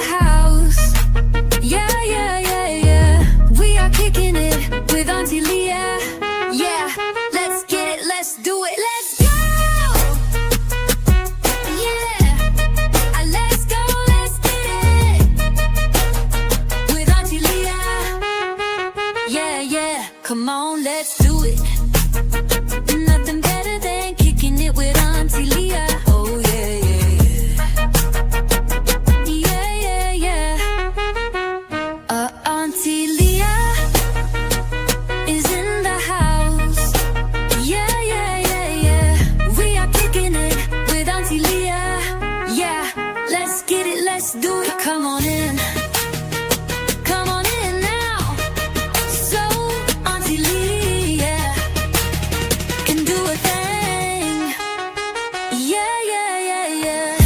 house. Yeah, yeah, yeah, yeah. We are kicking it with Auntie Leah. Yeah, let's get it, let's do it, let's go. Yeah, let's go, let's get it with Auntie Leah. Yeah, yeah, come on, let's do it. Nothing better than kicking it with Auntie Leah. Oh yeah, yeah, yeah, yeah, yeah. Auntie Leah is in the house. Yeah, yeah, yeah, yeah. We are kicking it with Auntie Leah. Yeah, let's get it, let's do it. Come on in. Come on in now. So Auntie Leah can do a thing. Yeah, yeah, yeah, yeah.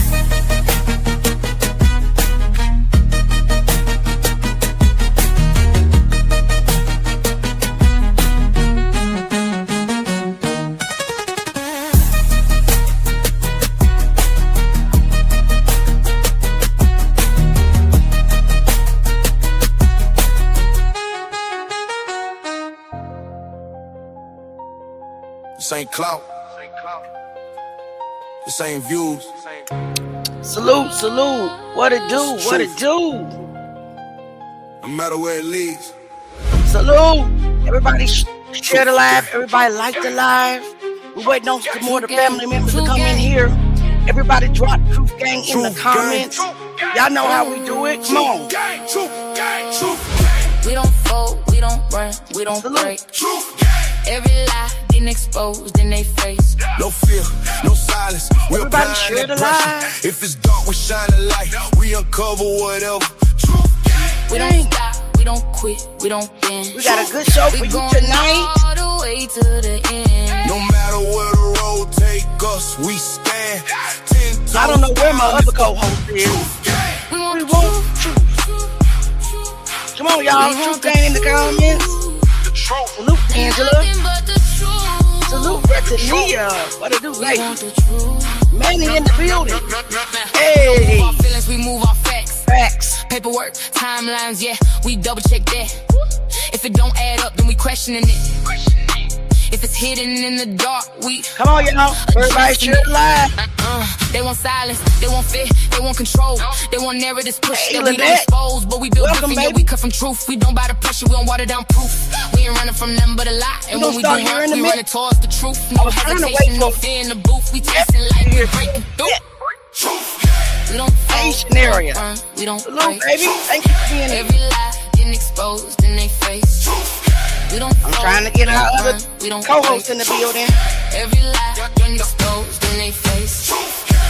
This ain't clout. This ain't views. Salute, salute. What it do? What it do? No matter where it leads. Salute. Everybody share the live. Everybody like the live. We're waiting on some more of the family members to come in here. Everybody drop Truth Gang in the comments. Y'all know how we do it. Come on. We don't fold, we don't run, we don't break. Every lie getting exposed in they face. No fear, no silence. We Everybody share the live. If it's dark, we shine a light. We uncover whatever. We don't stop, we don't quit, we don't bend. We got a good show for you tonight. All the way to the end. No matter where the road take us, we stand 10 I don't know where my other co-host is. We We want want truth. Come on, y'all. Truth Gang in the comments. Salute, Angela. nothing but the truth. Salute, Retania. What it do, We like? want the truth. Manny in the building. We don't Hey. move our feelings, we move our facts. Facts. Paperwork, timelines, yeah, we double check that. If it don't add up, then we questioning it. If it's hidden in the dark, we Come on, y'all. Everybody share the live. they want silence, they want fear, they want control, they want narratives push Hey, that we don't Lynette. expose, but we build Welcome, different, yeah, baby. we cut from truth. We don't buy the pressure, we don't water down proof. We ain't running from nothing but a lie, and You when we gonna do start hurt, here in a we minute? running towards the truth. I No was trying to wait hesitation, no for- fear in the booth. We tasting like we breaking through. We don't Asian area. we don't Salute, break. baby. Thank you for being here. Every lie getting exposed in they face. We don't I'm trying to get our other we don't co-host in the building. Every lie getting exposed in they face.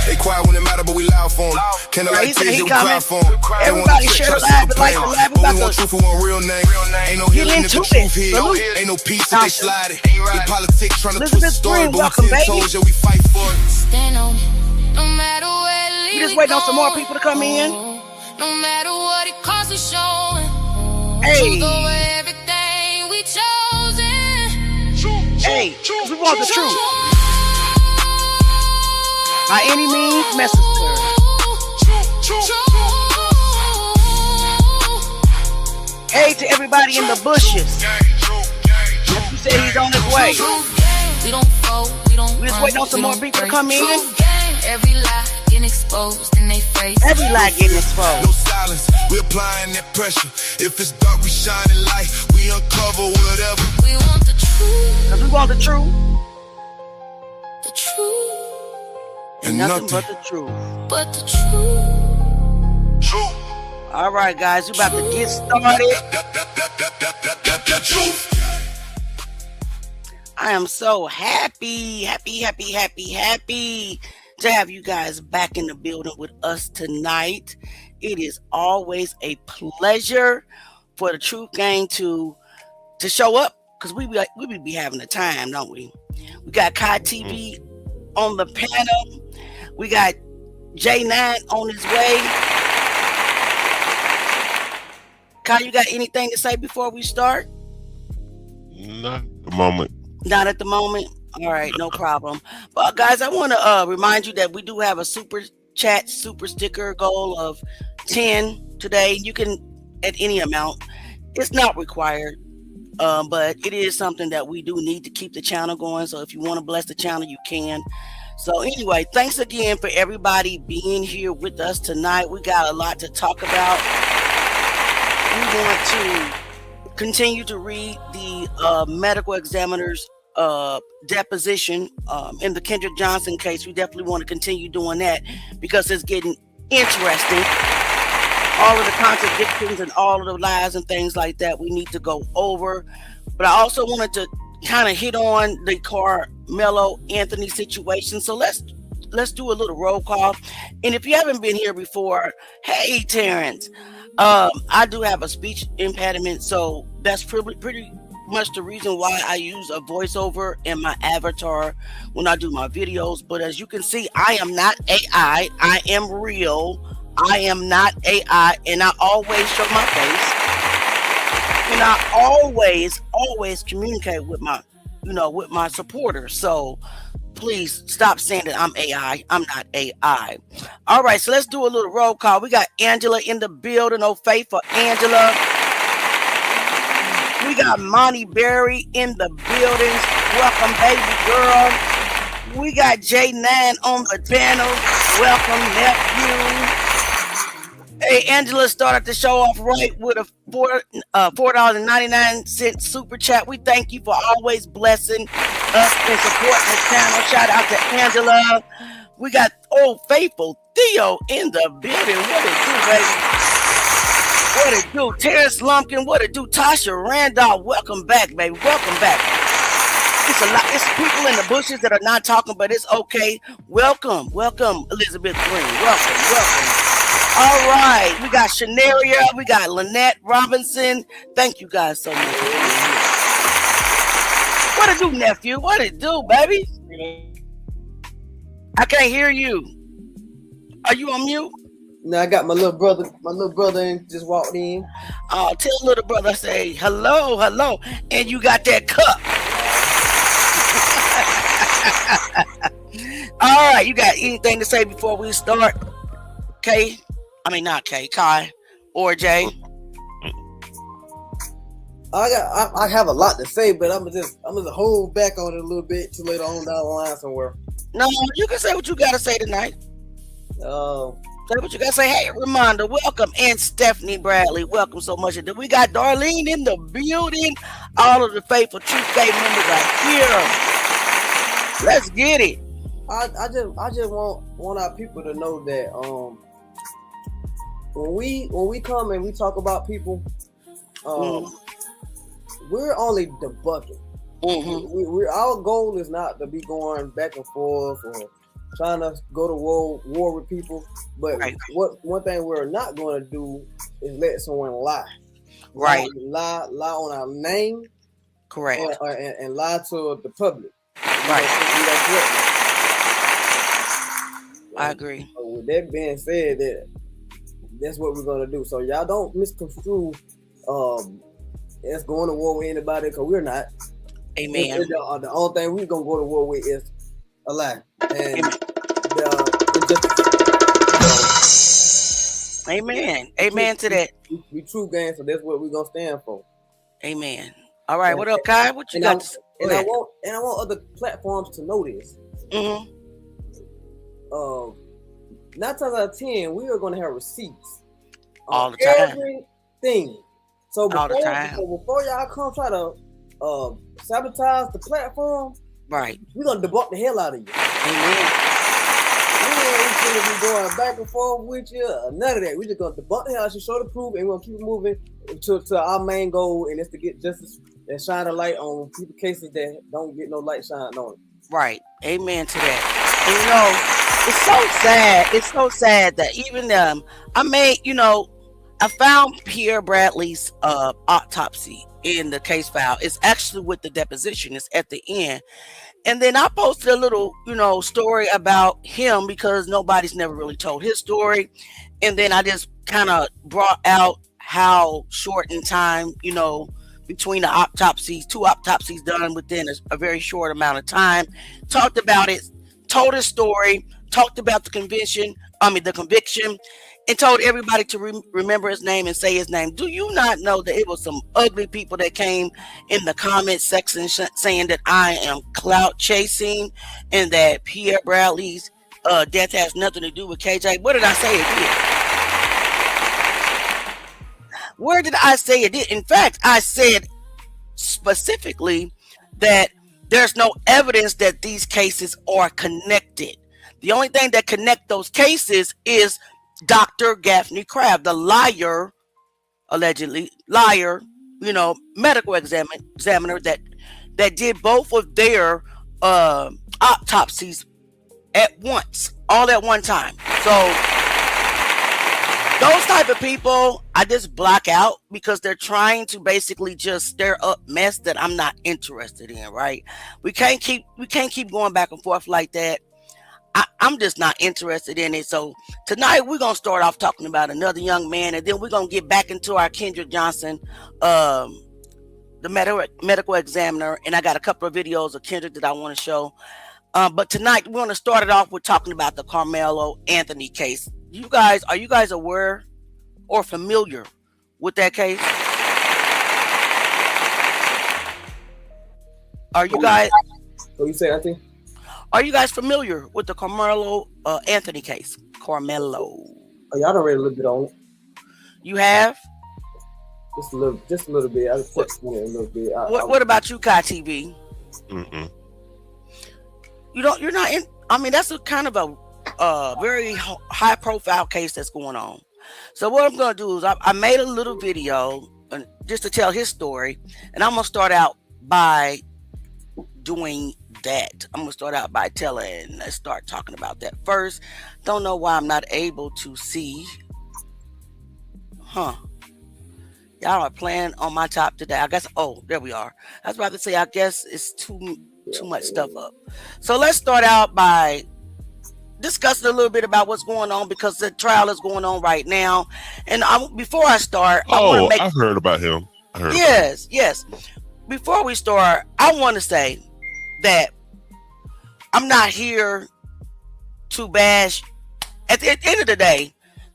They quiet when it matter, but we loud for them. Can't Right, he like said tears, he yeah, we coming. cry for them. Everybody share the live, like the live. We But we about want to truth, we want real name. Ain't no get healing if the into truth it. here. Salute. Ain't no peace if Now, they slide it. They politics trying to twist the Elizabeth story, Green, but welcome, we 10 baby. toes, yeah, we fight for it. Stand on it, no matter where it leads. We just waiting on some more people to come in. No matter what it costs, we showing. Hey. Truth over everything we chosen. Hey, 'cause we want the truth. By any means necessary. Hey to everybody in the bushes. You said he's on his way. We don't fold, we don't We just waiting on some more people to come in. Every lie getting exposed in they face. Every lie getting No exposed. silence, we applying that pressure. If it's dark, we shining light. We uncover whatever. We want the truth, 'Cause we want the truth. the truth, And Nothing nothing but the truth. but the truth. true. All right, guys, we about to get started. I am so happy to have you guys back in the building with us tonight. It is always a pleasure for the Truth Gang to show up, because we be having a time, don't we? We got Kai TV on the panel. We got J9 on his way. Kai, you got anything to say before we start? Not at the moment. Not at the moment. All right, no problem. But guys, I want to remind you that we do have a super chat, super sticker goal of 10 today. You can at any amount. It's not required. But it is something that we do need to keep the channel going. So if you want to bless the channel, you can. So anyway, thanks again for everybody being here with us tonight. We got a lot to talk about. We want to continue to read the medical examiner's deposition in the Kendrick Johnson case. We definitely want to continue doing that because it's getting interesting. All of the contradictions and all of the lies and things like that we need to go over. But I also wanted to kind of hit on the Karmelo Anthony situation. So let's do a little roll call. And if you haven't been here before, hey Terrence, I do have a speech impediment, so that's pretty much the reason why I use a voiceover in my avatar when I do my videos. But as you can see, I am not AI. I am real. I am not AI, and I always show my face, and I always communicate with my, with my supporters. So please stop saying that I'm AI. I'm not AI. All right, so let's do a little roll call. We got Angela in the building. Oh, faith for Angela. We got Monty Berry in the building. Welcome, baby girl. We got J9 on the panel. Welcome, nephew. Hey, Angela started the show off right with a $4.99 super chat. We thank you for always blessing us and supporting the channel. Shout out to Angela. We got old faithful Theo in the building. What it do, baby? What it do? Terrence Lumpkin. What it do? Tasha Randolph. Welcome back, baby. Welcome back. It's a lot. It's people in the bushes that are not talking, but it's okay. Welcome, Elizabeth Green. Welcome. All right, we got Shanaria, we got Lynette Robinson. Thank you guys so much for being here. What it do, nephew? What it do, baby? I can't hear you. Are you on mute? No, I got my little brother. My little brother just walked in. Tell little brother, say hello, and you got that cup. All right, you got anything to say before we start? Kai or Jay. I have a lot to say, but I'm gonna hold back on it a little bit till later on down the line somewhere. No, you can say what you gotta say tonight. Say what you gotta say. Hey, Ramonda, welcome, and Stephanie Bradley, welcome so much. And we got Darlene in the building. All of the faithful Truth Gate members are here. Let's get it. I just want our people to know that when we come and we talk about people, we're only debunking. Our goal is not to be going back and forth or trying to go to war with people. But one thing we're not going to do is let someone lie. Right. Lie on our name. Correct. And lie to the public. Right. I agree. So with that being said, that's what we're gonna do. So y'all don't misconstrue us going to war with anybody, because we're not. Amen. The only thing we're gonna go to war with is a lie. And Amen to that. We true gang, so that's what we're gonna stand for. Amen. All right, what up, Kai? What you got? I want other platforms to know this. 9 times out of 10, we are going to have receipts all the time. Everything. So before y'all come try to sabotage the platform, right? We're gonna debunk the hell out of you. Amen. We ain't gonna be going back and forth with you. None of that. We just gonna debunk the hell out of you, show the proof, and we're gonna keep it moving to our main goal, and it's to get justice and shine a light on people cases that don't get no light shine on it. Right. Amen to that. And it's so sad. It's so sad that even I found Pierre Bradley's autopsy in the case file. It's actually with the deposition. It's at the end. And then I posted a little, story about him because nobody's never really told his story. And then I just kind of brought out how short in time, between the autopsies, 2 autopsies done within a very short amount of time, talked about it, told his story, talked about the conviction, and told everybody to remember his name and say his name. Do you not know that it was some ugly people that came in the comment section saying that I am clout chasing and that Pierre Bradley's death has nothing to do with KJ? What did I say it did? Where did I say it did? In fact, I said specifically that there's no evidence that these cases are connected. The only thing that connect those cases is Dr. Gaffney-Kraft, the liar, allegedly liar, medical examiner that did both of their autopsies at once, all at one time. So those type of people, I just block out because they're trying to basically just stir up mess that I'm not interested in. Right? We can't keep going back and forth like that. I'm just not interested in it. So tonight we're gonna start off talking about another young man, and then we're gonna get back into our Kendrick Johnson, the medical examiner, and I got a couple of videos of Kendrick that I want to show. But tonight we're gonna start it off with talking about the Karmelo Anthony case. Are you guys aware or familiar with that case? Are you guys? What you say, Auntie? Are you guys familiar with the Karmelo Anthony case? Karmelo. Oh, y'all done read a little bit on it. You have? Just a little bit. I just touched on it a little bit. What about you, Kai TV? Mm-mm. You're not in. I mean, that's a kind of a very high profile case that's going on. So what I'm gonna do is I made a little video just to tell his story, and I'm gonna start out by doing that. I'm gonna start out by let's start talking about that first. Don't know why I'm not able to see. Y'all are playing on my top today. I guess. Oh, there we are. I was about to say. I guess it's too much stuff up. So let's start out by discussing a little bit about what's going on, because the trial is going on right now. And before I start, I've heard about him. Yes. Before we start, I want to say that I'm not here to bash. At the end of the day,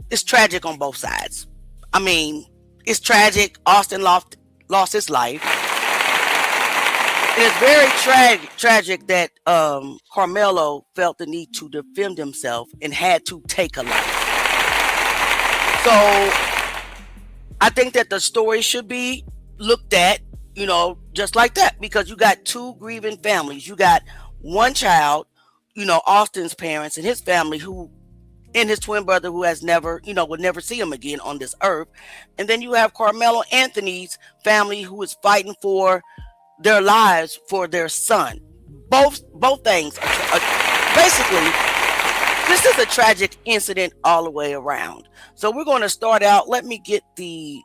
it's tragic on both sides. I mean, it's tragic. Austin lost his life. It's very tragic that Karmelo felt the need to defend himself and had to take a life. So I think that the story should be looked at, just like that, because you got two grieving families. You got one child, Austin's parents and his family, and his twin brother who has never, will never see him again on this earth. And then you have Karmelo Anthony's family, who is fighting for their lives for their son. Both things are basically, this is a tragic incident all the way around. So we're going to start out. Let me get the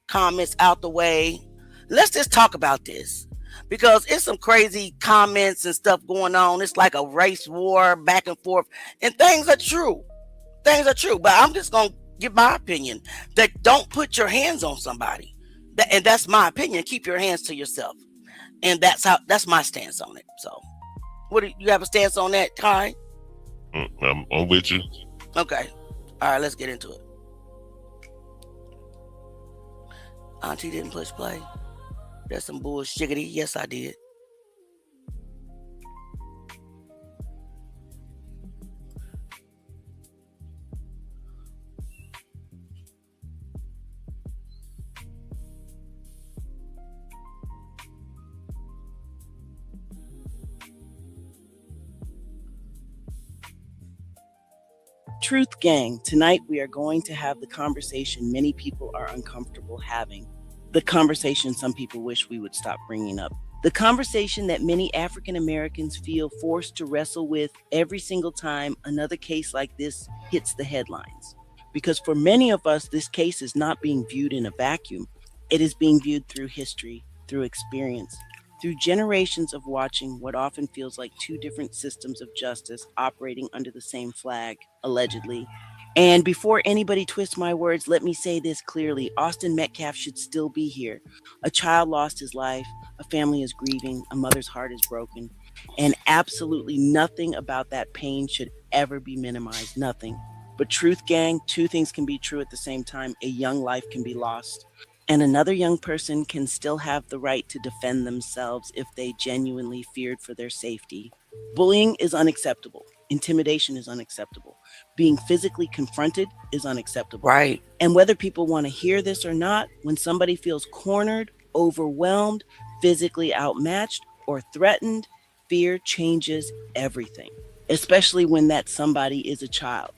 comments out the way. Let's just talk about this, because it's some crazy comments and stuff going on. It's like a race war back and forth, and things are true, but I'm just going to give my opinion that don't put your hands on somebody. And that's my opinion. Keep your hands to yourself. And that's my stance on it. So what do you have a stance on that, Kai? I'm with you. Okay. All right, let's get into it. Auntie didn't push play. That's some bullshiggity. Yes, I did. Truth Gang, tonight we are going to have the conversation many people are uncomfortable having. The conversation some people wish we would stop bringing up. The conversation that many African Americans feel forced to wrestle with every single time another case like this hits the headlines. Because for many of us, this case is not being viewed in a vacuum. It is being viewed through history, through experience, through generations of watching what often feels like two different systems of justice operating under the same flag, allegedly. And before anybody twists my words, let me say this clearly. Austin Metcalf should still be here. A child lost his life, a family is grieving, a mother's heart is broken, and absolutely nothing about that pain should ever be minimized, nothing. But truth, gang, two things can be true at the same time. A young life can be lost, and another young person can still have the right to defend themselves if they genuinely feared for their safety. Bullying is unacceptable. Intimidation is unacceptable. Being physically confronted is unacceptable. Right. And whether people want to hear this or not, when somebody feels cornered, overwhelmed, physically outmatched, or threatened, fear changes everything, especially when that somebody is a child.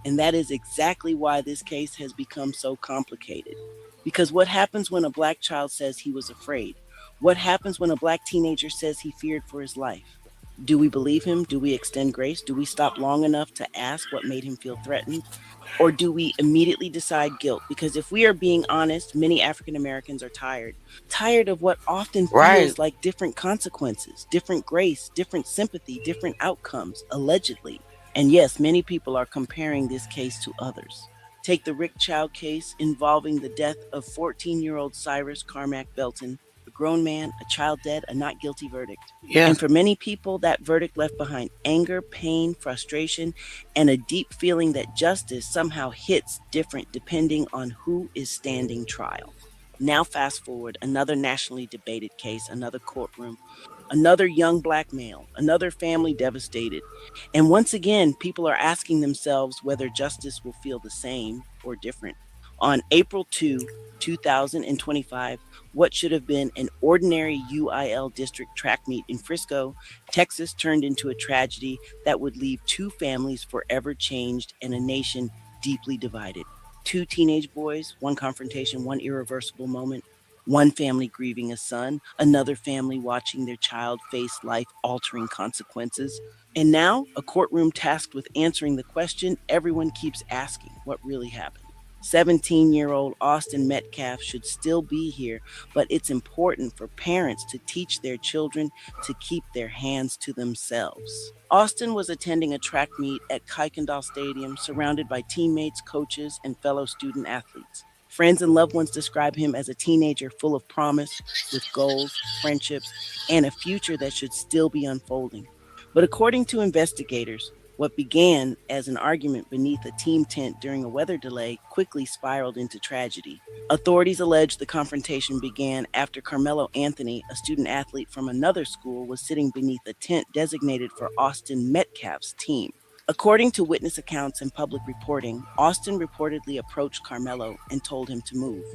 And that is exactly why this case has become so complicated. Because what happens when a Black child says he was afraid? What happens when a Black teenager says he feared for his life? Do we believe him? Do we extend grace? Do we stop long enough to ask what made him feel threatened? Or do we immediately decide guilt? Because if we are being honest, many African Americans are tired of what often Right. feels like different consequences, different grace, different sympathy, different outcomes, allegedly. And yes, many people are comparing this case to others. Take the Rick Child case involving the death of 14-year-old Cyrus Carmack Belton, a grown man, a child dead, a not guilty verdict. Yeah. And for many people, that verdict left behind anger, pain, frustration, and a deep feeling that justice somehow hits different depending on who is standing trial. Now, fast forward, another nationally debated case, another courtroom, another young Black male, another family devastated. And once again, people are asking themselves whether justice will feel the same or different. On April 2, 2025, what should have been an ordinary UIL district track meet in Frisco, Texas, turned into a tragedy that would leave two families forever changed and a nation deeply divided. Two teenage boys, one confrontation, one irreversible moment, one family grieving a son, another family watching their child face life altering consequences. And now, a courtroom tasked with answering the question everyone keeps asking: what really happened? 17-year-old Austin Metcalf should still be here, but it's important for parents to teach their children to keep their hands to themselves. Austin was attending a track meet at Kuykendall Stadium, surrounded by teammates, coaches, and fellow student athletes. Friends and loved ones describe him as a teenager full of promise, with goals, friendships, and a future that should still be unfolding. But according to investigators, what began as an argument beneath a team tent during a weather delay quickly spiraled into tragedy. Authorities allege the confrontation began after Karmelo Anthony, a student athlete from another school, was sitting beneath a tent designated for Austin Metcalf's team. According to witness accounts and public reporting, Austin reportedly approached Karmelo and told him to move.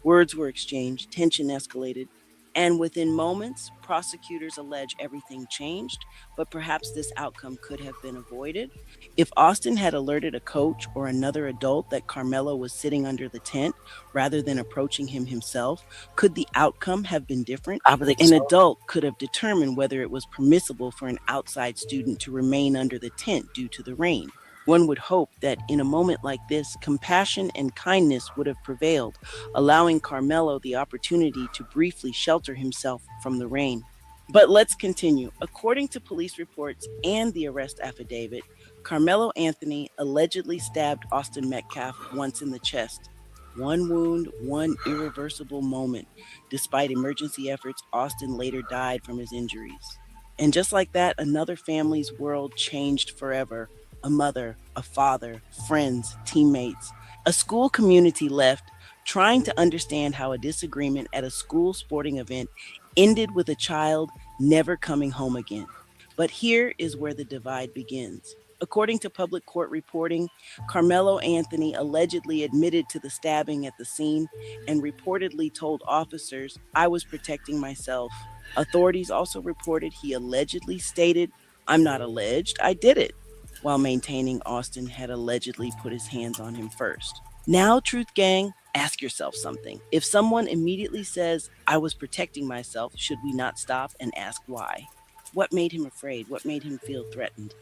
Words were exchanged, tension escalated, and within moments, prosecutors allege everything changed, but perhaps this outcome could have been avoided. If Austin had alerted a coach or another adult that Karmelo was sitting under the tent rather than approaching him himself, could the outcome have been different? I believe An so. adult could have determined whether it was permissible for an outside student to remain under the tent due to the rain. One would hope that in a moment like this, compassion and kindness would have prevailed, allowing Karmelo the opportunity to briefly shelter himself from the rain. But let's continue. According to police reports and the arrest affidavit, Karmelo Anthony allegedly stabbed Austin Metcalf once in the chest. One wound, one irreversible moment. Despite emergency efforts, Austin later died from his injuries. And just like that, another family's world changed forever. A mother, a father, friends, teammates. A school community left, trying to understand how a disagreement at a school sporting event ended with a child never coming home again. But here is where the divide begins. According to public court reporting, Karmelo Anthony allegedly admitted to the stabbing at the scene and reportedly told officers, "I was protecting myself." Authorities also reported he allegedly stated, "I'm not alleged, I did it," while maintaining Austin had allegedly put his hands on him first. Now, Truth Gang, ask yourself something. If someone immediately says, "I was protecting myself," should we not stop and ask why? What made him afraid? What made him feel threatened?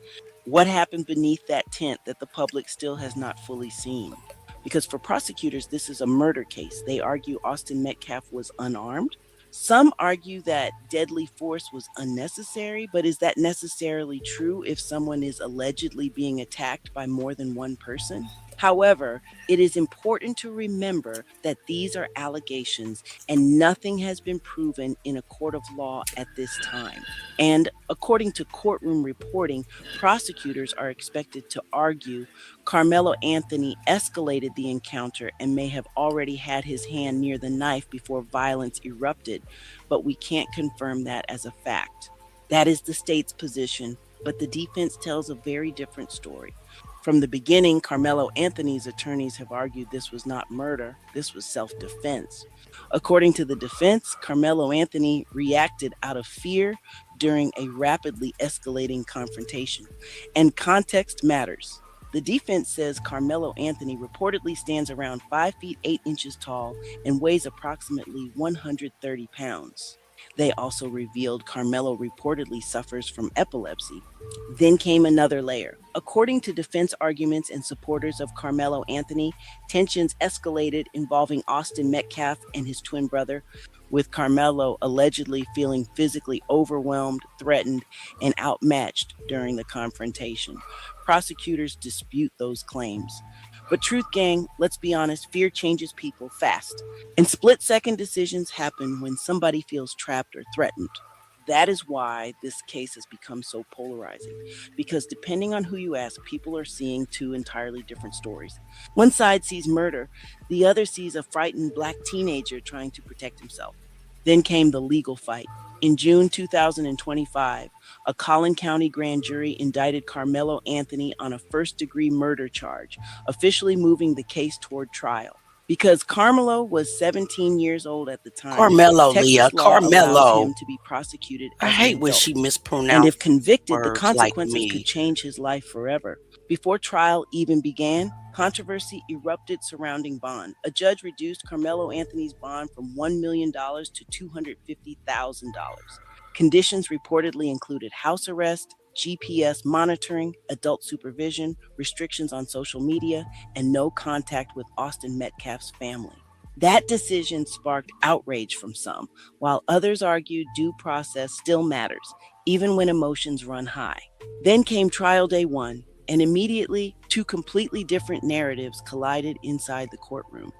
What happened beneath that tent that the public still has not fully seen? Because for prosecutors, this is a murder case. They argue Austin Metcalf was unarmed. Some argue that deadly force was unnecessary, but is that necessarily true if someone is allegedly being attacked by more than one person? However, it is important to remember that these are allegations and nothing has been proven in a court of law at this time. And according to courtroom reporting, prosecutors are expected to argue Karmelo Anthony escalated the encounter and may have already had his hand near the knife before violence erupted, but we can't confirm that as a fact. That is the state's position, but the defense tells a very different story. From the beginning, Karmelo Anthony's attorneys have argued this was not murder, this was self-defense. According to the defense, Karmelo Anthony reacted out of fear during a rapidly escalating confrontation. And context matters. The defense says Karmelo Anthony reportedly stands around 5 feet 8 inches tall and weighs approximately 130 pounds. They also revealed Karmelo reportedly suffers from epilepsy. Then came another layer. According to defense arguments and supporters of Karmelo Anthony, tensions escalated involving Austin Metcalf and his twin brother, with Karmelo allegedly feeling physically overwhelmed, threatened, and outmatched during the confrontation. Prosecutors dispute those claims. But Truth Gang, let's be honest, fear changes people fast. And split-second decisions happen when somebody feels trapped or threatened. That is why this case has become so polarizing, because depending on who you ask, people are seeing two entirely different stories. One side sees murder, the other sees a frightened Black teenager trying to protect himself. Then came the legal fight. In June 2025, a Collin County grand jury indicted Karmelo Anthony on a first-degree murder charge, officially moving the case toward trial. Because Karmelo was 17 years old at the time, Carmelo, Texas Leah, law allows Carmelo. him to be prosecuted I as an hate when adult. she And mispronounced if convicted, the words like consequences me. could change his life forever. Before trial even began, controversy erupted surrounding bond. A judge reduced Karmelo Anthony's bond from $1 million to $250,000. Conditions reportedly included house arrest, GPS monitoring, adult supervision, restrictions on social media, and no contact with Austin Metcalf's family. That decision sparked outrage from some, while others argued due process still matters, even when emotions run high. Then came trial day one, and immediately two completely different narratives collided inside the courtroom.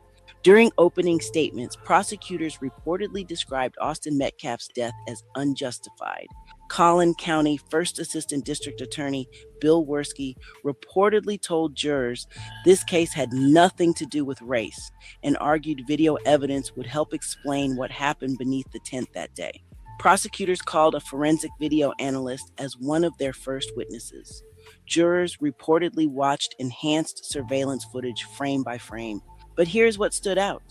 During opening statements, prosecutors reportedly described Austin Metcalf's death as unjustified. Collin County First Assistant District Attorney Bill Werski reportedly told jurors this case had nothing to do with race and argued video evidence would help explain what happened beneath the tent that day. Prosecutors called a forensic video analyst as one of their first witnesses. Jurors reportedly watched enhanced surveillance footage frame by frame. But here's what stood out.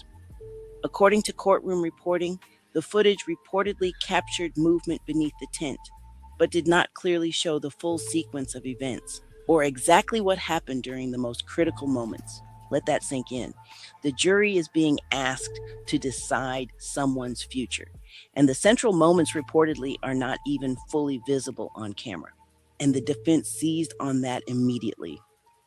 According to courtroom reporting, the footage reportedly captured movement beneath the tent, but did not clearly show the full sequence of events or exactly what happened during the most critical moments. Let that sink in. The jury is being asked to decide someone's future, and the central moments reportedly are not even fully visible on camera. And the defense seized on that immediately.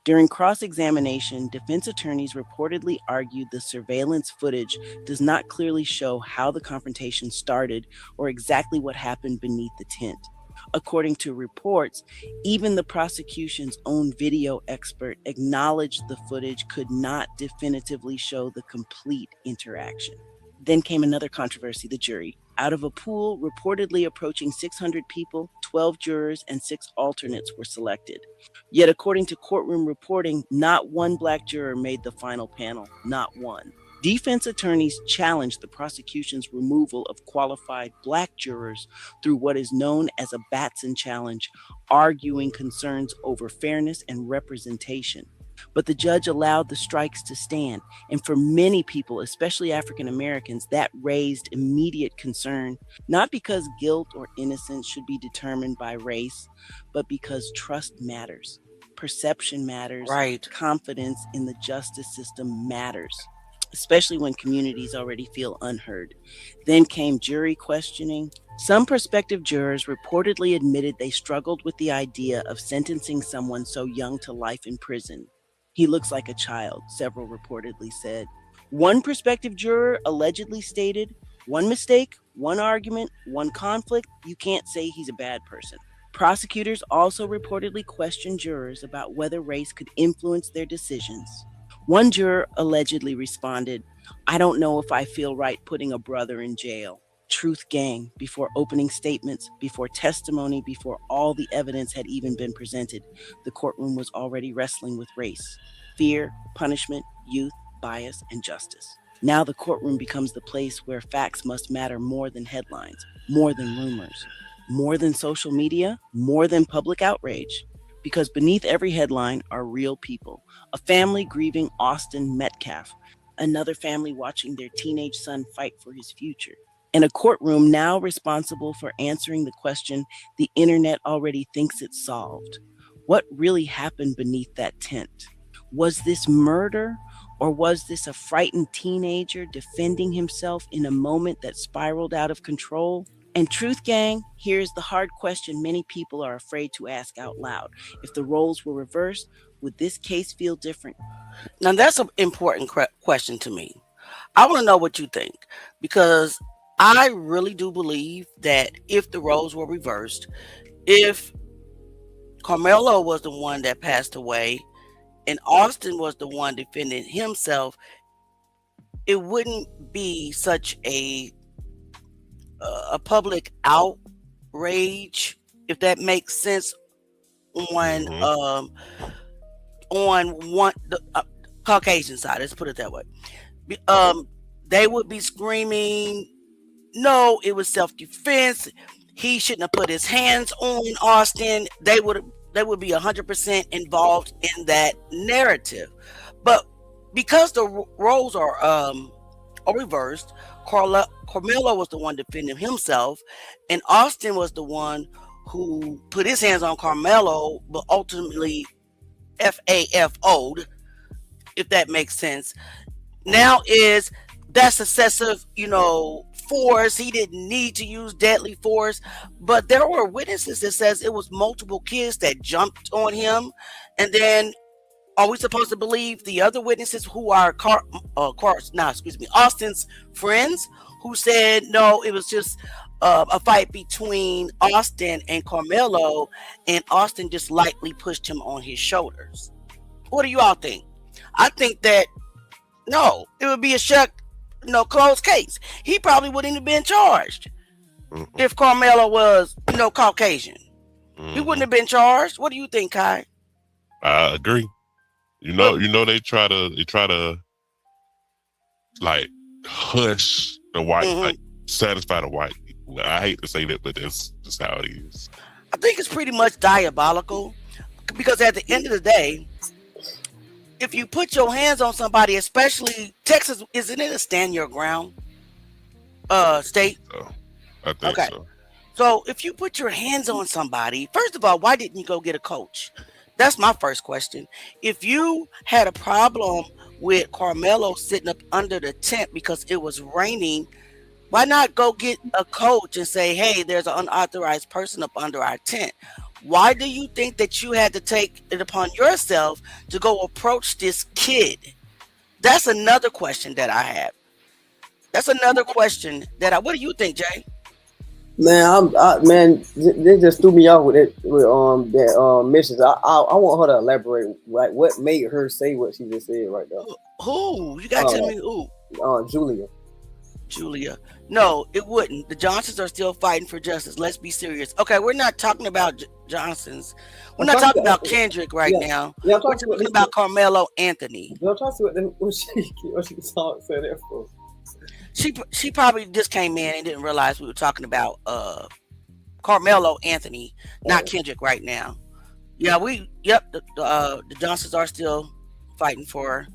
During cross-examination, defense attorneys reportedly argued the surveillance footage does not clearly show how the confrontation started or exactly what happened beneath the tent. According to reports, even the prosecution's own video expert acknowledged the footage could not definitively show the complete interaction. Then came another controversy, the jury. Out of a pool reportedly approaching 600 people, 12 jurors and 6 alternates were selected. Yet according to courtroom reporting, not one Black juror made the final panel, not one. Defense attorneys challenged the prosecution's removal of qualified Black jurors through what is known as a Batson challenge, arguing concerns over fairness and representation. But the judge allowed the strikes to stand. And for many people, especially African Americans, that raised immediate concern, not because guilt or innocence should be determined by race, but because trust matters, perception matters, Right. confidence in the justice system matters, especially when communities already feel unheard. Then came jury questioning. Some prospective jurors reportedly admitted they struggled with the idea of sentencing someone so young to life in prison. He looks like a child, several reportedly said. One prospective juror allegedly stated, one mistake, one argument, one conflict, you can't say he's a bad person. Prosecutors also reportedly questioned jurors about whether race could influence their decisions. One juror allegedly responded, "I don't know if I feel right putting a brother in jail." Truth gang, before opening statements, before testimony, before all the evidence had even been presented, the courtroom was already wrestling with race, fear, punishment, youth, bias, and justice. Now the courtroom becomes the place where facts must matter more than headlines, more than rumors, more than social media, more than public outrage. Because beneath every headline are real people, a family grieving Austin Metcalf, another family watching their teenage son fight for his future, and a courtroom now responsible for answering the question the internet already thinks it's solved. What really happened beneath that tent? Was this murder, or was this a frightened teenager defending himself in a moment that spiraled out of control? And Truth Gang, here's the hard question many people are afraid to ask out loud. If the roles were reversed, would this case feel different? Now that's an important question to me. I want to know what you think, because I really do believe that if the roles were reversed, if Karmelo was the one that passed away and Austin was the one defending himself, it wouldn't be such a public outrage, if that makes sense, on one the Caucasian side. Let's put it that way. They would be screaming, "No, it was self-defense. He shouldn't have put his hands on Austin." They would be 100% involved in that narrative. But because the roles are reversed, Karmelo was the one defending himself, and Austin was the one who put his hands on Karmelo, but ultimately FAFO'd, if that makes sense. Now that's excessive, force. He didn't need to use deadly force, but there were witnesses that says it was multiple kids that jumped on him. And then, are we supposed to believe the other witnesses who are Austin's friends, who said no, it was just a fight between Austin and Karmelo, and Austin just lightly pushed him on his shoulders? What do you all think? I think that no, it would be a closed case. He probably wouldn't have been charged if Karmelo was, Caucasian. He wouldn't have been charged. What do you think, Kai? I agree. They try to like hush the white, like satisfy the white people. I hate to say that, but that's just how it is. I think it's pretty much diabolical, because at the end of the day, if you put your hands on somebody, especially Texas, isn't it a stand your ground state? I think so. So if you put your hands on somebody, first of all, why didn't you go get a coach? That's my first question. If you had a problem with Karmelo sitting up under the tent because it was raining, why not go get a coach and say, "Hey, there's an unauthorized person up under our tent"? Why do you think that you had to take it upon yourself to go approach this kid? That's another question that I have. What do you think, Jay? Man, they just threw me off with it with that missions. I want her to elaborate, like what made her say what she just said right now. Who? You got to tell me who? Julia. No, it wouldn't. The Johnsons are still fighting for justice. Let's be serious. Okay, we're not talking about Johnsons. We're not talking about Kendrick right now. Yeah, we're talking about Karmelo Anthony. I'm trying to see what she said there for. She probably just came in and didn't realize we were talking about Karmelo Anthony, not Kendrick right now. Yeah, the Johnsons are still fighting for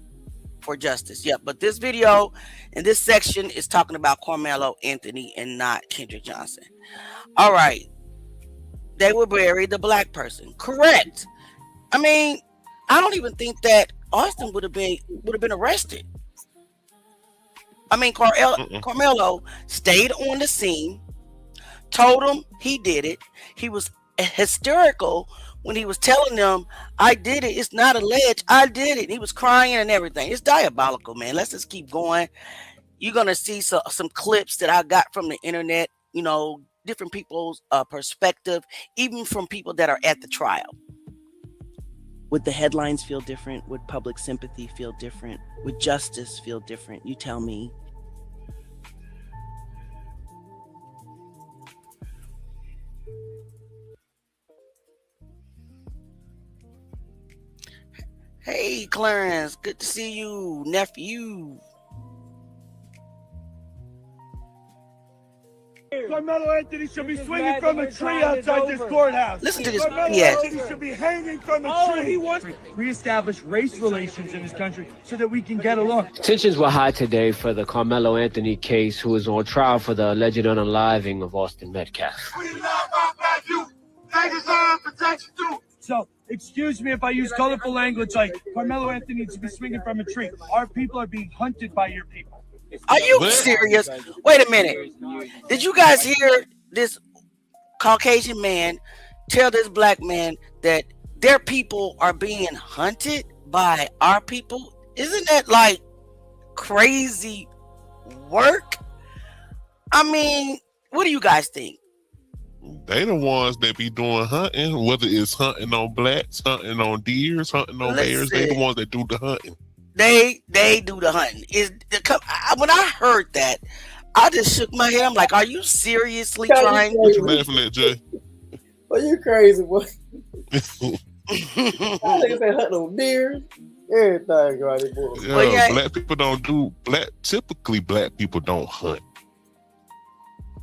justice. Yep, but this video and this section is talking about Karmelo Anthony and not Kendrick Johnson. All right. They will bury the black person. Correct. I mean, I don't even think that Austin would have been arrested. I mean, Karmelo stayed on the scene, told him he did it. He was hysterical when he was telling them, "I did it. It's not alleged. I did it." He was crying and everything. It's diabolical, man. Let's just keep going. You're going to see some clips that I got from the internet, different people's perspective, even from people that are at the trial. Would the headlines feel different? Would public sympathy feel different? Would justice feel different? You tell me. Hey, Clarence, good to see you, nephew. Karmelo Anthony should be swinging from a tree outside this courthouse. Listen to this. Karmelo Yes. Anthony should be hanging from a tree. He wants to reestablish race relations in this country so that we can get along. Tensions were high today for the Karmelo Anthony case, who is on trial for the alleged unaliving of Austin Metcalf. We love our black youth. They deserve protection too. So, excuse me if I use colorful language like Karmelo Anthony needs to be swinging from a tree. Our people are being hunted by your people. Are you serious? Wait a minute. Did you guys hear this Caucasian man tell this black man that their people are being hunted by our people? Isn't that like crazy work? I mean, what do you guys think? They the ones that be doing hunting, whether it's hunting on blacks, hunting on deers, hunting on bears. They the ones that do the hunting. They do the hunting. When I heard that, I just shook my head. I'm like, are you seriously trying? What you laughing at, Jay? Well, you crazy, boy. Niggas say hunting on deer. Everything, right, boy. Yeah, black people don't do typically black people don't hunt.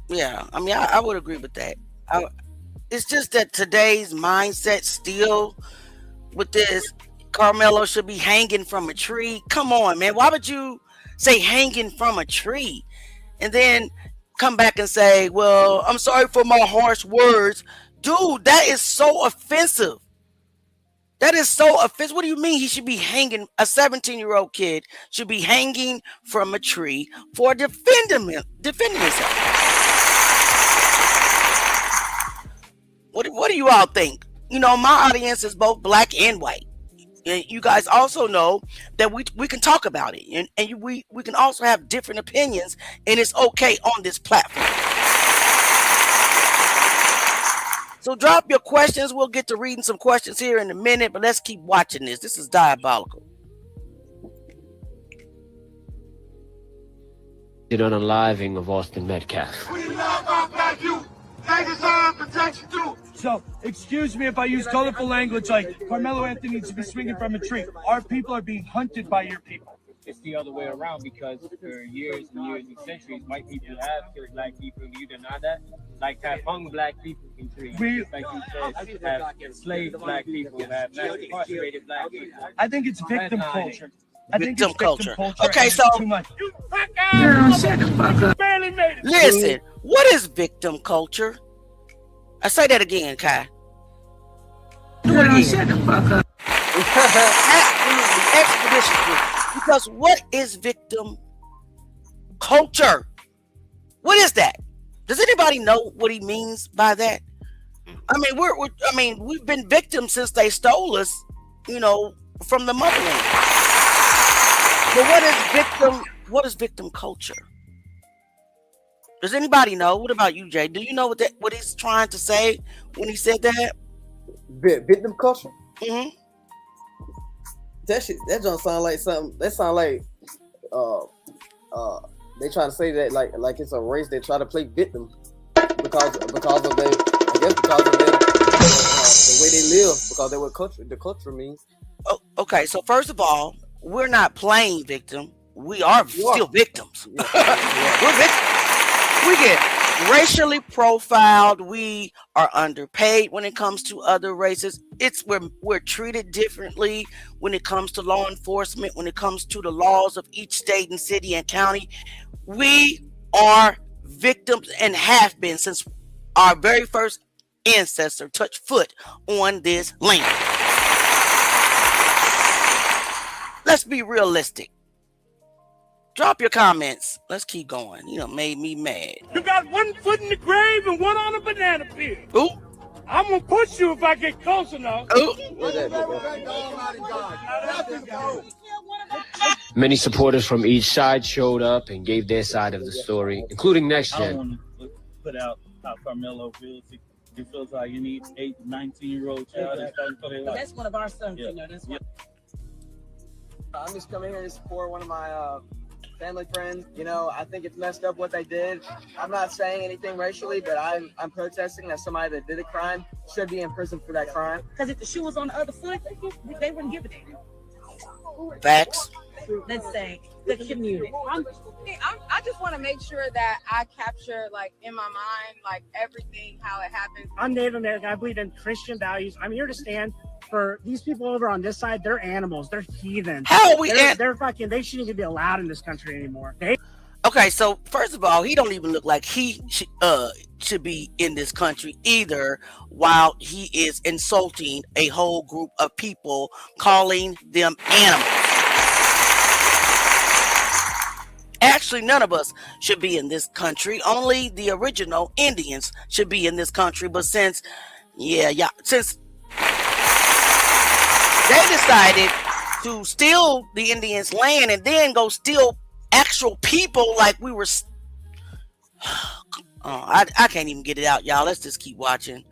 Yeah, I mean, I would agree with that. It's just that today's mindset still with this Karmelo should be hanging from a tree. Come on, man. Why would you say hanging from a tree and then come back and say, well, I'm sorry for my harsh words? Dude, that is so offensive. That is so offensive. What do you mean he should be hanging? A 17-year-old kid should be hanging from a tree for defending himself. What do you all think? You know, my audience is both black and white. And you guys also know that we can talk about it. And we can also have different opinions. And it's okay on this platform. So drop your questions. We'll get to reading some questions here in a minute. But let's keep watching this. This is diabolical. Unaliving of Austin Metcalf. We love our black youth. They deserve protection too. So, excuse me if I use colorful language like Karmelo Anthony needs to be swinging from a tree. Our people are being hunted by your people. It's the other way around because for years and years and centuries, white people have killed black people. You deny that? Like have hung black people in trees. Like you said, have enslaved black people, have mass incarcerated black people. I think it's victim culture. Victim culture. Okay, so listen, what is victim culture? I say that again, Kai. Do it again. Expeditiously. Because what is victim culture? What is that? Does anybody know what he means by that? I mean, we've been victims since they stole us, you know, from the motherland. But what is victim culture? Does anybody know? What about you, Jay? Do you know what he's trying to say when he said that? Victim culture? Mm-hmm. That don't sound like something. That sound like they try to say that like it's a race. They try to play victim because of their, I guess because of their the way they live, because they were the culture means. Oh, okay, so first of all, we're not playing victim. We are still victims. Yeah. We're victims. We get racially profiled. We are underpaid when it comes to other races. We're treated differently when it comes to law enforcement, when it comes to the laws of each state and city and county. We are victims and have been since our very first ancestor touched foot on this land. Let's be realistic. Drop your comments. Let's keep going. You know, made me mad. You got one foot in the grave and one on a banana peel. Ooh. I'm gonna push you if I get close enough. Ooh. Many supporters from each side showed up and gave their side of the story, including Next I don't Gen. want to put out how Karmelo feels. You feel like you need 8 to 19-year-old child that's starting for their life. That's one of our sons, Yeah. you know. That's Yeah. I'm just coming here to support one of my family friends. You know, I think it's messed up what they did. I'm not saying anything racially, but I'm protesting that somebody that did a crime should be in prison for that crime. Because if the shoe was on the other foot, they wouldn't give a damn. Facts. Let's say the community. I just want to make sure that I capture, like, in my mind, like, everything, how it happened. I'm Native American. I believe in Christian values. I'm here to stand for these people over on this side. They're animals. They're heathens. How are we? They're fucking. They shouldn't even be allowed in this country anymore. Okay, so first of all, he don't even look like he should be in this country either, while he is insulting a whole group of people, calling them animals. Actually, none of us should be in this country. Only the original Indians should be in this country. But since they decided to steal the Indians' land and then go steal actual people like we were. I can't even get it out, y'all. Let's just keep watching.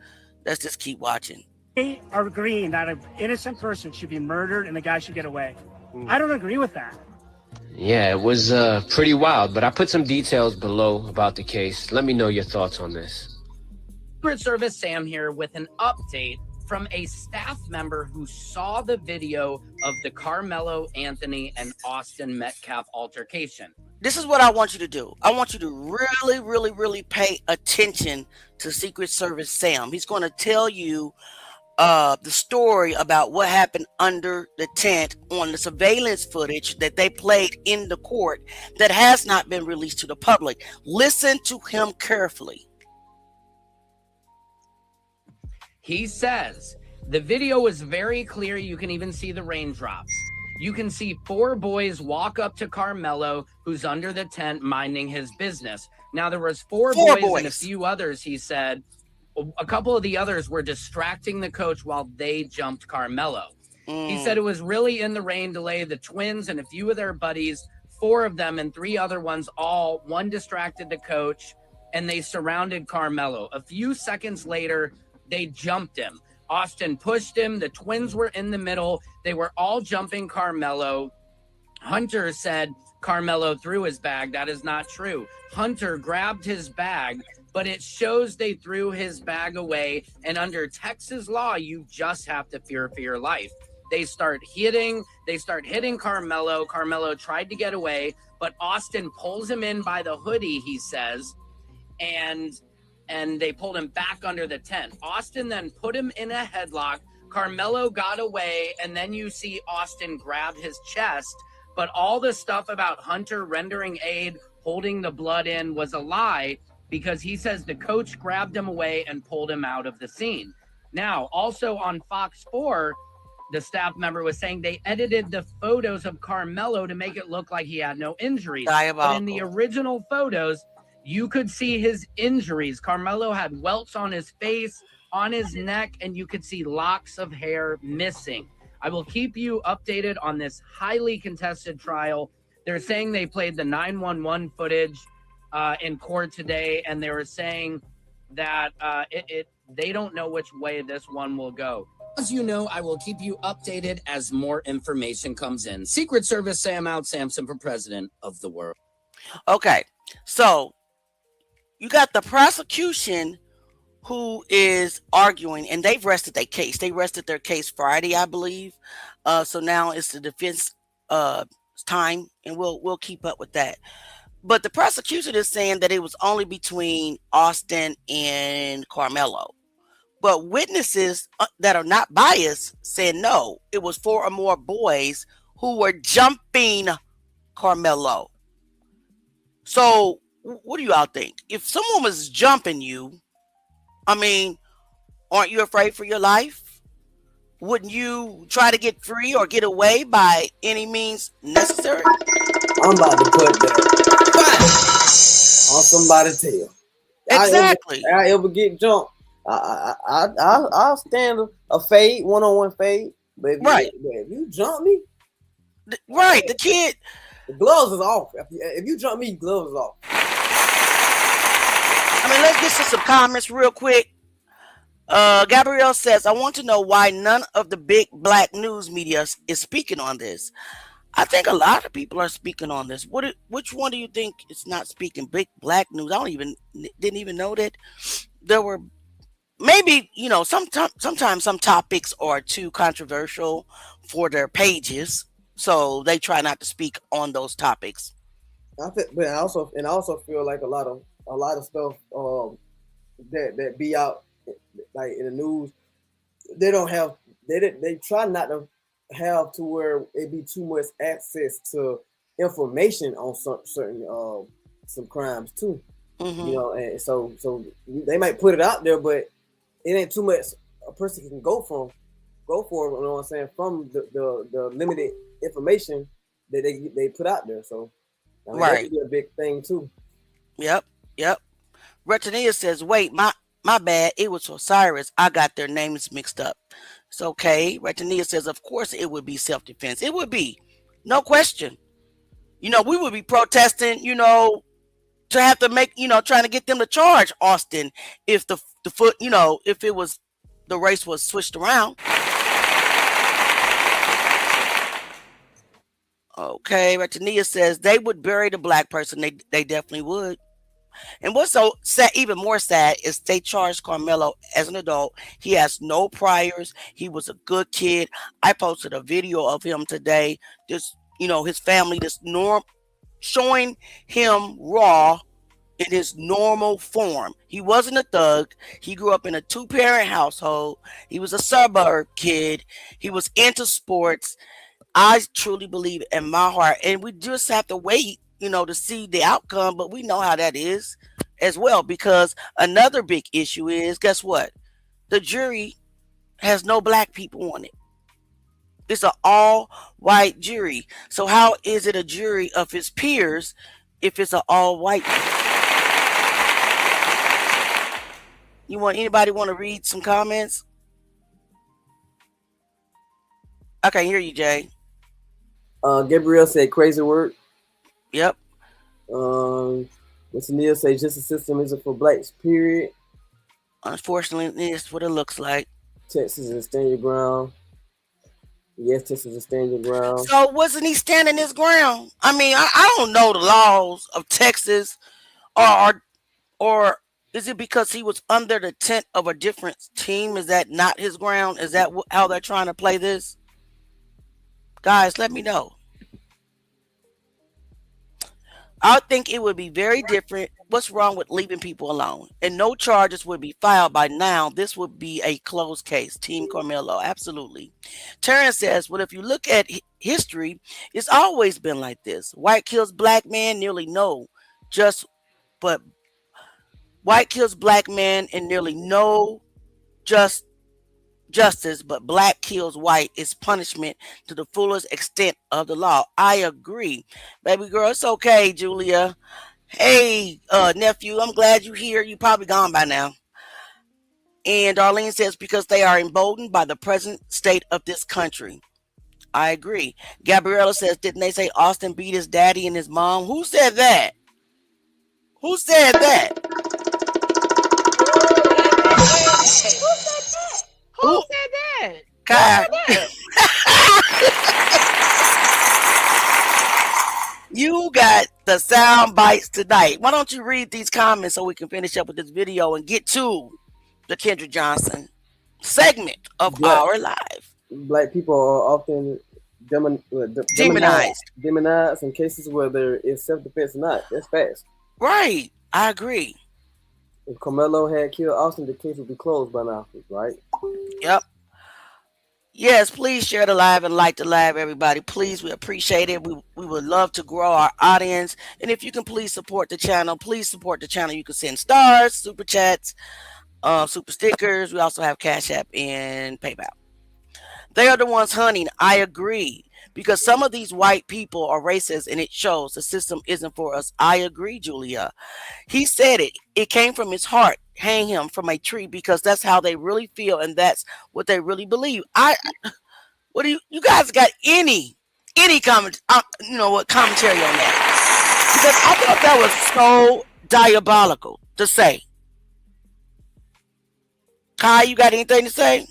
They are agreeing that an innocent person should be murdered and the guy should get away. I don't agree with that. Yeah, it was pretty wild, but I put some details below about the case. Let me know your thoughts on this. Secret Service Sam here with an update from a staff member who saw the video of the Karmelo Anthony and Austin Metcalf altercation. This is what I want you to do. I want you to really, really, really pay attention to Secret Service Sam. He's going to tell you the story about what happened under the tent on the surveillance footage that they played in the court that has not been released to the public. Listen to him carefully. He says the video is very clear. You can even see the raindrops. You can see 4 boys walk up to Karmelo, who's under the tent minding his business. Now, there was four boys and a few others, he said. A couple of the others were distracting the coach while they jumped Karmelo. He said it was really in the rain delay. The twins and a few of their buddies, 4 of them and 3 other ones, one distracted the coach, and they surrounded Karmelo. A few seconds later, they jumped him. Austin pushed him. The twins were in the middle. They were all jumping Karmelo. Hunter said Karmelo threw his bag. That is not true. Hunter grabbed his bag, but it shows they threw his bag away. And under Texas law, you just have to fear for your life. They start hitting Karmelo. Karmelo tried to get away, but Austin pulls him in by the hoodie, he says, and they pulled him back under the tent. Austin then put him in a headlock. Karmelo got away, and then you see Austin grab his chest. But all the stuff about Hunter rendering aid, holding the blood in, was a lie, because he says the coach grabbed him away and pulled him out of the scene. Now, also on Fox 4, the staff member was saying they edited the photos of Karmelo to make it look like he had no injuries. But in the original photos, you could see his injuries. Karmelo had welts on his face, on his neck, and you could see locks of hair missing. I will keep you updated on this highly contested trial. They're saying they played the 911 footage in court today, and they were saying that they don't know which way this one will go. As you know, I will keep you updated as more information comes in. Secret Service Sam out, Samson for president of the world. Okay, so you got the prosecution who is arguing, and they've rested their case. They rested their case Friday, I believe. So now it's the defense time, and we'll keep up with that. But the prosecution is saying that it was only between Austin and Karmelo. But witnesses that are not biased said no, it was 4 or more boys who were jumping Karmelo. So what do you all think? If someone was jumping you, I mean, aren't you afraid for your life? Wouldn't you try to get free or get away by any means necessary? I'm about to put that on somebody's tail. Exactly. I ever get jumped, I'll stand a fade, one-on-one fade. But if you jump me, right, the kid, the gloves is off. If you jump me, gloves is off. I mean, let's get to some comments real quick. Gabrielle says, I want to know why none of the big black news media is speaking on this. I think a lot of people are speaking on this. Which one do you think is not speaking? Big black news. I didn't even know that there were maybe sometimes some topics are too controversial for their pages, so they try not to speak on those topics. I think, but I also feel like a lot of stuff that be out like in the news, they try not to have to where it be too much access to information on some crimes too. Mm-hmm. And so they might put it out there, but it ain't too much a person can go for, you know what I'm saying, from the limited information that they put out there. So I mean, Right. that could be a big thing too. Yep. Retania says, wait, my bad. It was Osiris. I got their names mixed up. It's okay. Retania says, of course it would be self-defense. It would be. No question. We would be protesting, to have to make, trying to get them to charge Austin if the foot, if it was the race was switched around. Okay, Retania says they would bury the black person. They definitely would. And what's so sad, even more sad, is they charged Karmelo as an adult. He has no priors. He was a good kid. I posted a video of him today. Just, his family, showing him raw in his normal form. He wasn't a thug. He grew up in a 2-parent household. He was a suburb kid. He was into sports. I truly believe in my heart. And we just have to wait, to see the outcome. But we know how that is as well, because another big issue is, guess what? The jury has no black people on it. It's an all-white jury. So how is it a jury of his peers if it's an all-white? Anybody want to read some comments? I can't hear you, Jay. Gabrielle said crazy word. Yep. Mr. Neal say justice system isn't for blacks, period. Unfortunately, it's what it looks like. Texas is stand your ground. Yes, Texas is stand your ground. So wasn't he standing his ground? I mean, I don't know the laws of Texas, or is it because he was under the tent of a different team? Is that not his ground? Is that how they're trying to play this? Guys, let me know. I think it would be very different. What's wrong with leaving people alone? And no charges would be filed by now. This would be a closed case. Team Karmelo, absolutely. Terrence says, well, if you look at history, it's always been like this. White kills black man, nearly no. But white kills black man and nearly no justice, but black kills white is punishment to the fullest extent of the law. I agree. Baby girl, it's okay, Julia. Hey, nephew, I'm glad you're here. You probably gone by now. And Darlene says, because they are emboldened by the present state of this country. I agree. Gabriella says, didn't they say Austin beat his daddy and his mom? Who said that? Who said that? Who said that? God. You got the sound bites tonight. Why don't you read these comments so we can finish up with this video and get to the Kendrick Johnson segment of our live. Black people are often demonized in cases where there is self-defense or not. That's fast. Right. I agree. If Karmelo had killed Austin, the case would be closed by now, right? Yep. Yes, please share the live and like the live, everybody. Please, we appreciate it. We would love to grow our audience. And if you can please support the channel, please support the channel. You can send stars, super chats, super stickers. We also have Cash App and PayPal. They are the ones hunting. I agree. Because some of these white people are racist and it shows the system isn't for us. I agree, Julia. He said it. It came from his heart. Hang him from a tree because that's how they really feel and that's what they really believe. What do you guys got any comment, commentary on that? Because I thought that was so diabolical to say. Kai, you got anything to say?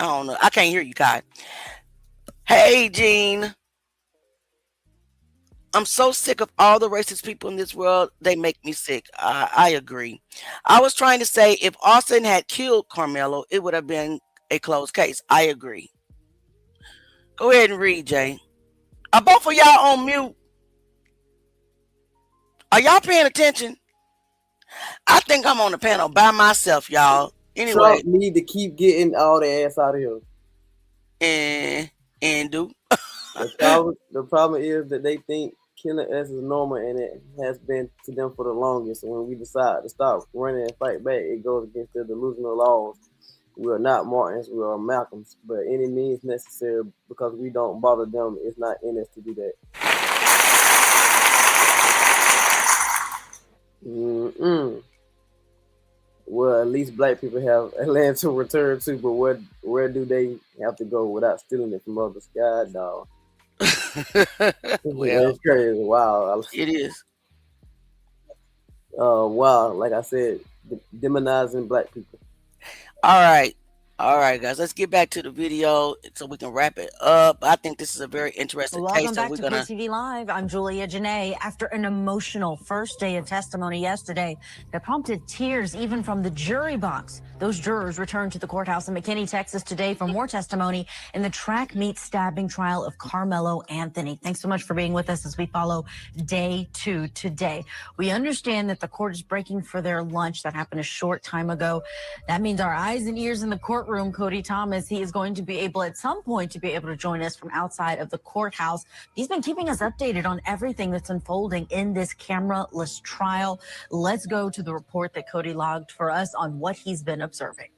I don't know. I can't hear you, Kai. Hey, Gene. I'm so sick of all the racist people in this world. They make me sick. I agree. I was trying to say if Austin had killed Karmelo, it would have been a closed case. I agree. Go ahead and read, Jay. Are both of y'all on mute? Are y'all paying attention? I think I'm on the panel by myself, y'all. Anyway, Trump need to keep getting all the ass out of here. And do. The problem is that they think killing us is normal, and it has been to them for the longest. And when we decide to stop running and fight back, it goes against their delusional laws. We are not Martins, we are Malcolms, but any means necessary because we don't bother them. It's not in us to do that. Well, at least black people have a land to return to, but where do they have to go without stealing it from others? God, dog. Well, it's crazy. Wow. It is. Wow. Like I said, demonizing black people. All right, guys. Let's get back to the video so we can wrap it up. I think this is a very interesting Welcome case. back to PTV Live. I'm Julia Janae. After an emotional first day of testimony yesterday that prompted tears even from the jury box, those jurors returned to the courthouse in McKinney, Texas today for more testimony in the track meet stabbing trial of Karmelo Anthony. Thanks so much for being with us as we follow day 2 today. We understand that the court is breaking for their lunch. That happened a short time ago. That means our eyes and ears in the courtroom. Cody Thomas, he is going to be able at some point to be able to join us from outside of the courthouse. He's been keeping us updated on everything that's unfolding in this camera-less trial. Let's go to the report that Cody logged for us on what he's been observing.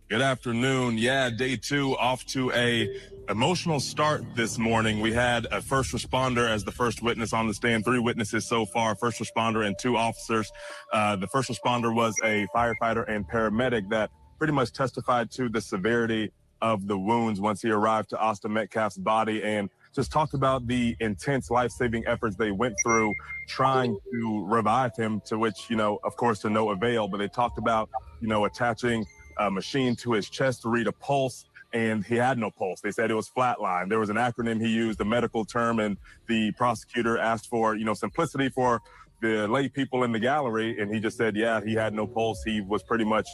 Good afternoon. Yeah, day 2 off to a emotional start this morning. We had a first responder as the first witness on the stand, 3 witnesses so far, first responder and 2 officers. The first responder was a firefighter and paramedic that pretty much testified to the severity of the wounds once he arrived to Austin Metcalf's body and just talked about the intense life-saving efforts they went through trying to revive him, to which, of course, to no avail. But they talked about, attaching a machine to his chest to read a pulse, and he had no pulse. They said it was flatline. There was an acronym he used, a medical term, and the prosecutor asked for, simplicity for the lay people in the gallery, and he just said, yeah, he had no pulse. He was pretty much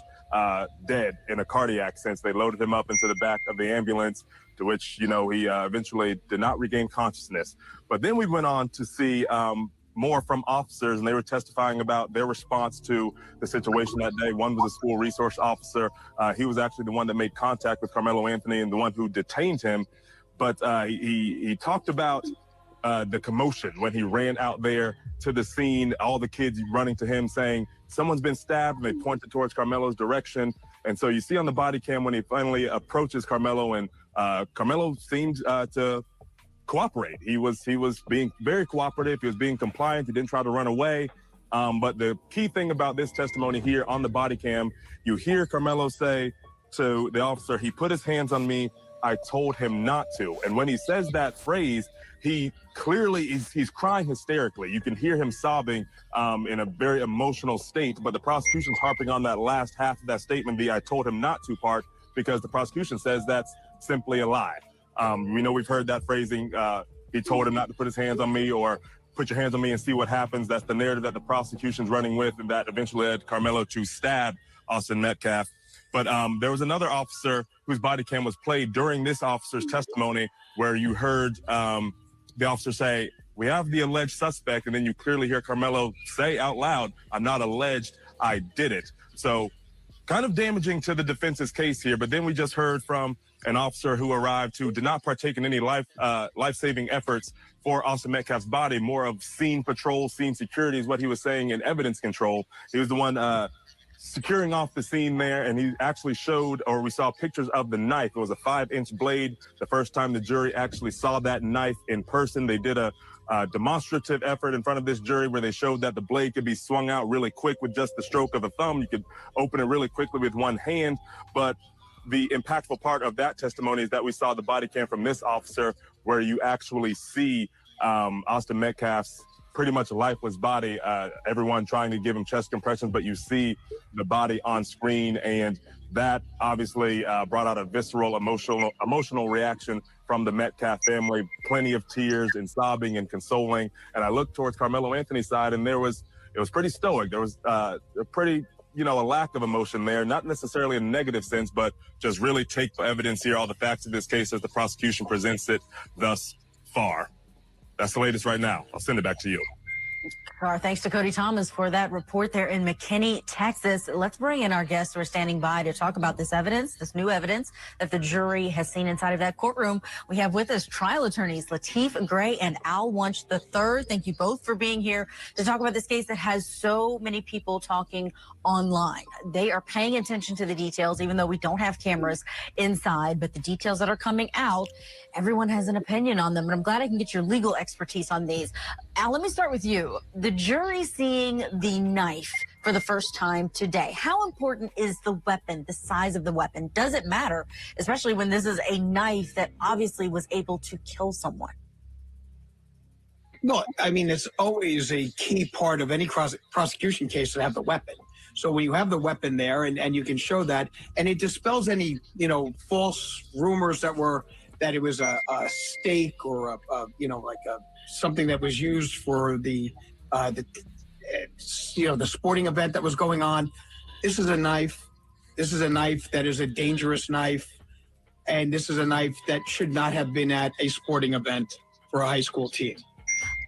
dead in a cardiac sense. They loaded him up into the back of the ambulance, to which, he eventually did not regain consciousness. But then we went on to see more from officers, and they were testifying about their response to the situation that day. One was a school resource officer. He was actually the one that made contact with Karmelo Anthony and the one who detained him. But he talked about the commotion when he ran out there to the scene, all the kids running to him saying, someone's been stabbed, and they pointed towards Karmelo's direction. And so you see on the body cam when he finally approaches Karmelo, and Karmelo seemed to cooperate. He was being very cooperative. He was being compliant. He didn't try to run away. But the key thing about this testimony here on the body cam, you hear Karmelo say to the officer, he put his hands on me. I told him not to. And when he says that phrase, he clearly he's crying hysterically. You can hear him sobbing in a very emotional state. But the prosecution's harping on that last half of that statement, the I told him not to part, because the prosecution says that's simply a lie. We've heard that phrasing, he told him not to put his hands on me, or put your hands on me and see what happens. That's the narrative that the prosecution's running with, and that eventually led Karmelo to stab Austin Metcalf. But there was another officer whose body cam was played during this officer's testimony, where you heard the officer say, we have the alleged suspect, and then you clearly hear Karmelo say out loud, I'm not alleged, I did it. So kind of damaging to the defense's case here. But then we just heard from an officer who arrived who did not partake in any life-saving efforts for Austin Metcalf's body, more of scene patrol, scene security is what he was saying, and evidence control. He was the one securing off the scene there, and he actually showed, or we saw pictures of the knife. It was a 5-inch blade. The first time the jury actually saw that knife in person, they did a demonstrative effort in front of this jury where they showed that the blade could be swung out really quick with just the stroke of a thumb. You could open it really quickly with one hand. But the impactful part of that testimony is that we saw the body cam from this officer, where you actually see Austin Metcalf's pretty much a lifeless body. Everyone trying to give him chest compressions, but you see the body on screen, and that obviously brought out a visceral, emotional reaction from the Metcalf family. Plenty of tears and sobbing and consoling. And I looked towards Karmelo Anthony's side, and it was pretty stoic. There was a pretty, a lack of emotion there, not necessarily in a negative sense, but just really take evidence here, all the facts of this case as the prosecution presents it thus far. That's the latest right now. I'll send it back to you. Our thanks to Cody Thomas for that report there in McKinney, Texas. Let's bring in our guests who are standing by to talk about this evidence, this new evidence that the jury has seen inside of that courtroom. We have with us trial attorneys Lateef Gray and Al Wunsch III. Thank you both for being here to talk about this case that has so many people talking online. They are paying attention to the details, even though we don't have cameras inside, but the details that are coming out, everyone has an opinion on them. And I'm glad I can get your legal expertise on these. Al, let me start with you. The jury seeing the knife for the first time today. How important is the weapon, the size of the weapon? Does it matter, especially when this is a knife that obviously was able to kill someone? No, I mean, it's always a key part of any prosecution case to have the weapon. So when you have the weapon there and you can show that, and it dispels any, false rumors that it was a stake or something that was used for the sporting event that was going on. This is a knife. This is a knife that is a dangerous knife. And this is a knife that should not have been at a sporting event for a high school team.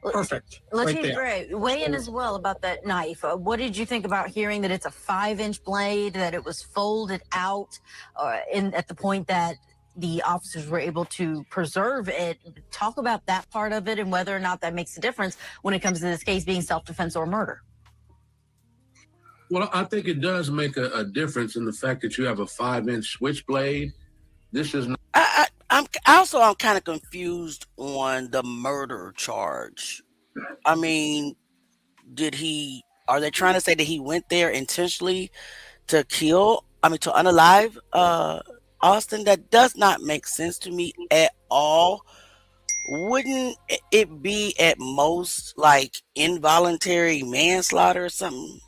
Perfect. Lateef Gray, weigh in as well about that knife. What did you think about hearing that it's a 5-inch blade, that it was folded out at the point that the officers were able to preserve it? Talk about that part of it and whether or not that makes a difference when it comes to this case being self-defense or murder. Well, I think it does make a difference in the fact that you have a 5-inch switchblade. This is not. I'm kind of confused on the murder charge. I mean, are they trying to say that he went there intentionally to unalive Austin? That does not make sense to me at all. Wouldn't it be at most like involuntary manslaughter or something?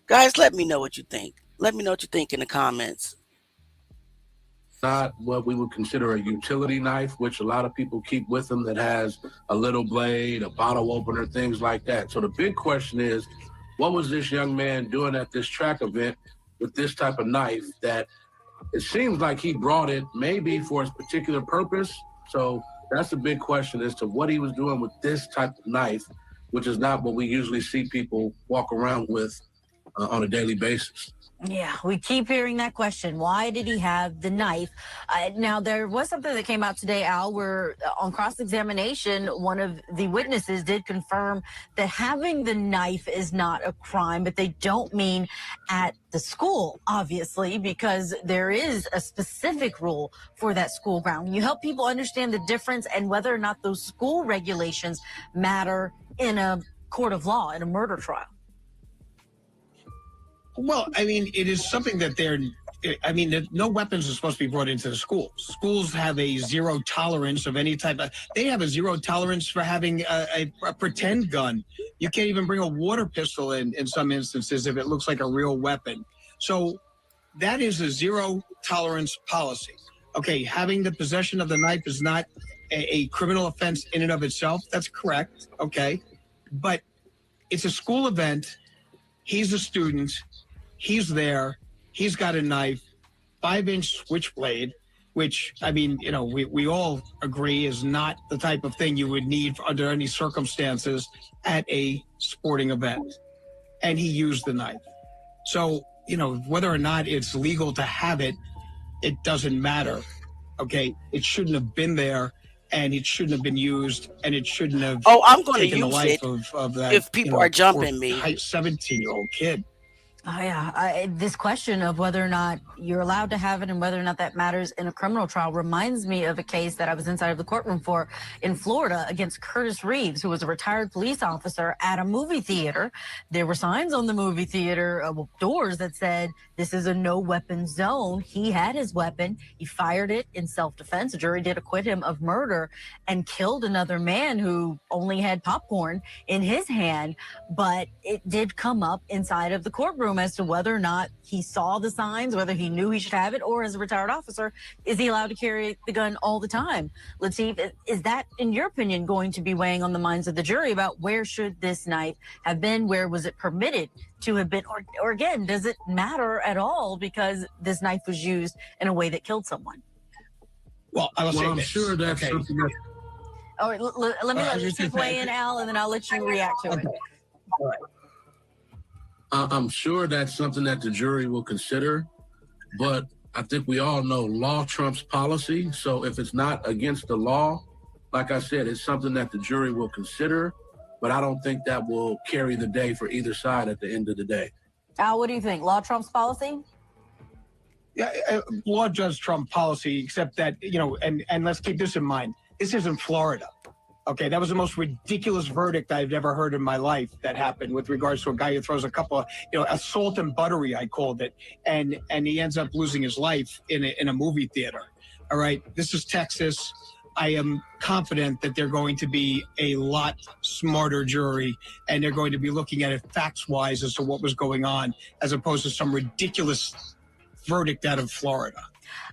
Guys, let me know what you think. Let me know what you think in the comments. Not what we would consider a utility knife, which a lot of people keep with them, that has a little blade, a bottle opener, things like that. So the big question is, what was this young man doing at this track event with this type of knife that it seems like he brought it maybe for his particular purpose? So that's the big question as to what he was doing with this type of knife, which is not what we usually see people walk around with on a daily basis. Yeah, we keep hearing that question. Why did he have the knife? Now, there was something that came out today, Al, where on cross-examination, one of the witnesses did confirm that having the knife is not a crime, but they don't mean at the school, obviously, because there is a specific rule for that school ground. You help people understand the difference and whether or not those school regulations matter in a court of law, in a murder trial. Well, I mean, it is something that no weapons are supposed to be brought into the schools. Schools have a zero tolerance of any type of, they have a zero tolerance for having a pretend gun. You can't even bring a water pistol in some instances if it looks like a real weapon. So that is a zero tolerance policy. Okay, having the possession of the knife is not a criminal offense in and of itself. That's correct, okay? But it's a school event. He's a student. He's there. He's got a knife, 5-inch switchblade, which, I mean, we all agree is not the type of thing you would need under any circumstances at a sporting event. And he used the knife. So, whether or not it's legal to have it, it doesn't matter. Okay? It shouldn't have been there, and it shouldn't have been used, and it shouldn't have I'm going to taken the use life it of that. If people are jumping me. 17-year-old kid. Oh, yeah. This question of whether or not you're allowed to have it and whether or not that matters in a criminal trial reminds me of a case that I was inside of the courtroom for in Florida against Curtis Reeves, who was a retired police officer at a movie theater. There were signs on the movie theater doors that said, "This is a no weapon zone." He had his weapon. He fired it in self-defense. The jury did acquit him of murder and killed another man who only had popcorn in his hand. But it did come up inside of the courtroom as to whether or not he saw the signs, whether he knew he should have it, or as a retired officer, is he allowed to carry the gun all the time? Lateef, is that, in your opinion, going to be weighing on the minds of the jury about where should this knife have been? Where was it permitted to have been? Or again, does it matter at all because this knife was used in a way that killed someone? Well, I'm sure that's something that... All right, let me let Lateef weigh in, Al, and then I'll let you react to it. All right. I'm sure that's something that the jury will consider, but I think we all know law trumps policy. So if it's not against the law, like I said, it's something that the jury will consider, but I don't think that will carry the day for either side at the end of the day. Al, what do you think? Law trumps policy? Yeah, law does trump policy, except that, and let's keep this in mind. This is in Florida. Okay, that was the most ridiculous verdict I've ever heard in my life that happened with regards to a guy who throws a couple of, assault and buttery, I called it, and he ends up losing his life in a movie theater. All right, this is Texas. I am confident that they're going to be a lot smarter jury, and they're going to be looking at it facts-wise as to what was going on, as opposed to some ridiculous verdict out of Florida.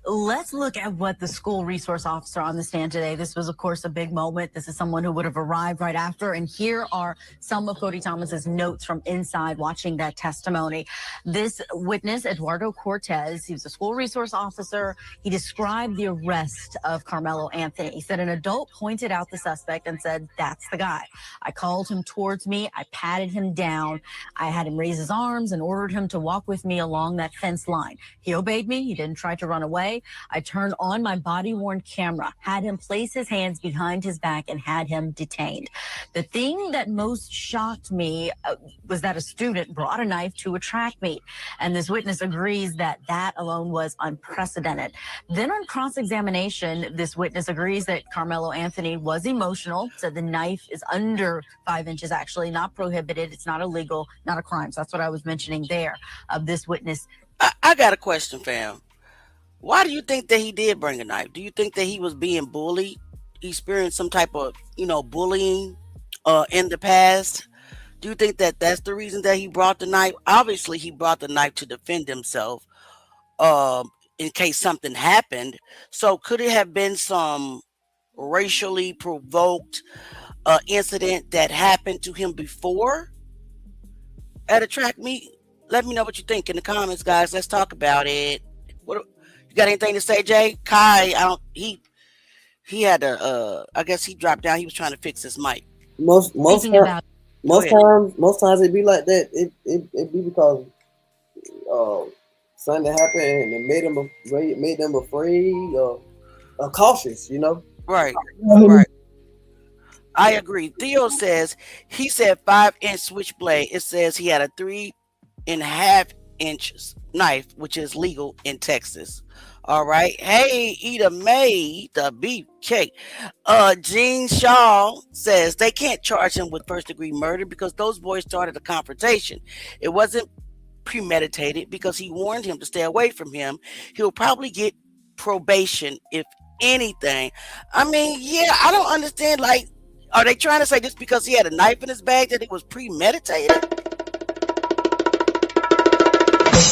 Let's look at what the school resource officer on the stand today. This was, of course, a big moment. This is someone who would have arrived right after. And here are some of Cody Thomas's notes from inside watching that testimony. This witness, Eduardo Cortez, he was a school resource officer. He described the arrest of Karmelo Anthony. He said an adult pointed out the suspect and said, "That's the guy. I called him towards me. I patted him down. I had him raise his arms and ordered him to walk with me along that fence line. He obeyed me. He didn't try to run away. I turned on my body-worn camera, had him place his hands behind his back, and had him detained." The thing that most shocked me was that a student brought a knife to a track meet, and this witness agrees that that alone was unprecedented. Then on cross-examination, this witness agrees that Karmelo Anthony was emotional, said the knife is under 5 inches, actually, not prohibited, it's not illegal, not a crime. So that's what I was mentioning there of this witness. I got a question, fam. Why do you think that he did bring a knife? Do you think that he was being bullied? He experienced some type of, bullying in the past? Do you think that that's the reason that he brought the knife? Obviously, he brought the knife to defend himself in case something happened. So could it have been some racially provoked incident that happened to him before at a track meet? Let me know what you think in the comments, guys. Let's talk about it. You got anything to say, Jay? Kai, he had I guess he dropped down. He was trying to fix his mic. Most times it be like that. It be because something happened and it made them afraid or cautious, Right. Right. I agree. Theo says he said 5-inch switchblade. It says he had a 3.5-inch knife, which is legal in Texas. All right. Hey, Ida May, the beefcake. Gene Shaw says they can't charge him with first-degree murder because those boys started a confrontation. It wasn't premeditated because he warned him to stay away from him. He'll probably get probation, if anything. I mean, yeah, I don't understand. Like, are they trying to say just because he had a knife in his bag that it was premeditated?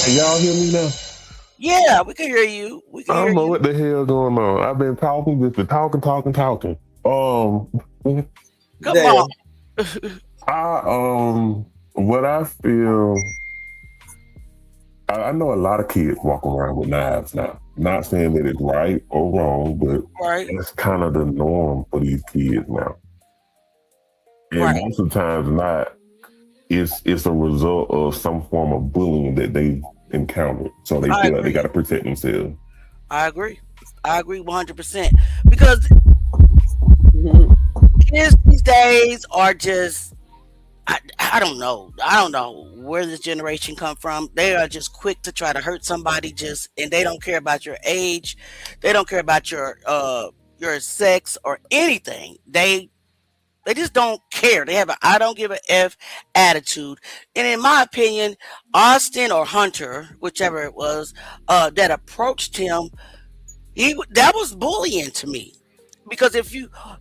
Can y'all hear me now? Yeah, we can hear you. I don't know what the hell going on. I've been talking, just been talking. Come on. What I feel, I know a lot of kids walk around with knives now. Not saying that it's right or wrong, but that's kind of the norm for these kids now. And most of the times not, it's a result of some form of bullying that they encountered. So they feel like they got to protect themselves. I agree 100%. Because kids these days are just I don't know. I don't know where this generation come from. They are just quick to try to hurt somebody, and they don't care about your age. They don't care about your sex or anything. They just don't care. They have a I don't give a F attitude. And in my opinion, Austin or Hunter, whichever it was, that approached him, that was bullying to me. Because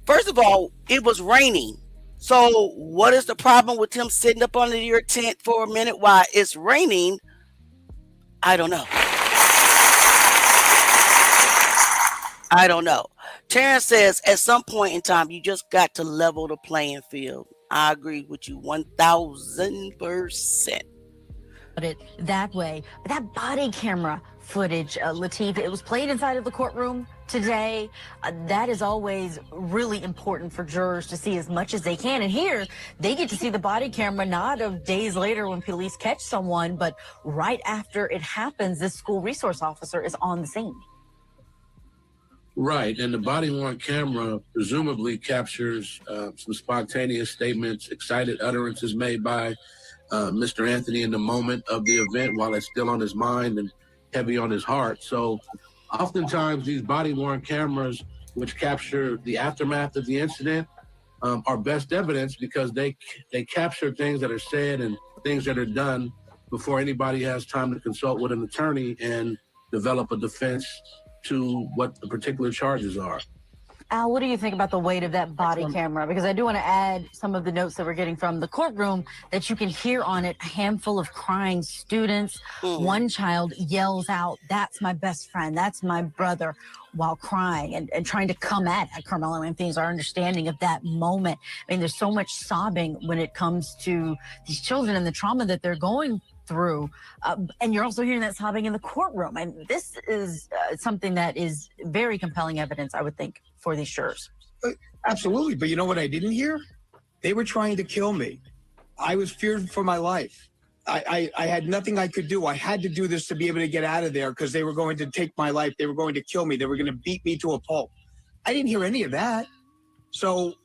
first of all, it was raining. So what is the problem with him sitting up under your tent for a minute while it's raining? I don't know. I don't know. Terrence says, at some point in time, you just got to level the playing field. I agree with you 1,000%. Put it that way. But that body camera footage, Lateef, it was played inside of the courtroom today. That is always really important for jurors to see as much as they can. And here, they get to see the body camera not of days later when police catch someone, but right after it happens, this school resource officer is on the scene. Right, and the body-worn camera presumably captures some spontaneous statements, excited utterances made by Mr. Anthony in the moment of the event while it's still on his mind and heavy on his heart. So oftentimes these body-worn cameras, which capture the aftermath of the incident, are best evidence because they capture things that are said and things that are done before anybody has time to consult with an attorney and develop a defense to what the particular charges are. Al, what do you think about the weight of that body camera? Because I do want to add some of the notes that we're getting from the courtroom that you can hear on it a handful of crying students. One child yells out, "That's my best friend, that's my brother," while crying and trying to come at Karmelo Anthony's our understanding of that moment. I mean, there's so much sobbing when it comes to these children and the trauma that they're going through. And you're also hearing that sobbing in the courtroom. And this is something that is very compelling evidence, I would think, for these jurors. Absolutely. But you know what I didn't hear? They were trying to kill me. I was feared for my life. I had nothing I could do. I had to do this to be able to get out of there because they were going to take my life. They were going to kill me. They were going to beat me to a pulp. I didn't hear any of that. So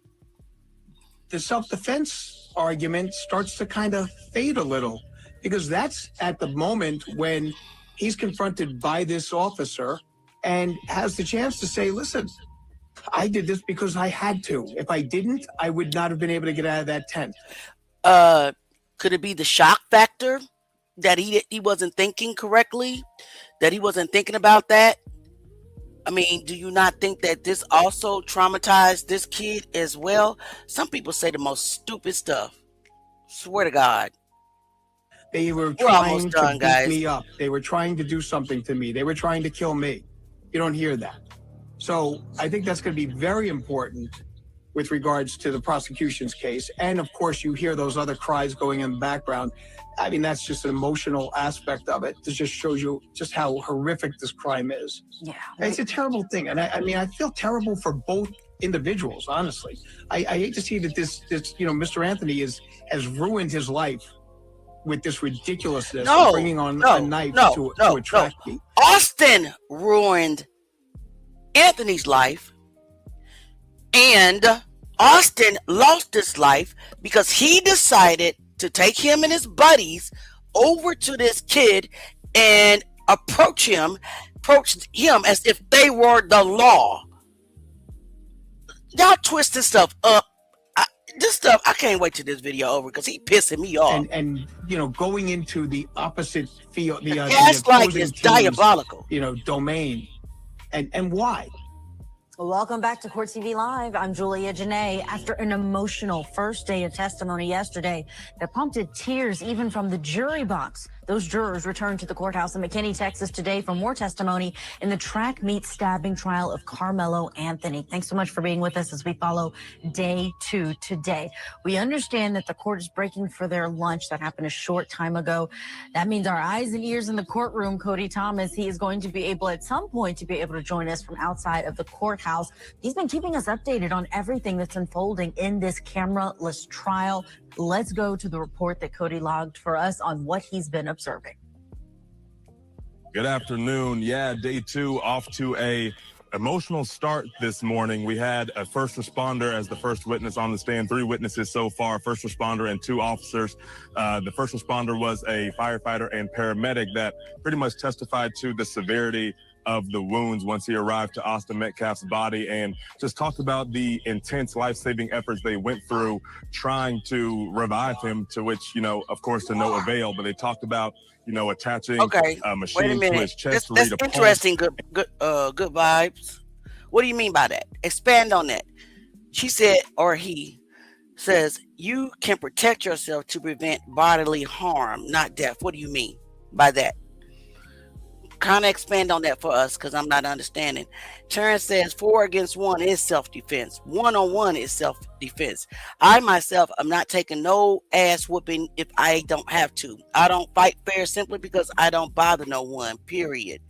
the self-defense argument starts to kind of fade a little, because that's at the moment when he's confronted by this officer and has the chance to say, listen, I did this because I had to. If I didn't, I would not have been able to get out of that tent. Could it be the shock factor that he wasn't thinking correctly, that he wasn't thinking about that? I mean, do you not think that this also traumatized this kid as well? Some people say the most stupid stuff. Swear to God. They were trying to beat me up. They were trying to do something to me. They were trying to kill me. You don't hear that. So I think that's going to be very important with regards to the prosecution's case. And of course, you hear those other cries going in the background. I mean, that's just an emotional aspect of it. It just shows you just how horrific this crime is. Yeah. It's a terrible thing. And I mean, I feel terrible for both individuals, honestly. I hate to see that this Mr. Anthony has ruined his life with this ridiculousness of bringing on a knife to a track meet. Austin ruined Anthony's life, and Austin lost his life because he decided to take him and his buddies over to this kid and approach him as if they were the law. Y'all twisting stuff up. This stuff, I can't wait till this video over because he pissing me off. And going into the opposite field, the gaslighting is diabolical. Domain, and why? Welcome back to Court TV Live. I'm Julia Janae. After an emotional first day of testimony yesterday that prompted tears even from the jury box, those jurors returned to the courthouse in McKinney, Texas today for more testimony in the track meet stabbing trial of Karmelo Anthony. Thanks so much for being with us as we follow day 2 today. We understand that the court is breaking for their lunch. That happened a short time ago. That means our eyes and ears in the courtroom, Cody Thomas, he is going to be able at some point to be able to join us from outside of the courthouse. He's been keeping us updated on everything that's unfolding in this camera-less trial. Let's go to the report that Cody logged for us on what he's been observing. Good afternoon. Yeah, day 2 off to a emotional start this morning. We had a first responder as the first witness on the stand, 3 witnesses so far, first responder and 2 officers. The first responder was a firefighter and paramedic that pretty much testified to the severity of the wounds once he arrived to Austin Metcalf's body, and just talked about the intense life-saving efforts they went through trying to revive him, to which, you know, of course, to no avail. But they talked about, you know, attaching a machine to his chest to read a pulse. Interesting. Good vibes. What do you mean by that? Expand on that. She said, or he says, you can protect yourself to prevent bodily harm, not death. What do you mean by that? Kind of expand on that for us, because I'm not understanding. Terrence says 4 against 1 is self-defense. 1-on-1 is self-defense. I myself am not taking no ass whooping if I don't have to. I don't fight fair simply because I don't bother no one, period.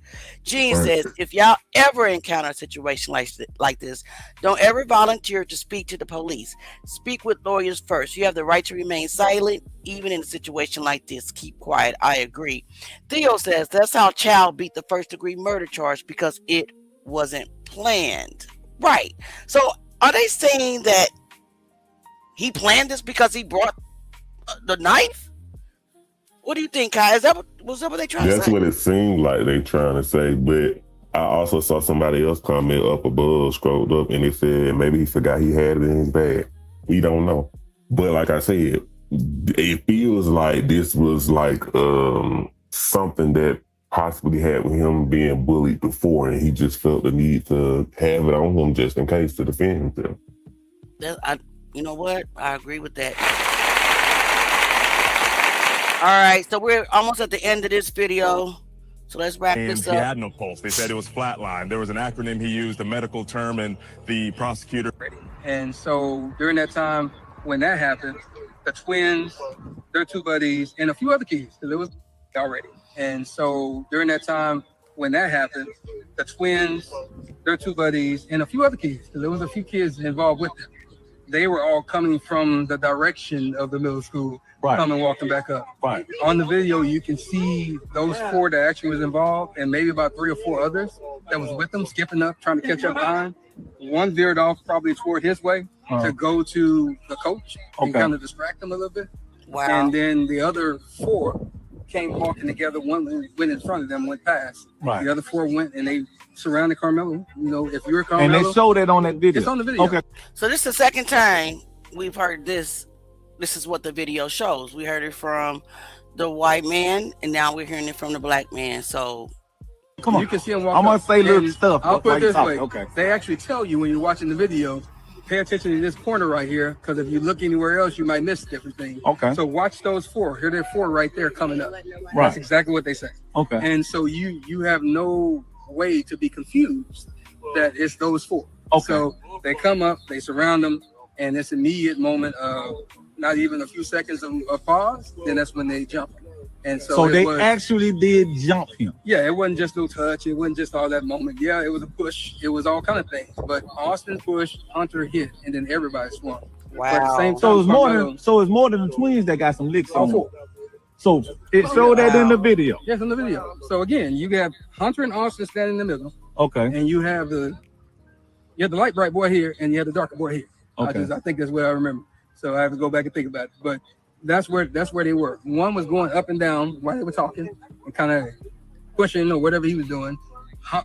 Gene says, if y'all ever encounter a situation like this, don't ever volunteer to speak to the police. Speak with lawyers first. You have the right to remain silent, even in a situation like this. Keep quiet. I agree. Theo says, that's how Child beat the first-degree murder charge, because it wasn't planned. Right. So are they saying that he planned this because he brought the knife? What do you think, Kai? Was that what they trying to say? That's what it seemed like they trying to say, but I also saw somebody else comment up above, scrolled up, and they said maybe he forgot he had it in his bag. We don't know. But like I said, it feels like this was like something that possibly had with him being bullied before, and he just felt the need to have it on him just in case to defend himself. You know what? I agree with that. All right, so we're almost at the end of this video. So let's wrap this up. He had no pulse. They said it was flatline. There was an acronym he used, a medical term, and the prosecutor. And so during that time when that happened, the twins, their 2 buddies, and a few other kids, because it was already. And so during that time when that happened, the twins, their 2 buddies, and a few other kids, because there was a few kids involved with them. They were all coming from the direction of the middle school, coming walking back up. Right. On the video, you can see those 4 that actually was involved, and maybe about 3 or 4 others that was with them, skipping up, trying to catch up behind. One veered off probably toward his way to go to the coach and kind of distract him a little bit. Wow. And then the other 4 came walking together. One went in front of them, went past. Right. The other 4 went, and they surrounded Karmelo. You know, if you're Karmelo. And they showed it on that video. It's on the video. Okay. So this is the second time we've heard this. This is what the video shows. We heard it from the white man, and now we're hearing it from the black man. So come on. You can see him walk I'm gonna up, say little stuff. I'll put it this way. Okay. They actually tell you when you're watching the video, pay attention to this corner right here, because if you look anywhere else, you might miss different things. Okay. So watch those 4. Here they're 4 right there coming up. Right. That's exactly what they say. Okay. And so you have no way to be confused that it's those 4. Okay. So they come up, they surround them, and this immediate moment of not even a few seconds of pause, then that's when they jump. And so they actually did jump him. Yeah, it wasn't just no touch. It wasn't just all that moment. Yeah, it was a push. It was all kind of things. But Austin pushed, Hunter hit, and then everybody swung. Wow. But at the same time, So it's more than the twins that got some licks on them. 4. So it showed that in the video. Yes, in the video. So again, you have Hunter and Austin standing in the middle. Okay. And you have the light bright boy here, and you have the darker boy here. Okay. I think that's what I remember. So I have to go back and think about it. But that's where they were. One was going up and down while they were talking and kind of pushing or whatever he was doing.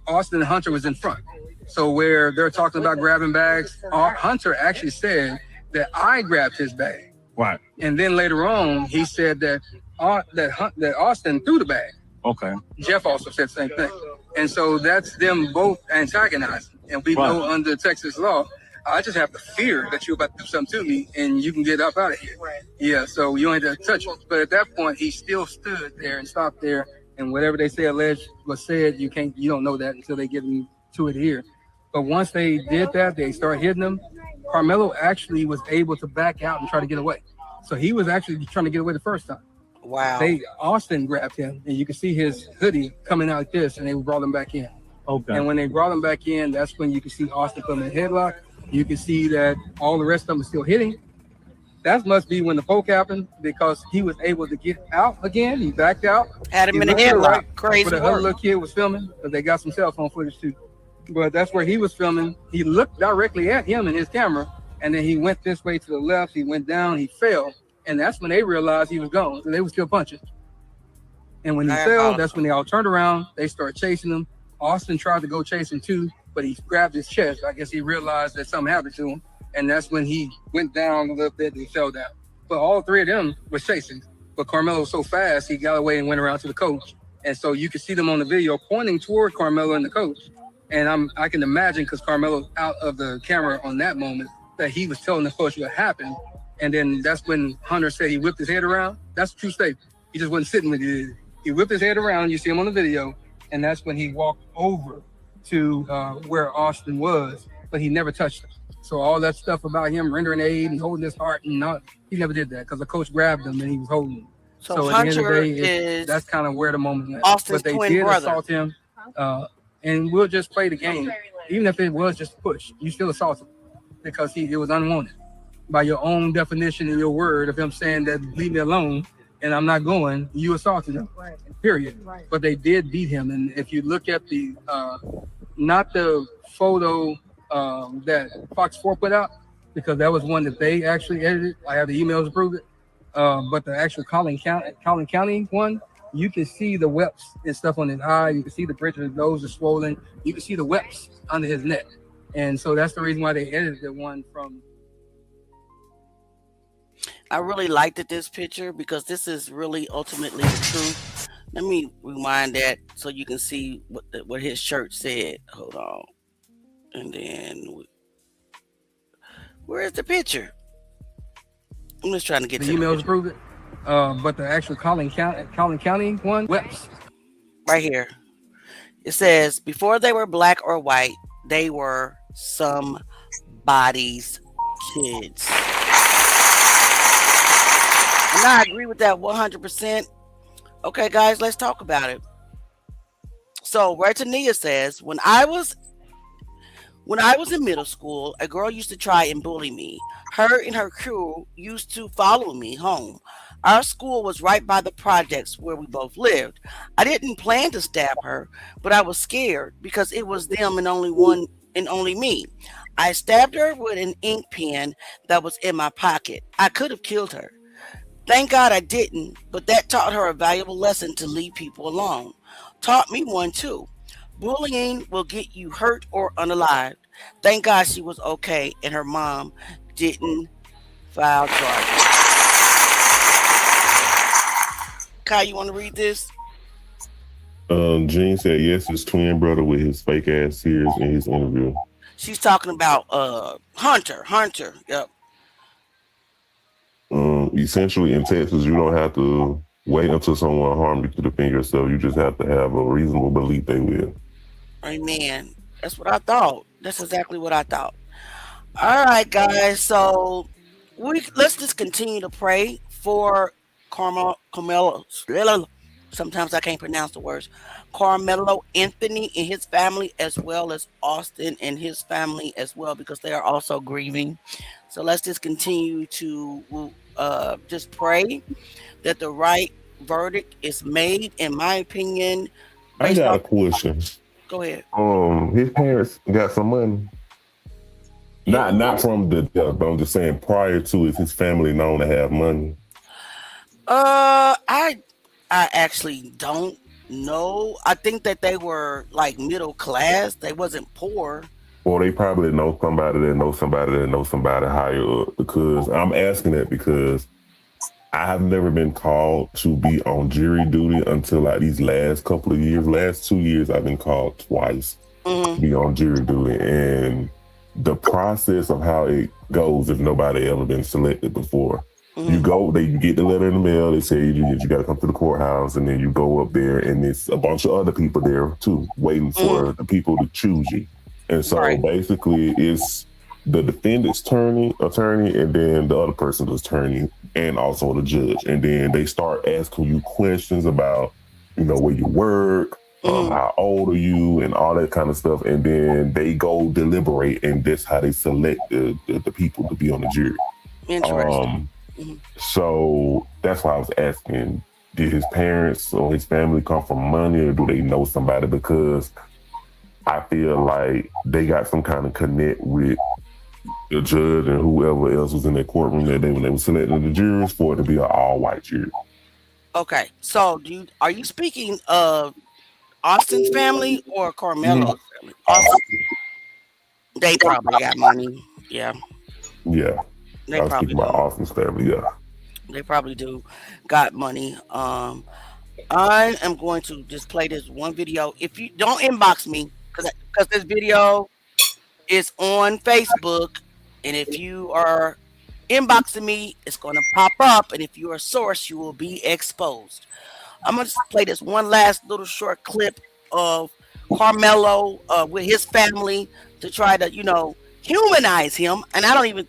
Austin and Hunter was in front. So where they're talking about grabbing bags, Hunter actually said that I grabbed his bag. Right. And then later on, he said that Austin threw the bag. Okay. Jeff also said the same thing. And so that's them both antagonizing. And we know under Texas law, I just have to fear that you're about to do something to me and you can get up out of here. Yeah, so you don't have to touch me. But at that point, he still stood there and stopped there. And whatever they say alleged was said, you don't know that until they get into it here. But once they did that, they started hitting him. Karmelo actually was able to back out and try to get away. So he was actually trying to get away the first time. Wow. Austin grabbed him, and you can see his hoodie coming out like this, and they brought him back in. Okay. And when they brought him back in, that's when you can see Austin put him in a headlock. You can see that all the rest of them are still hitting. That must be when the poke happened, because he was able to get out again. He backed out. Had him in a headlock. Crazy But the other little kid was filming, because they got some cell phone footage too. but that's where he was filming. He looked directly at him in his camera, and then he went this way to the left. He went down, he fell, and that's when they realized he was gone. So they were still punching. And when he fell, that's when they all turned around. They started chasing him. Austin tried to go chase him too, but he grabbed his chest. I guess he realized that something happened to him, and that's when he went down a little bit and he fell down. But all three of them were chasing. But Karmelo was so fast, he got away and went around to the coach. And so you can see them on the video pointing toward Karmelo and the coach. And I can imagine, because Karmelo's out of the camera on that moment, that he was telling the coach what happened. And then that's when Hunter said he whipped his head around. That's a true statement. He just wasn't sitting with you. He whipped his head around. You see him on the video. And that's when he walked over to where Austin was, but he never touched him. So all that stuff about him rendering aid and holding his heart, and he never did that, because the coach grabbed him and he was holding him. So at the end of the day, that's kind of where the moment went. Austin's but they twin did brother. assault him, and we'll just play the game. Even if it was just a push, you still assault him, because it was unwanted. By your own definition and your word of him saying that leave me alone and I'm not going, you assaulted him, period. But they did beat him. And if you look at the, not the photo that Fox 4 put out, because that was one that they actually edited. I have the emails to prove it. But the actual Collin County one, you can see the webs and stuff on his eye. You can see the bridge of his nose is swollen. You can see the webs under his neck. And so that's the reason why they edited the one from. I really liked this picture, because this is really ultimately the truth. Let me rewind that so you can see what his shirt said. Hold on. And then, where's the picture? I'm just trying to get the to emails to prove it. But the actual Collin County one, webs. Right here. It says, before they were black or white, they were somebody's kids. And I agree with that 100%. Okay, guys, let's talk about it. So, Retania says, when I was in middle school, a girl used to try and bully me. Her and her crew used to follow me home. Our school was right by the projects where we both lived. I didn't plan to stab her, but I was scared because it was them and only me. I stabbed her with an ink pen that was in my pocket. I could have killed her. Thank God I didn't, but that taught her a valuable lesson to leave people alone. Taught me one too. Bullying will get you hurt or unalived. Thank God she was okay and her mom didn't file charges. Kai, you want to read this? Gene said yes, his twin brother with his fake ass tears in his interview. She's talking about Hunter. Yep. Essentially in Texas, you don't have to wait until someone harmed you to defend yourself. You just have to have a reasonable belief they will. Amen. That's what I thought. That's exactly what I thought. All right, guys. So let's just continue to pray for Karmelo. Sometimes I can't pronounce the words. Karmelo Anthony and his family, as well as Austin and his family as well, because they are also grieving. So let's just continue to just pray that the right verdict is made. In my opinion, I got a question. Go ahead. His parents got some money. Not from the death, but I'm just saying prior to it, his family known to have money. I actually don't know. I think that they were like middle class. They wasn't poor. Or they probably know somebody that knows somebody that knows somebody higher up. Because I'm asking that because I have never been called to be on jury duty until like these last couple of years. Last 2 years, I've been called twice to be on jury duty. And the process of how it goes, if nobody ever been selected before, you go, you get the letter in the mail, they say you got to come to the courthouse, and then you go up there, and it's a bunch of other people there too, waiting for the people to choose you. And so basically it's the defendant's attorney, and then the other person's attorney, and also the judge. And then they start asking you questions about, where you work, how old are you, and all that kind of stuff. And then they go deliberate, and that's how they select the people to be on the jury. Interesting. So that's why I was asking, did his parents or his family come from money, or do they know somebody? Because I feel like they got some kind of connect with the judge and whoever else was in that courtroom that day when they were selecting the jurors for it to be an all-white jury. Okay, so are you speaking of Austin's family or Karmelo's family? Austin. They probably got money. Yeah. Yeah. They I was probably speaking about do. Austin's family, yeah. They probably do got money. I am going to just play this one video. If you don't inbox me, because this video is on Facebook, and if you are inboxing me, it's going to pop up, and if you're a source, you will be exposed. I'm going to play this one last little short clip of Karmelo with his family to try to, humanize him. And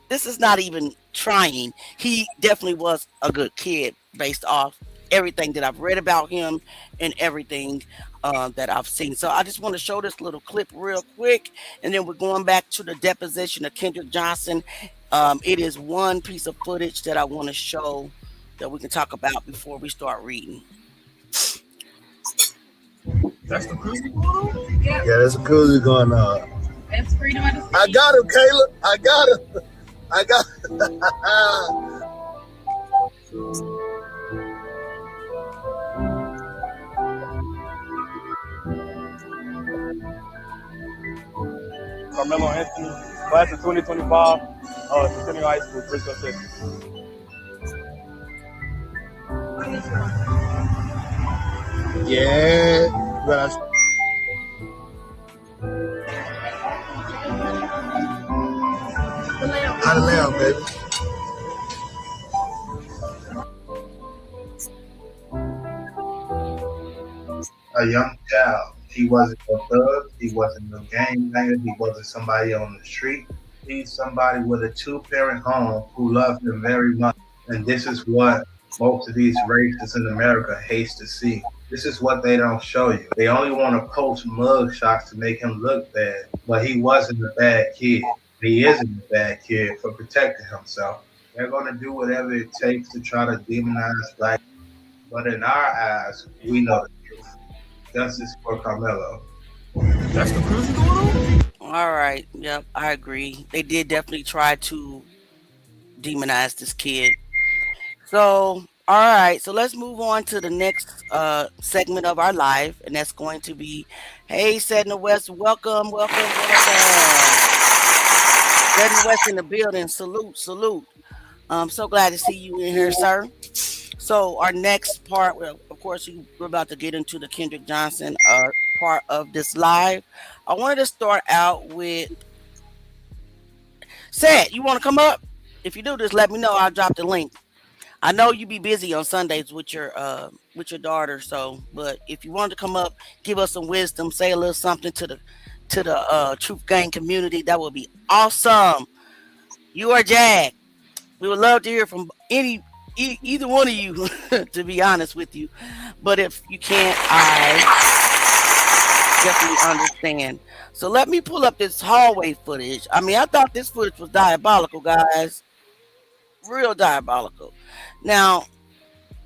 this is not even trying. He definitely was a good kid based off everything that I've read about him and everything that I've seen. So I just want to show this little clip real quick, and then we're going back to the deposition of Kendrick Johnson. It is one piece of footage that I want to show that we can talk about before we start reading. That's the cruise going on? Yeah, there's a cruise going on. That's freedom of the sea. I got him, Kayla. I got him. I got him. Karmelo Anthony, class of 2025, Centennial High School, Frisco, Texas. Yeah. Out of lamb, baby. A young child. He wasn't a thug. He wasn't a gangbanger. He wasn't somebody on the street. He's somebody with a two-parent home who loved him very much. And this is what most of these racists in America hates to see. This is what they don't show you. They only want to post mug shots to make him look bad. But he wasn't a bad kid. He isn't a bad kid for protecting himself. They're going to do whatever it takes to try to demonize black people. But in our eyes, we know the truth. Justice for Karmelo. That's the cruise going on? All right. Yep, I agree. They did definitely try to demonize this kid. So, all right. So let's move on to the next segment of our live, and that's going to be, hey, Set in the West, welcome. Set in the West in the building. Salute. I'm so glad to see you in here, sir. So our next part, well, of course, we're about to get into the Kendrick Johnson part of this live. I wanted to start out with Seth. You want to come up? If you do, just let me know. I'll drop the link. I know you be busy on Sundays with your daughter, so but if you want to come up, give us some wisdom, say a little something to the Truth Gang community, that would be awesome. You are Jag. We would love to hear from either one of you, to be honest with you. But if you can't, I definitely understand. So let me pull up this hallway footage. I mean, I thought this footage was diabolical, guys. Real diabolical. Now,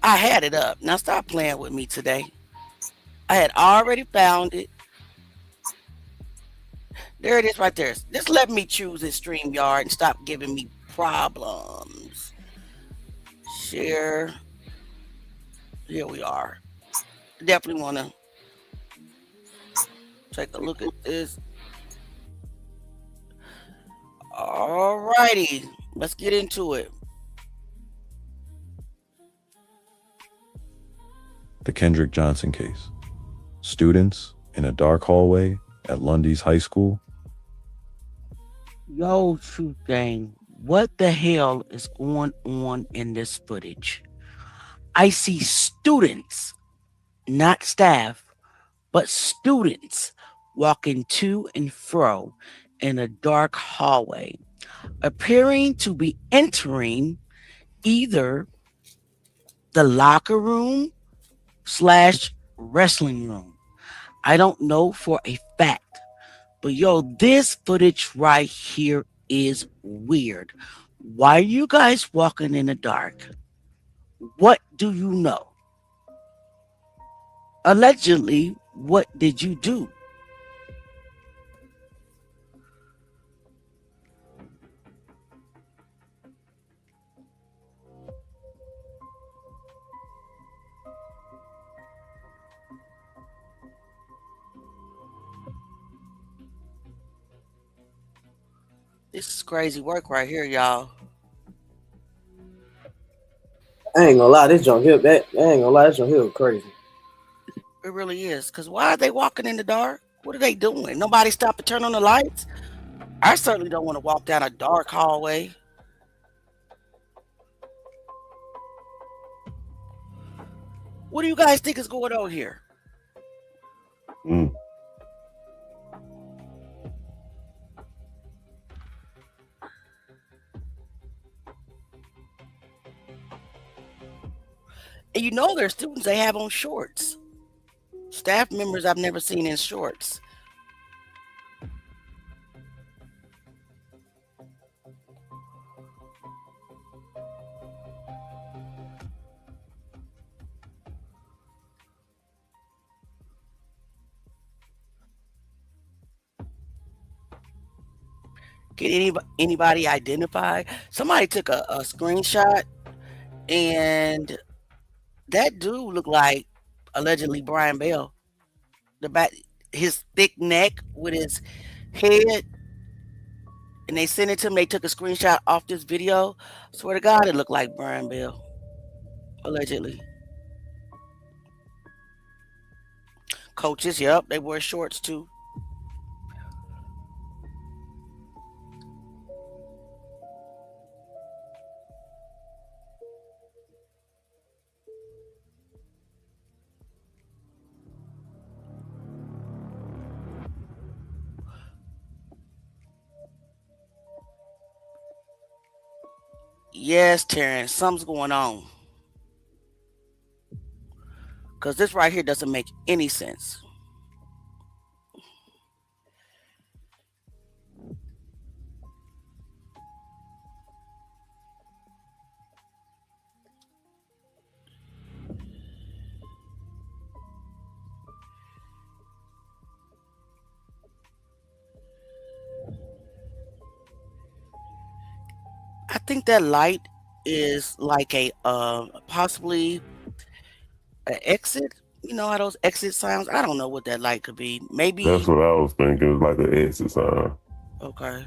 I had it up. Now stop playing with me today. I had already found it. There it is right there. Just let me choose this StreamYard and stop giving me problems. Share. Here we are. Definitely want to take a look at this. All righty. Let's get into it. The Kendrick Johnson case. Students in a dark hallway at Lundy's High School. Yo, Truth Gang, what the hell is going on in this footage? I see students, not staff, but students walking to and fro in a dark hallway, appearing to be entering either the locker room / wrestling room. I don't know for a fact, but yo, this footage right here is weird. Why are you guys walking in the dark? What do you know? Allegedly, what did you do? crazy work right here, y'all. I ain't gonna lie, this junk here, this junk here was crazy. It really is. Cause why are they walking in the dark? What are they doing? Nobody stopped to turn on the lights? I certainly don't want to walk down a dark hallway. What do you guys think is going on here? Mm. And you know there's students they have on shorts. Staff members I've never seen in shorts. Can anybody identify? Somebody took a screenshot, and that dude looked like allegedly Brian Bell. The back, his thick neck with his head, and they sent it to him. They took a screenshot off this video. Swear to God, it looked like Brian Bell, allegedly. Coaches, yep, they wear shorts too. Yes, Terrence, something's going on. Because this right here doesn't make any sense. I think that light is like a possibly an exit. You know how those exit signs? I don't know what that light could be. Maybe. That's what I was thinking. It was like an exit sign. Okay.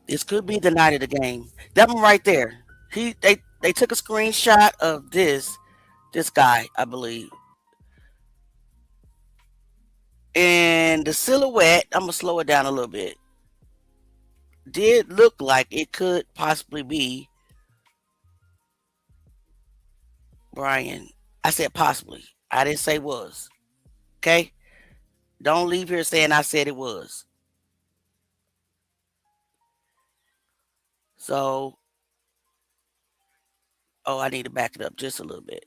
This could be the night of the game. That one right there. They took a screenshot of this guy, I believe. And the silhouette, I'm gonna slow it down a little bit, did look like it could possibly be Brian. I said possibly. I didn't say was. Okay? Don't leave here saying I said it was. So, I need to back it up just a little bit.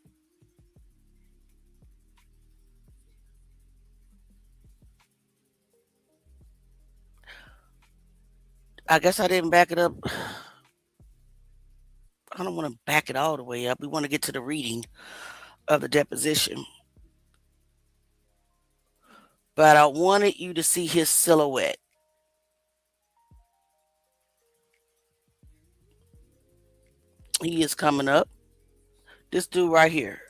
I guess I didn't back it up. I don't want to back it all the way up. We want to get to the reading of the deposition. But I wanted you to see his silhouette. He is coming up. This dude right here.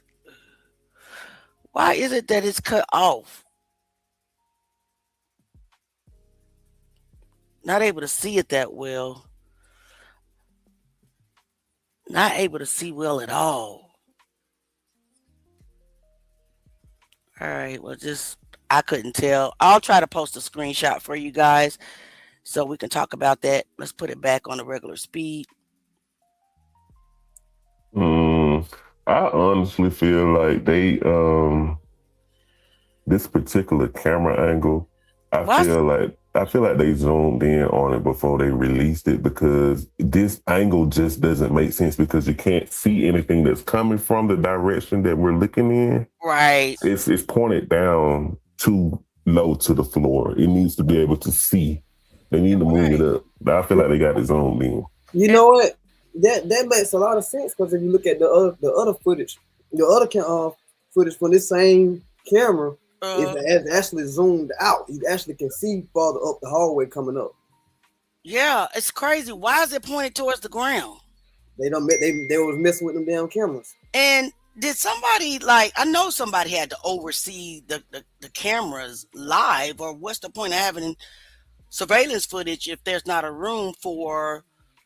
Why is it that it's cut off? Not able to see it that well. Not able to see well at all. All right, well, I couldn't tell. I'll try to post a screenshot for you guys so we can talk about that. Let's put it back on the regular speed. I honestly feel like they, this particular camera angle, I feel like they zoomed in on it before they released it, because this angle just doesn't make sense, because you can't see anything that's coming from the direction that we're looking in. Right. It's pointed down too low to the floor. It needs to be able to see. They need to move it up. I feel like they got it zoomed in. You know what? That makes a lot of sense, because if you look at the other footage, the other footage from this same camera. It's actually zoomed out. You actually can see farther up the hallway coming up. Yeah, it's crazy. Why is it pointed towards the ground? They was messing with them damn cameras. And did somebody, like, I know somebody had to oversee the cameras live, or what's the point of having surveillance footage if there's not a room for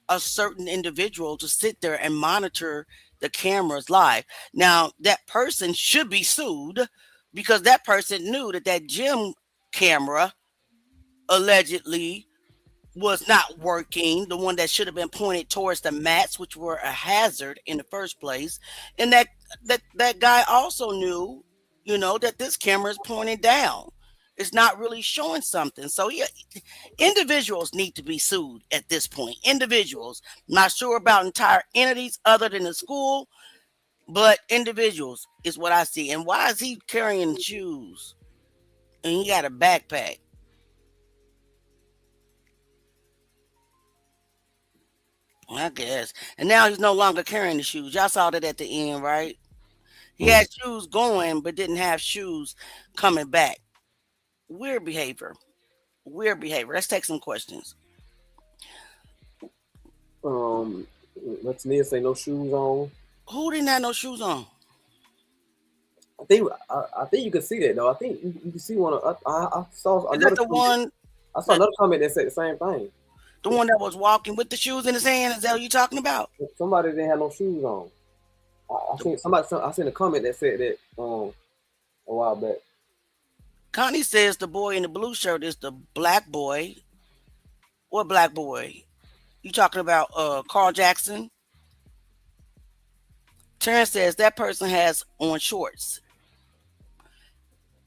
a certain individual to sit there and monitor the cameras live? Now, that person should be sued because that person knew that gym camera allegedly was not working, the one that should have been pointed towards the mats, which were a hazard in the first place. And that guy also knew, that this camera is pointing down. It's not really showing something. So yeah, individuals need to be sued at this point. Individuals. Not sure about entire entities other than the school, but individuals is what I see. And why is he carrying shoes? And he got a backpack. I guess. And now he's no longer carrying the shoes. Y'all saw that at the end, right? He had shoes going, but didn't have shoes coming back. Weird behavior. Let's take some questions. Let's Nia say no shoes on. Who didn't have no shoes on? I think you can see that though. I think you can see one. I saw Is that the one? I saw another comment that said the same thing. The one that was walking with the shoes in his hand. Is that what you're talking about? Somebody didn't have no shoes on. I seen a comment that said that a while back. Connie says the boy in the blue shirt is the black boy. What black boy? You talking about Carl Jackson? Terrence says that person has on shorts.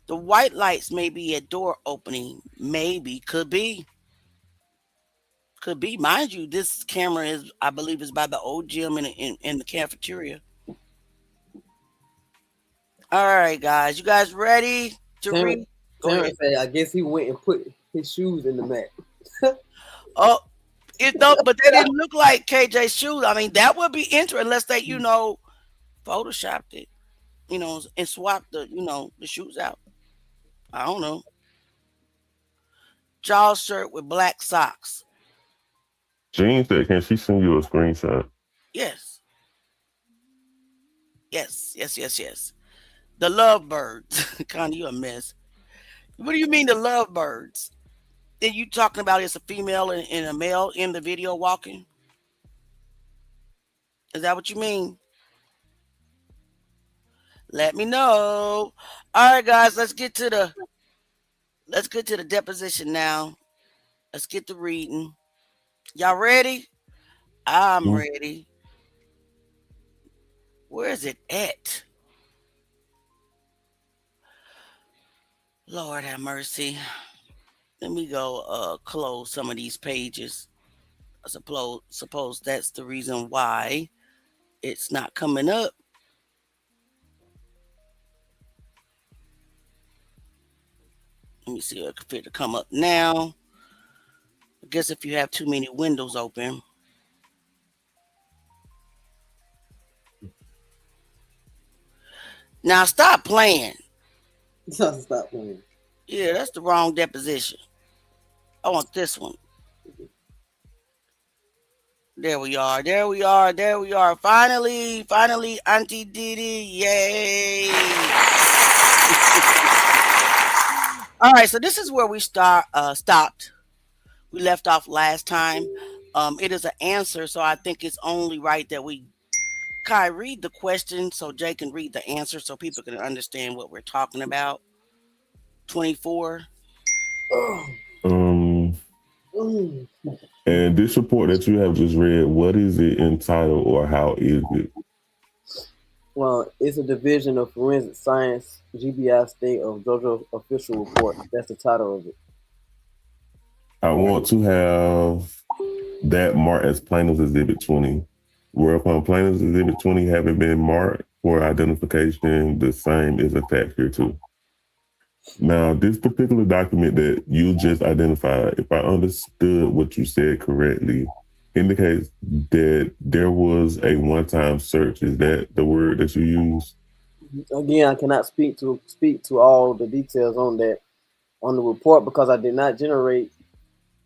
The white lights may be a door opening. Maybe. Could be. Mind you, this camera is, I believe, is by the old gym in the cafeteria. All right, guys. You guys ready to read? Terrence said, I guess he went and put his shoes in the mat. But they didn't look like KJ's shoes. I mean, that would be interesting unless they, photoshopped it, and swapped the shoes out. I don't know. Jaws shirt with black socks. Jean said, can she send you a screenshot? Yes. The lovebirds. Connie, you a mess. What do you mean the lovebirds? Are you talking about it's a female and a male in the video walking? Is that what you mean? Let me know. All right, guys, let's get to the deposition now. Let's get to reading. Y'all ready? I'm ready. Where is it at? Lord have mercy. Let me go close some of these pages. I suppose that's the reason why it's not coming up. Let me see if it can fit to come up now. I guess if you have too many windows open. Now stop playing. Stop playing. Yeah, that's the wrong deposition. I want this one. There we are. Finally, Auntie Didi. Yay. All right, so this is where we stopped. We left off last time. It is an answer, so I think it's only right that we Kai read the question so Jay can read the answer so people can understand what we're talking about. 24. And this report that you have just read, what is it entitled or how is it? Well, it's a division of forensic science, GBI State of Georgia official report. That's the title of it. I want to have that marked as Plaintiff's Exhibit 20. Whereupon Plaintiff's Exhibit 20 having been marked for identification, the same is attached here too. Now, this particular document that you just identified, if I understood what you said correctly, indicates that there was a one-time search. Is that the word that you use? Again, I cannot speak to all the details on the report because I did not generate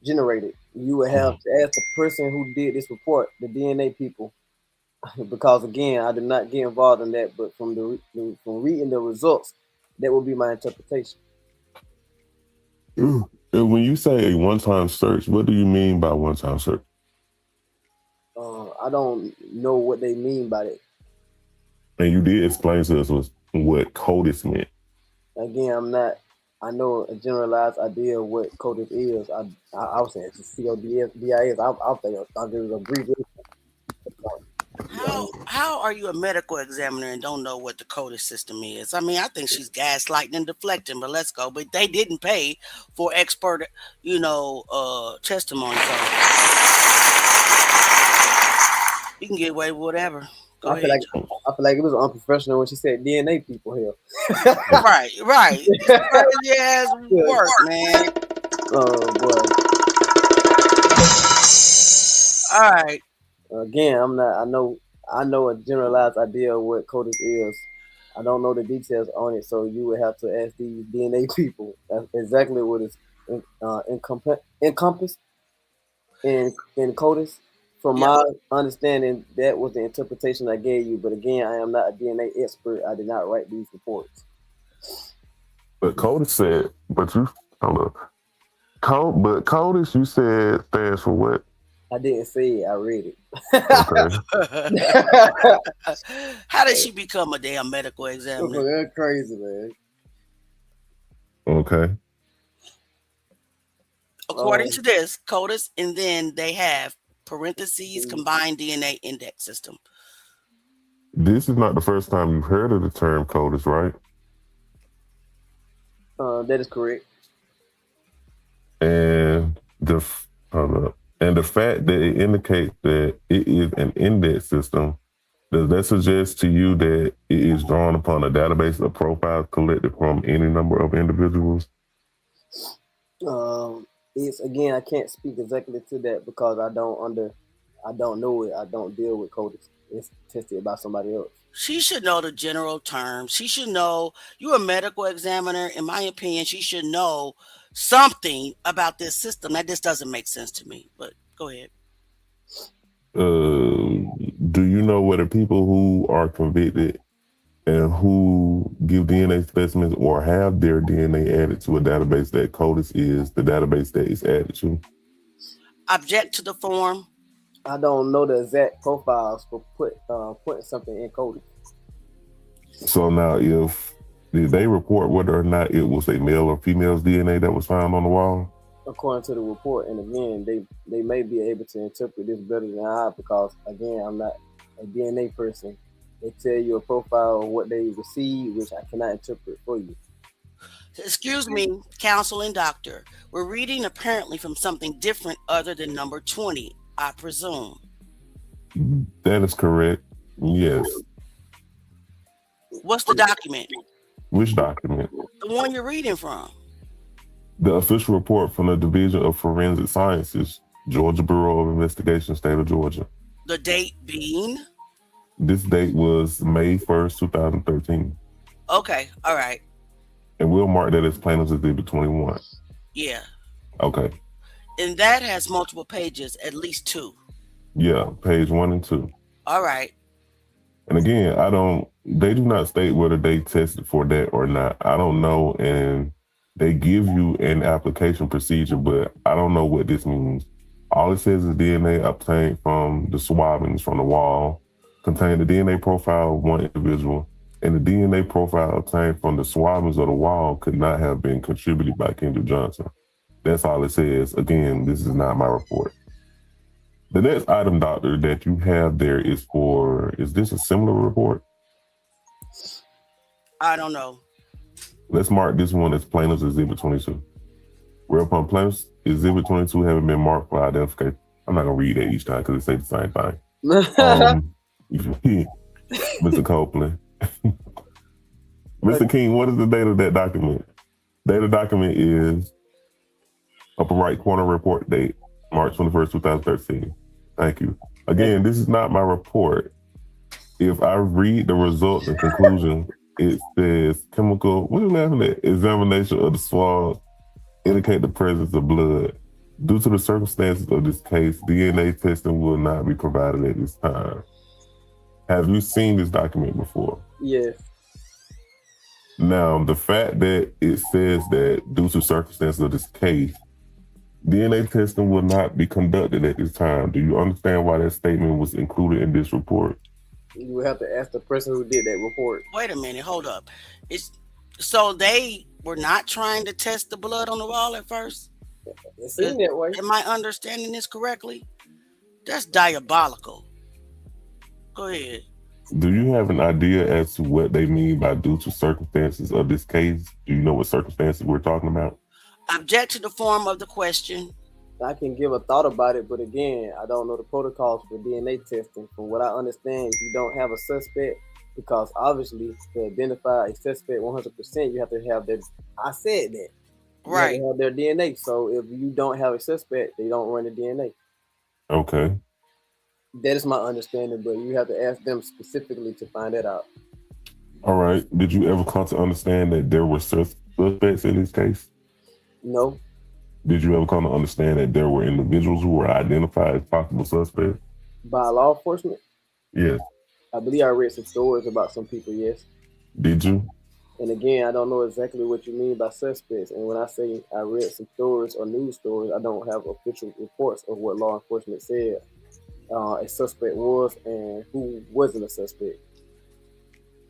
it. You would have to ask the person who did this report, the DNA people, because again, I did not get involved in that. But from from reading the results, that will be my interpretation. And when you say a one-time search, what do you mean by one-time search? I don't know what they mean by that. And you did explain to us what CODIS meant. Again, I know a generalized idea of what CODIS is. I was saying it's CODIS. I'll think I'll give it a brief. How are you a medical examiner and don't know what the CODIS system is? I mean, I think she's gaslighting and deflecting, but let's go. But they didn't pay for expert, testimony. So you can get away with whatever. I feel like it was unprofessional when she said DNA people here. right. Crazy ass work, man. Oh boy. All right. Again, I know a generalized idea of what CODIS is. I don't know the details on it, so you would have to ask these DNA people. That's exactly what is encompassed in CODIS. From my understanding, that was the interpretation I gave you. But again, I am not a DNA expert. I did not write these reports. But CODIS said, but CODIS, you said stands for what? I didn't say it. I read it. Okay. How did she become a damn medical examiner? That's crazy, man. Okay. According to this, CODIS, and then they have parentheses combined DNA index system. This is not the first time you've heard of the term CODIS, right? That is correct. And the fact that it indicates that it is an index system, does that suggest to you that it is drawn upon a database of profiles collected from any number of individuals? It's again, I can't speak exactly to that because I don't know it. I don't deal with CODIS. It's tested by somebody else. She should know the general terms. She should know. You're a medical examiner. In my opinion, she should know something about this system. That just doesn't make sense to me. But go ahead. Do you know whether people who are convicted and who give DNA specimens or have their DNA added to a database that CODIS is the database that is added to? Object to the form. I don't know the exact profiles for putting something in CODIS. So now, did they report whether or not it was a male or female's DNA that was found on the wall? According to the report, and again, they may be able to interpret this better than I because again, I'm not a DNA person. They tell you a profile of what they receive, which I cannot interpret for you. Excuse me, counsel and doctor. We're reading apparently from something different other than number 20, I presume. That is correct. Yes. What's the document? Which document? The one you're reading from. The official report from the Division of Forensic Sciences, Georgia Bureau of Investigation, State of Georgia. The date being? This date was May 1st, 2013. Okay, all right. And we'll mark that as Plaintiff's Exhibit 21. Yeah. Okay. And that has multiple pages, at least 2. Yeah, page 1 and 2. All right. And again, they do not state whether they tested for that or not. I don't know. And they give you an application procedure, but I don't know what this means. All it says is DNA obtained from the swabbings from the wall contained the DNA profile of one individual, and the DNA profile obtained from the swabbings of the wall could not have been contributed by Kendrick Johnson. That's all it says. Again, this is not my report. The next item, doctor, that you have there is this a similar report? I don't know. Let's mark this one as Plaintiff's Exhibit 22. Whereupon Plaintiff's Exhibit 22 having been marked for identification. I'm not going to read that each time because it says the same thing. Mr. Copeland. Mr. King, what is the date of that document? Date of document is upper right corner report date, March 21st, 2013. Thank you. Again, this is not my report. If I read the results and conclusion it says chemical, what are you laughing at? Examination of the swab indicate the presence of blood. Due to the circumstances of this case, DNA testing will not be provided at this time. Have you seen this document before? Yes. Now, the fact that it says that due to circumstances of this case, DNA testing will not be conducted at this time. Do you understand why that statement was included in this report? You would have to ask the person who did that report. Wait a minute, hold up. So they were not trying to test the blood on the wall at first? It seemed that way. Am I understanding this correctly? That's diabolical. Go ahead. Do you have an idea as to what they mean by due to circumstances of this case? Do you know what circumstances we're talking about? Object to the form of the question. I can give a thought about it, but again, I don't know the protocols for DNA testing. From what I understand, you don't have a suspect because obviously to identify a suspect 100%, you have to have their. I said that. Right. You have to have their DNA. So if you don't have a suspect, they don't run the DNA. Okay. That is my understanding, but you have to ask them specifically to find that out. All right. Did you ever come to understand that there were suspects in this case? No. Did you ever come to understand that there were individuals who were identified as possible suspects? By law enforcement? Yes. I believe I read some stories about some people, yes. Did you? And again, I don't know exactly what you mean by suspects. And when I say I read some stories or news stories, I don't have official reports of what law enforcement said a suspect was and who wasn't a suspect.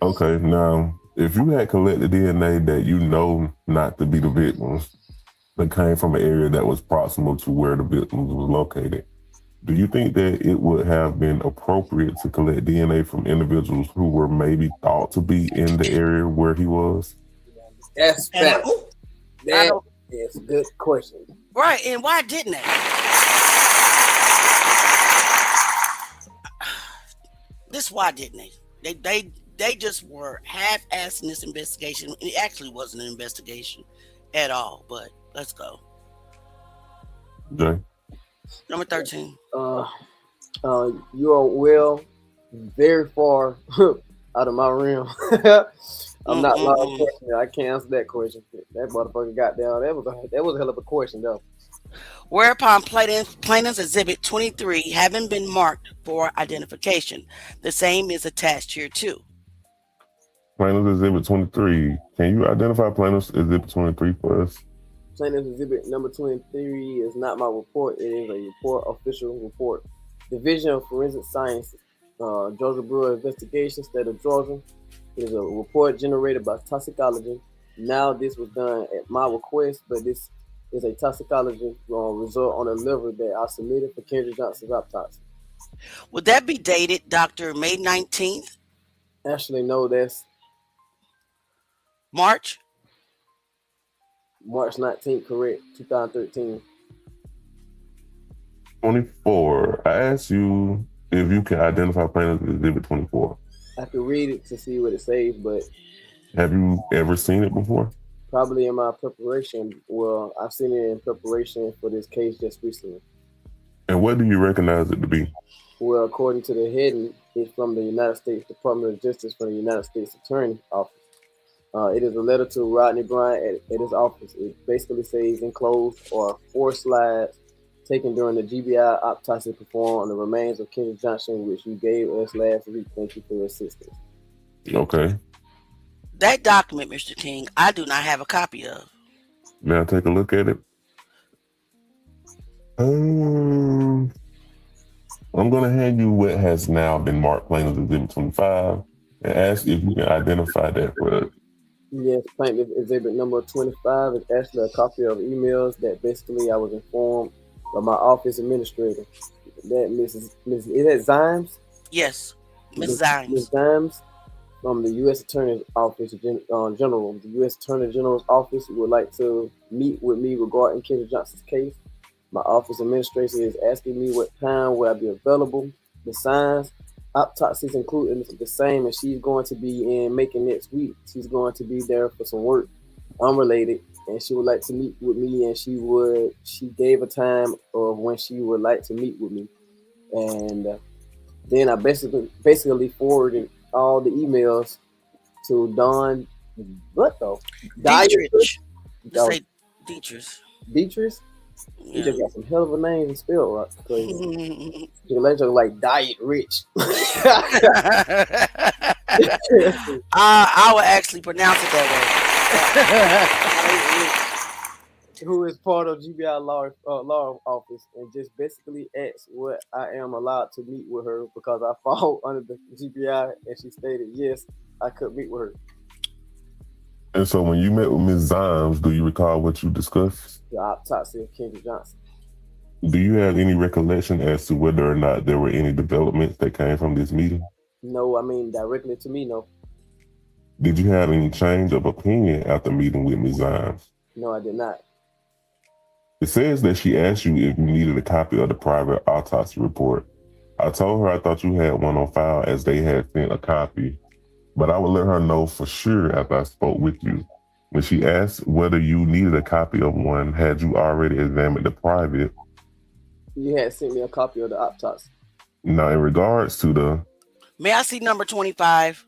Okay, now, if you had collected DNA that you know not to be the victims, that came from an area that was proximal to where the victims was located, do you think that it would have been appropriate to collect DNA from individuals who were maybe thought to be in the area where he was? That's fact. That is a good question. Right, and why didn't they? Why didn't they? They just were half-assing this investigation. It actually wasn't an investigation at all, but let's go. Okay. Number 13. You are well, very far out of my realm. I'm not law enforcement. I can't answer that question. That motherfucker got down. That was a hell of a question, though. Whereupon plaintiff's exhibit 23 having been marked for identification, the same is attached here too. Plaintiff's exhibit 23. Can you identify plaintiff's exhibit 23 for us? Plaintiff's exhibit number 23 is not my report. It is a report, official report. Division of Forensic Science, Georgia Bureau of Investigation, State of Georgia. It is a report generated by toxicology. Now this was done at my request, but this is a toxicology result on the liver that I submitted for Kendrick Johnson's autopsy. Would that be dated, Dr. May 19th? Actually, no, that's March 19th, correct, 2013. 24. I asked you if you can identify plaintiff's exhibit 24. I could read it to see what it says, but have you ever seen it before? Probably in my preparation. Well, I've seen it in preparation for this case just recently. And what do you recognize it to be? Well, according to the heading, it's from the United States Department of Justice from the United States Attorney Office. It is a letter to Rodney Bryant at his office. It basically says enclosed are 4 slides taken during the GBI autopsy performed on the remains of Kendrick Johnson, which you gave us last week. Thank you for your assistance. Okay. That document, Mr. King, I do not have a copy of. May I take a look at it? I'm going to hand you what has now been marked plaintiff's exhibit 25 and ask if you can identify that for us. Yes, plaintiff exhibit number 25 is actually a copy of emails that basically I was informed by my office administrator. That is that Zimes? Yes, Ms. Zimes. Ms. Zimes from the U.S. Attorney's Office General. The U.S. Attorney General's office would like to meet with me regarding Kendrick Johnson's case. My office administrator is asking me what time will I be available. The signs, autopsies included the same, and she's going to be in Macon next week. She's going to be there for some work, unrelated, and she would like to meet with me. And she gave a time of when she would like to meet with me, and then I basically forwarded all the emails to Don, what though? Dietrich. Just say Dietrich. Dietrich? You just got some hell of a name to spell right. Crazy. Let's just like Diet Rich. I would actually pronounce it that way. Who is part of GBI law office and just basically asked what I am allowed to meet with her because I fall under the GBI, and she stated yes, I could meet with her. And so when you met with Ms. Zimes, do you recall what you discussed? The autopsy of Kendrick Johnson. Do you have any recollection as to whether or not there were any developments that came from this meeting? No, I mean directly to me, no. Did you have any change of opinion after meeting with Ms. Zimes? No, I did not. It says that she asked you if you needed a copy of the private autopsy report. I told her I thought you had one on file as they had sent a copy, but I would let her know for sure after I spoke with you. When she asked whether you needed a copy of one, had you already examined the private? You had sent me a copy of the autopsy. Now, in regards to the... May I see number 25?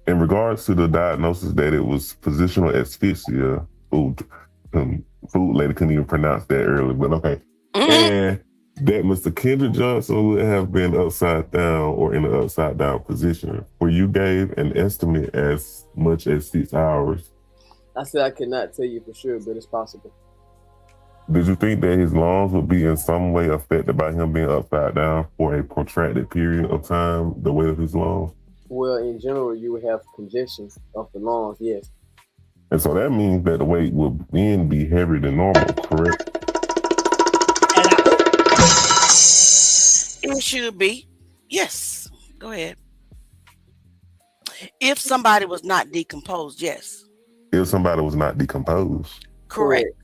In regards to the diagnosis that it was positional asphyxia, food lady couldn't even pronounce that earlier, but okay. And that Mr. Kendrick Johnson would have been upside down or in an upside down position, where you gave an estimate as much as 6 hours. I said I cannot tell you for sure, but it's possible. Did you think that his lungs would be in some way affected by him being upside down for a protracted period of time, the weight of his lungs? Well, in general, you would have congestion of the lungs, yes. And so that means that the weight will then be heavier than normal, correct? It should be. Yes. Go ahead. If somebody was not decomposed, yes. If somebody was not decomposed. Correct.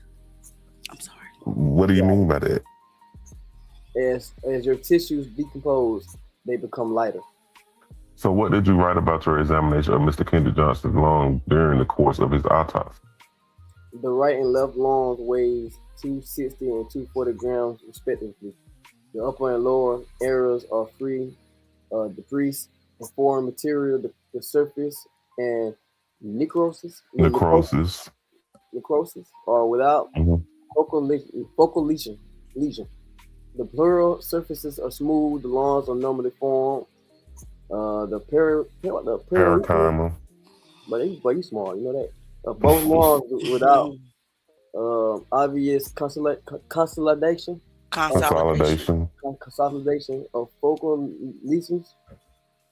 I'm sorry. What do you mean by that? As your tissues decompose, they become lighter. So what did you write about your examination of Mr. Kendrick Johnson's lung during the course of his autopsy? The right and left lungs weighs 260 and 240 grams respectively. The upper and lower areas are free debris and foreign material, the surface, and necrosis are without focal lesion. The pleural surfaces are smooth. The lungs are normally formed. The parenchyma. But you small, you know that. Both lungs without obvious consolidation of focal lesions.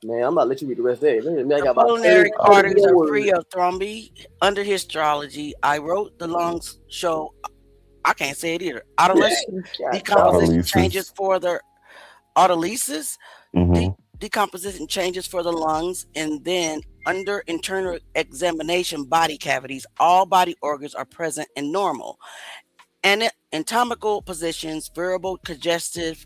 Man, I'm about to let you read the rest of it. The pulmonary arteries are free of thrombi. Under histology, I wrote the lungs show, I can't say it either, decomposition changes for the autolysis, decomposition changes for the lungs, and then under internal examination body cavities, all body organs are present and normal. And anatomical positions, variable congestive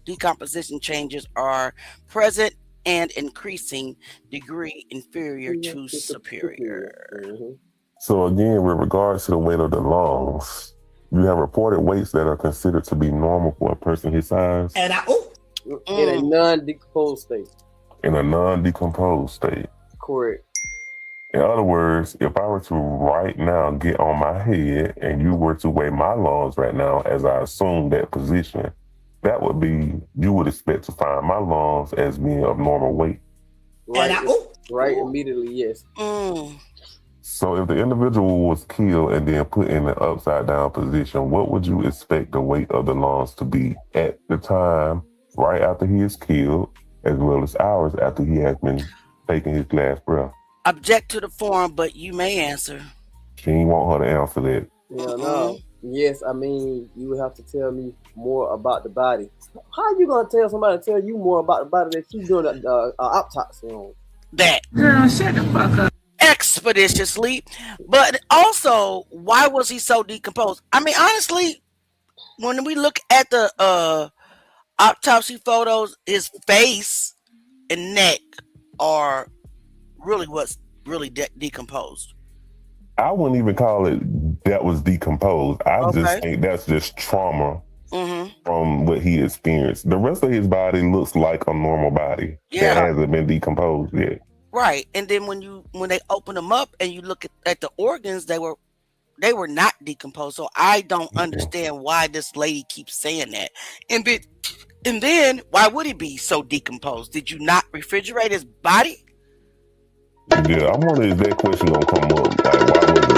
decomposition changes are present and increasing degree inferior to superior. So again, with regards to the weight of the lungs, you have reported weights that are considered to be normal for a person his size. In a non-decomposed state. In a non-decomposed state. Correct. In other words, if I were to right now get on my head and you were to weigh my lungs right now as I assume that position, that would be, you would expect to find my lungs as being of normal weight. Right immediately, yes. So if the individual was killed and then put in an upside down position, what would you expect the weight of the lungs to be at the time, right after he is killed, as well as hours after he has been taking his last breath? Object to the form, but you may answer. She ain't want her to answer that. Yeah, no. Yes, I mean, you would have to tell me more about the body. How are you going to tell somebody to tell you more about the body that you doing an autopsy on? That. Girl, shut the fuck up. Expeditiously. But also, why was he so decomposed? I mean, honestly, when we look at the autopsy photos, his face and neck are really what's really decomposed. I wouldn't even call it that was decomposed. I just think that's just trauma from what he experienced. The rest of his body looks like a normal body that hasn't been decomposed yet. Right. And then when they open them up and you look at the organs, they were not decomposed. So I don't understand why this lady keeps saying that. And then why would he be so decomposed? Did you not refrigerate his body? Yeah, I wonder if that question gonna come up. Like, why was it?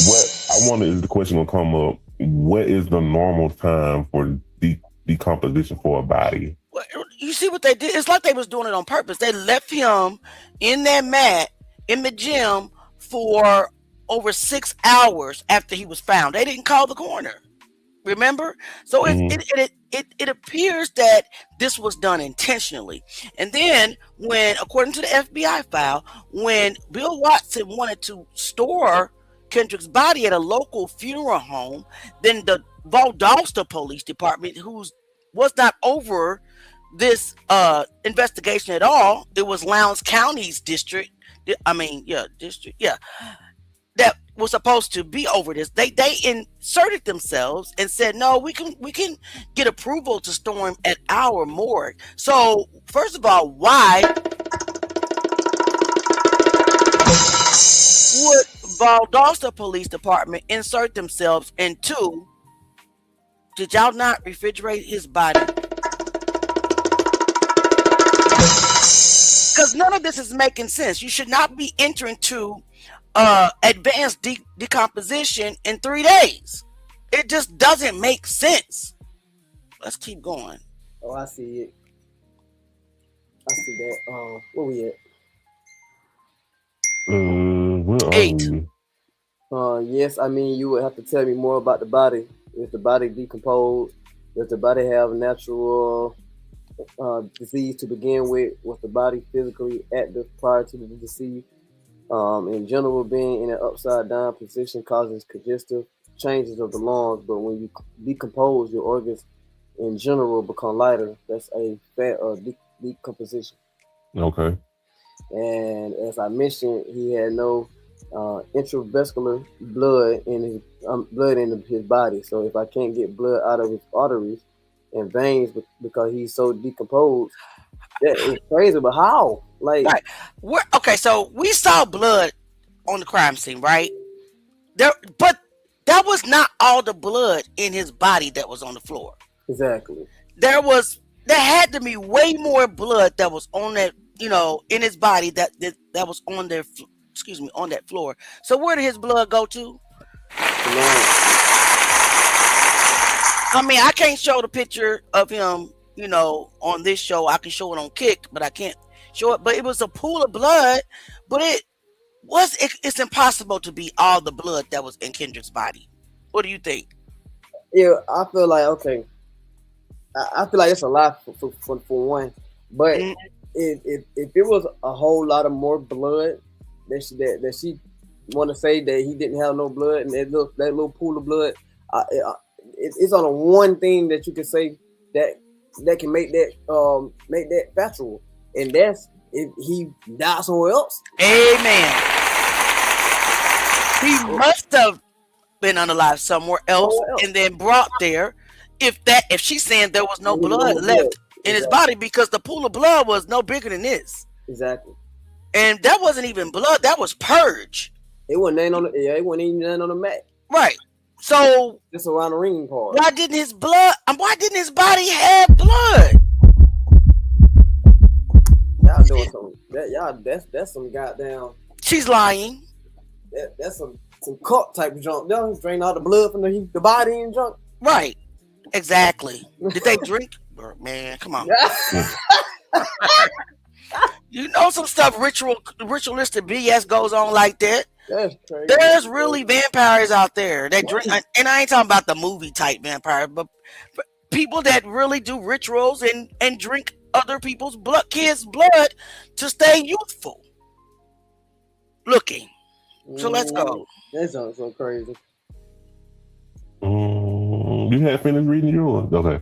What I wonder is the question gonna come up. What is the normal time for decomposition for a body? Well, you see what they did? It's like they was doing it on purpose. They left him in that mat in the gym for over 6 hours after he was found. They didn't call the coroner. Remember? So it appears that this was done intentionally. And then according to the FBI file, when Bill Watson wanted to store Kendrick's body at a local funeral home, then the Valdosta Police Department, who was not over this investigation at all, it was Lowndes County's district. That was supposed to be over this. They inserted themselves and said, no, we can get approval to store him at our morgue. So first of all, why would Valdosta Police Department insert themselves? And two, did y'all not refrigerate his body? Because none of this is making sense. You should not be entering to advanced decomposition in 3 days. It just doesn't make sense. Let's keep going. Oh, I see it. I see that. Where we at? 8. Yes, I mean, you would have to tell me more about the body. Is the body decomposed? Does the body have natural disease to begin with? Was the body physically active prior to the disease? In general, being in an upside down position causes congestive changes of the lungs, but when you decompose, your organs in general become lighter. That's a fat decomposition. Okay. And as I mentioned, he had no intravascular blood in his body. So if I can't get blood out of his arteries and veins because he's so decomposed, that is crazy. But how? Like, right. Okay, so we saw blood on the crime scene, right? But that was not all the blood in his body that was on the floor. Exactly. There had to be way more blood that was on that, in his body that was on there. On that floor. So where did his blood go to? I mean, I can't show the picture of him, on this show. I can show it on Kick, but I can't show it. But it was a pool of blood, but it's impossible to be all the blood that was in Kendrick's body. What do you think? Yeah, I feel like, okay. I feel like it's a lot for one. But if it was a whole lot of more blood that she want to say that he didn't have no blood and that little pool of blood, it's on a one thing that you can say that can make that factual, and that's if he died somewhere else. Amen. He must have been unalive somewhere else and then brought there. If she's saying there was no blood left in his body, because the pool of blood was no bigger than this. Exactly. And that wasn't even blood. That was purge. It wasn't even on the mat. Right. So just around the ring part. Why didn't his body have blood? Y'all doing something. That's some goddamn. She's lying. That's some cult type of junk. They'll drain all the blood from the body and junk. Right. Exactly. Did they drink? Man, come on. Some stuff ritualistic BS goes on like that. That's crazy. There's really vampires out there that drink, and I ain't talking about the movie type vampires, but people that really do rituals and drink other people's kids' blood to stay youthful looking. So let's go. That sounds so crazy. You had finished reading yours? Okay.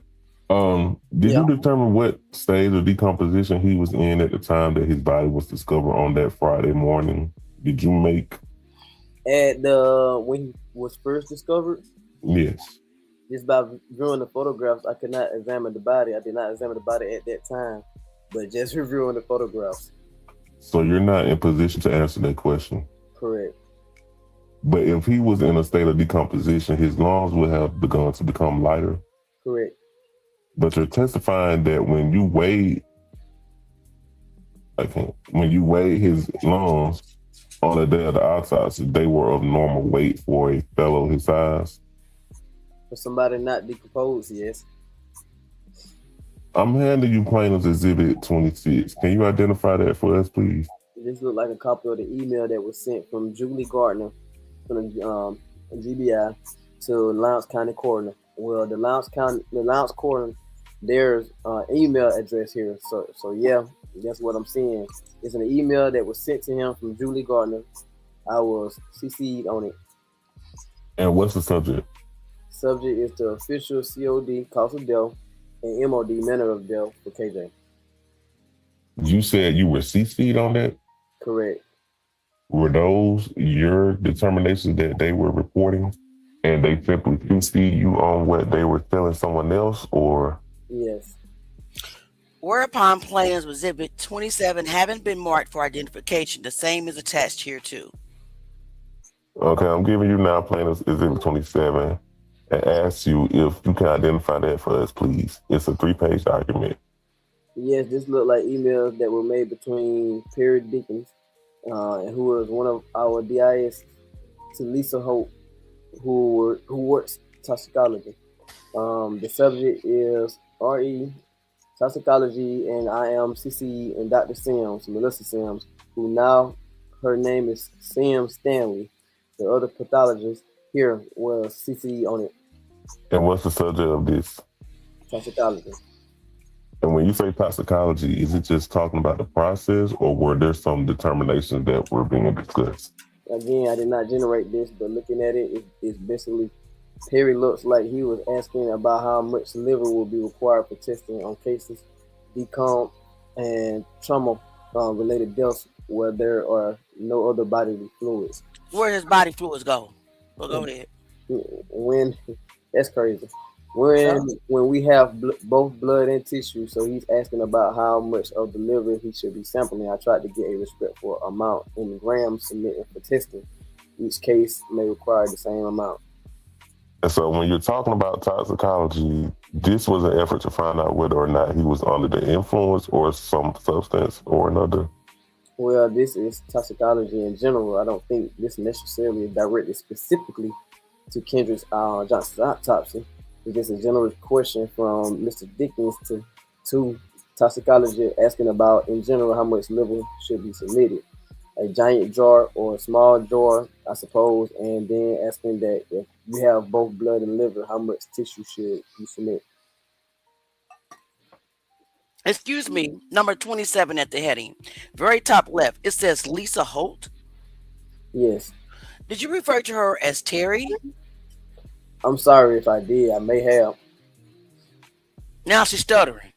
Did you determine what stage of decomposition he was in at the time that his body was discovered on that Friday morning? Did you make when he was first discovered? Yes. Just by viewing the photographs, I could not examine the body. I did not examine the body at that time, but just reviewing the photographs. So you're not in position to answer that question. Correct. But if he was in a state of decomposition, his lungs would have begun to become lighter. Correct. But you're testifying that when you weighed his lungs on the day of the autopsy, they were of normal weight for a fellow his size. For somebody not decomposed, yes. I'm handing you plaintiff's exhibit 26. Can you identify that for us, please? This looked like a copy of the email that was sent from Julie Gardner from the GBI to Lowndes County Coroner. Well, the Lowndes Coroner, there's email address here. So yeah, that's what I'm saying. It's an email that was sent to him from Julie Gardner. I was CC'd on it. And what's the subject? Subject is the official COD, cause of death, and MOD, manner of death for KJ. You said you were CC'd on that? Correct. Were those your determinations that they were reporting and they simply CC'd you on what they were telling someone else, or? Yes. Whereupon plaintiff's exhibit 27 having been marked for identification, the same is attached here too. Okay, I'm giving you now plaintiff's exhibit 27 and ask you if you can identify that for us, please. It's a 3-page document. Yes, this looked like emails that were made between Perry Dickens, who was one of our DIS, to Lisa Hope, who works toxicology. The subject is RE toxicology, and I am CC and Dr. Sims, Melissa Sims, who now her name is Sims Stanley. The other pathologist here was CC on it. And what's the subject of this? Toxicology. And when you say toxicology, is it just talking about the process, or were there some determinations that were being discussed? Again, I did not generate this, but looking at it, it's basically, Perry looks like he was asking about how much liver will be required for testing on cases, decomp, and trauma-related deaths where there are no other bodily fluids. Where does body fluids go? Well, go ahead. That's crazy. When we have both blood and tissue, so he's asking about how much of the liver he should be sampling. I tried to get a respectful amount in grams submitted for testing. Each case may require the same amount. And so when you're talking about toxicology, this was an effort to find out whether or not he was under the influence or some substance or another. Well, this is toxicology in general. I don't think this necessarily is directed specifically to Kendrick Johnson's autopsy. It's just a general question from Mr. Dickens to toxicology, asking about in general how much liver should be submitted. A giant jar or a small jar, I suppose, and then asking that if you have both blood and liver, how much tissue should you submit? Excuse me, number 27 at the heading. Very top left, it says Lisa Holt. Yes. Did you refer to her as Terry? I'm sorry if I did. I may have. Now she's stuttering.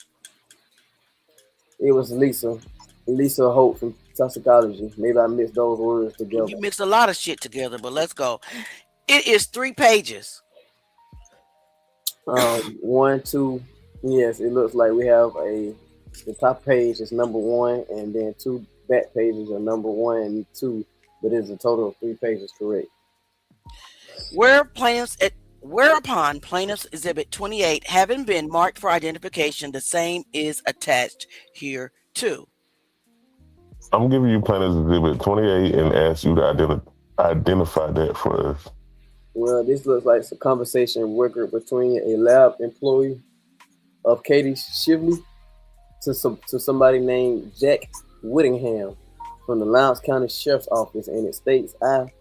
It was Lisa Holt from toxicology. Maybe I mixed those words together. You mixed a lot of shit together, but let's go. It is 3 pages. 1, 2. Yes, it looks like we have the top page is number 1, and then 2 back pages are number 1 and 2, but it's a total of 3 pages, correct? Whereupon plaintiff's exhibit 28 having been marked for identification, the same is attached here too. I'm giving you plaintiff's exhibit 28 and ask you to identify that for us. Well, this looks like a conversation record between a lab employee of Katie Shively to somebody named Jack Whittingham from the Lowndes County Sheriff's Office, and it states I,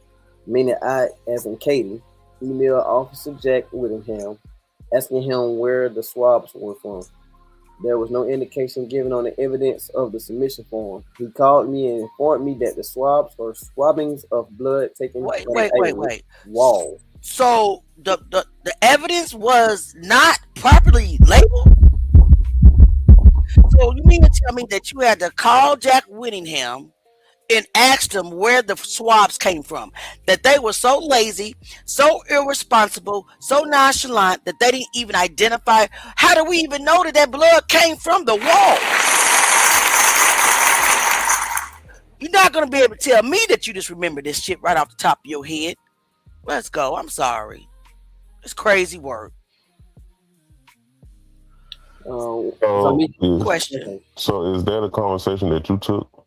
meaning I as in Katie, email Officer Jack Whittingham asking him where the swabs were from. There was no indication given on the evidence of the submission form. He called me and informed me that the swabs or swabbings of blood taken Wait. wall. So the evidence was not properly labeled? So you mean to tell me that you had to call Jack Whittingham and asked him where the swabs came from? That they were so lazy, so irresponsible, so nonchalant that they didn't even identify. How do we even know that blood came from the wall? You're not going to be able to tell me that you just remember this shit right off the top of your head. Let's go. I'm sorry. It's crazy work. Question. So is that a conversation that you took?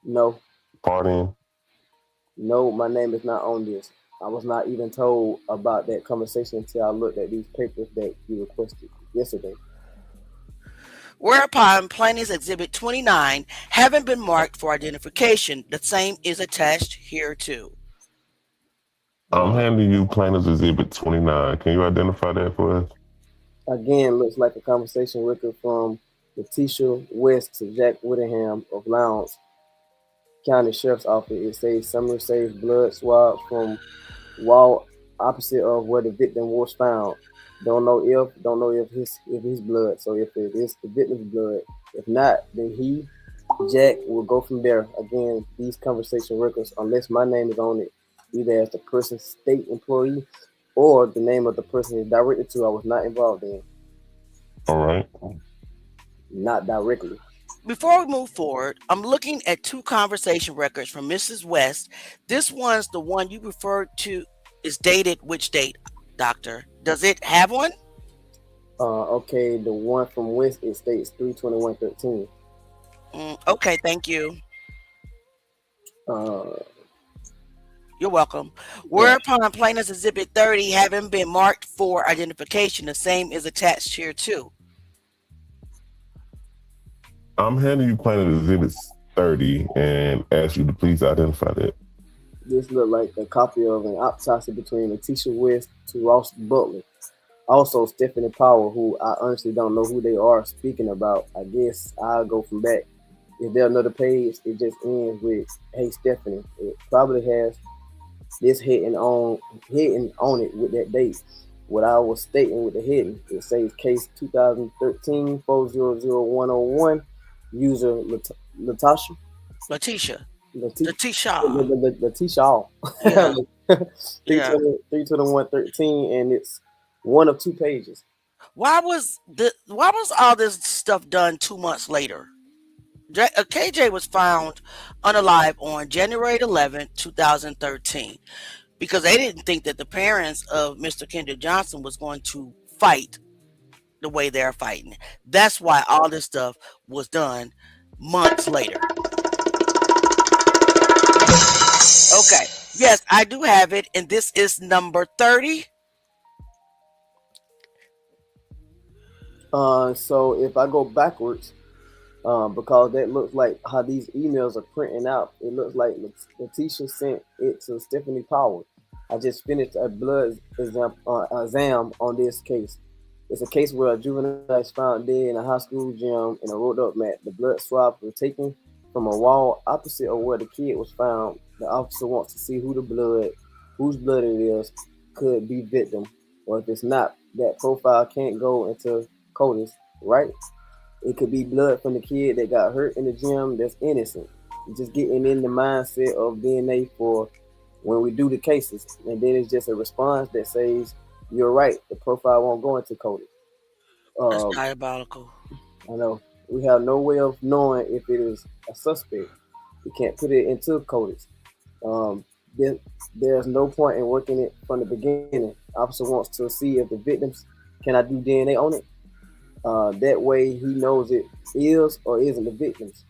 No. Part in? No, my name is not on this. I was not even told about that conversation until I looked at these papers that you requested yesterday. Whereupon plaintiff's exhibit 29 having been marked for identification, the same is attached here too. I'm handing you plaintiff's exhibit 29. Can you identify that for us? Again, looks like a conversation record from Letitia West to Jack Whittingham of Lowndes County Sheriff's Office. It says Summer saves blood swab from wall opposite of where the victim was found. Don't know if his blood. So if it is the victim's blood, if not, then Jack will go from there. Again, these conversation records, unless my name is on it, either as the person's state employee or the name of the person is directed to, I was not involved in. All right. Not directly. Before we move forward, I'm looking at 2 conversation records from Mrs. West. This one's the one you referred to is dated which date, doctor? Does it have one? Okay, the one from West, it states 3/21/13. Okay, thank you. You're welcome. Whereupon plaintiff's exhibit 30 having been marked for identification, the same is attached here too. I'm handing you plaintiff's exhibit 30 and ask you to please identify that. This looked like a copy of an autopsy between Letitia West to Ross Butler. Also, Stephanie Powell, who I honestly don't know who they are speaking about. I guess I'll go from back. Is there another page? It just ends with, "Hey, Stephanie." It probably has this hitting on it with that date. What I was stating with the heading, it says case 2013-400101, user Letitia. Yeah. 3/21/13, and it's one of 2 pages. Why was all this stuff done 2 months later? KJ was found unalive on January 11th, 2013, because they didn't think that the parents of Mr. Kendrick Johnson was going to fight the way they're fighting. That's why all this stuff was done months later. Okay. Yes, I do have it, and this is number 30. So if I go backwards, because that looks like how these emails are printing out. It looks like Letitia sent it to Stephanie Powell. I just finished a blood exam on this case. It's a case where a juvenile is found dead in a high school gym in a rolled up mat. The blood swabs were taken from a wall opposite of where the kid was found. The officer wants to see whose blood it is, could be victim, or if it's not, that profile can't go into CODIS, right? It could be blood from the kid that got hurt in the gym that's innocent. Just getting in the mindset of DNA for when we do the cases. And then it's just a response that says, you're right, the profile won't go into CODIS. That's diabolical. I know. We have no way of knowing if it is a suspect. We can't put it into CODIS. There's no point in working it from the beginning. Officer wants to see if the victims, can I do DNA on it? That way he knows it is or isn't the victims.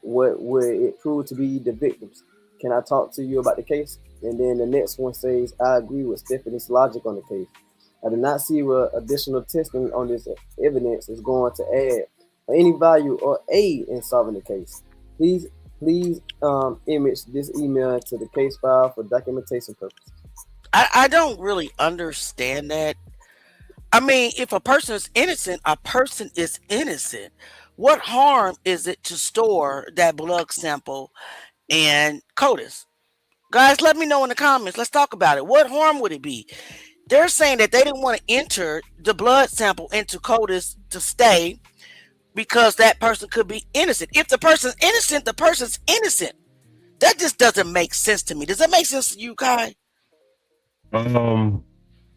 What would it prove to be the victims? Can I talk to you about the case? And then the next one says, I agree with Stephanie's logic on the case. I do not see what additional testing on this evidence is going to add any value or aid in solving the case. Please image this email to the case file for documentation purposes. I don't really understand that. I mean, if a person is innocent, a person is innocent. What harm is it to store that blood sample in CODIS? Guys, let me know in the comments. Let's talk about it. What harm would it be? They're saying that they didn't want to enter the blood sample into CODIS to stay because that person could be innocent. If the person's innocent, the person's innocent. That just doesn't make sense to me. Does that make sense to you, Kai?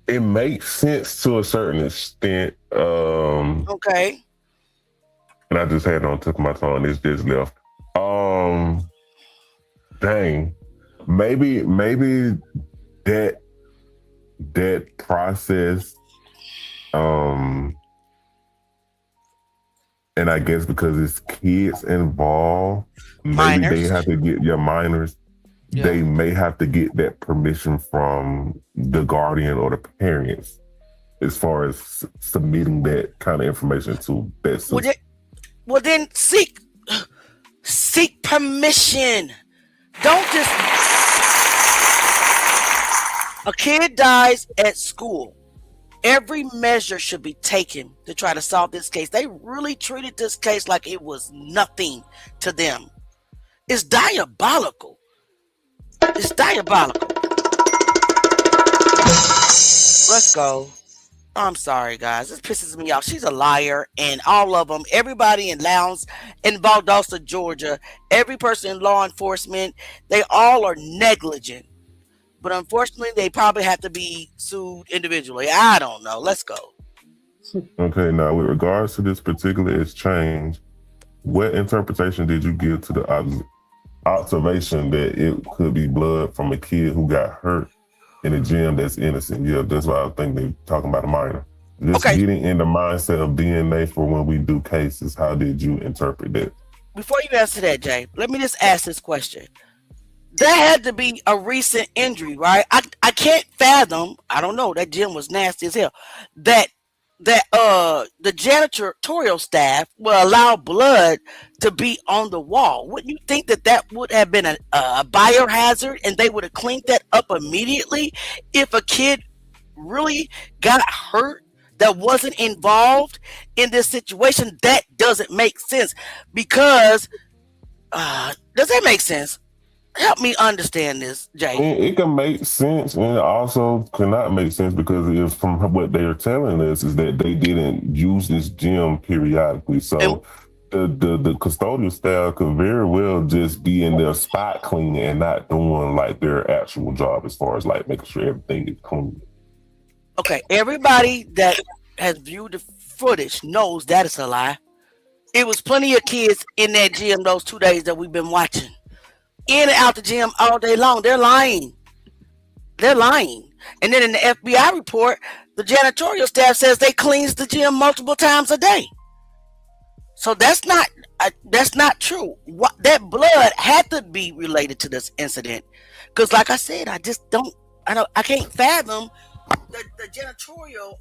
It makes sense to a certain extent. Okay. And I just had it on the tip of my tongue. It's just left. Dang. Maybe that process, and I guess because it's kids involved, maybe they have to get minors. Yeah. They may have to get that permission from the guardian or the parents as far as submitting that kind of information to that system. Well, then seek permission. Don't just... A kid dies at school. Every measure should be taken to try to solve this case. They really treated this case like it was nothing to them. It's diabolical. It's diabolical. Let's go. I'm sorry, guys. This pisses me off. She's a liar, and all of them, everybody in Lowndes, in Valdosta, Georgia, every person in law enforcement, they all are negligent. But unfortunately, they probably have to be sued individually. I don't know. Let's go. Okay, now with regards to this particular exchange, what interpretation did you give to the observation that it could be blood from a kid who got hurt in a gym that's innocent? Yeah, that's why I think they're talking about a minor. Just getting in the mindset of DNA for when we do cases, how did you interpret that? Before you answer that, Jay, let me just ask this question. There had to be a recent injury, right? I can't fathom, I don't know, that gym was nasty as hell, that the janitorial staff will allow blood to be on the wall. Wouldn't you think that would have been a biohazard and they would have cleaned that up immediately if a kid really got hurt that wasn't involved in this situation? That doesn't make sense because does that make sense? Help me understand this, Jay. It can make sense, and it also cannot make sense because if from what they are telling us is that they didn't use this gym periodically. So the custodial staff could very well just be in their spot cleaning and not doing like their actual job as far as like making sure everything is clean. Okay, everybody that has viewed the footage knows that is a lie. It was plenty of kids in that gym those 2 days that we've been watching. In and out the gym all day long. They're lying. And then in the FBI report, the janitorial staff says they cleans the gym multiple times a day. So that's not true. That blood had to be related to this incident. Because like I said, I can't fathom the janitorial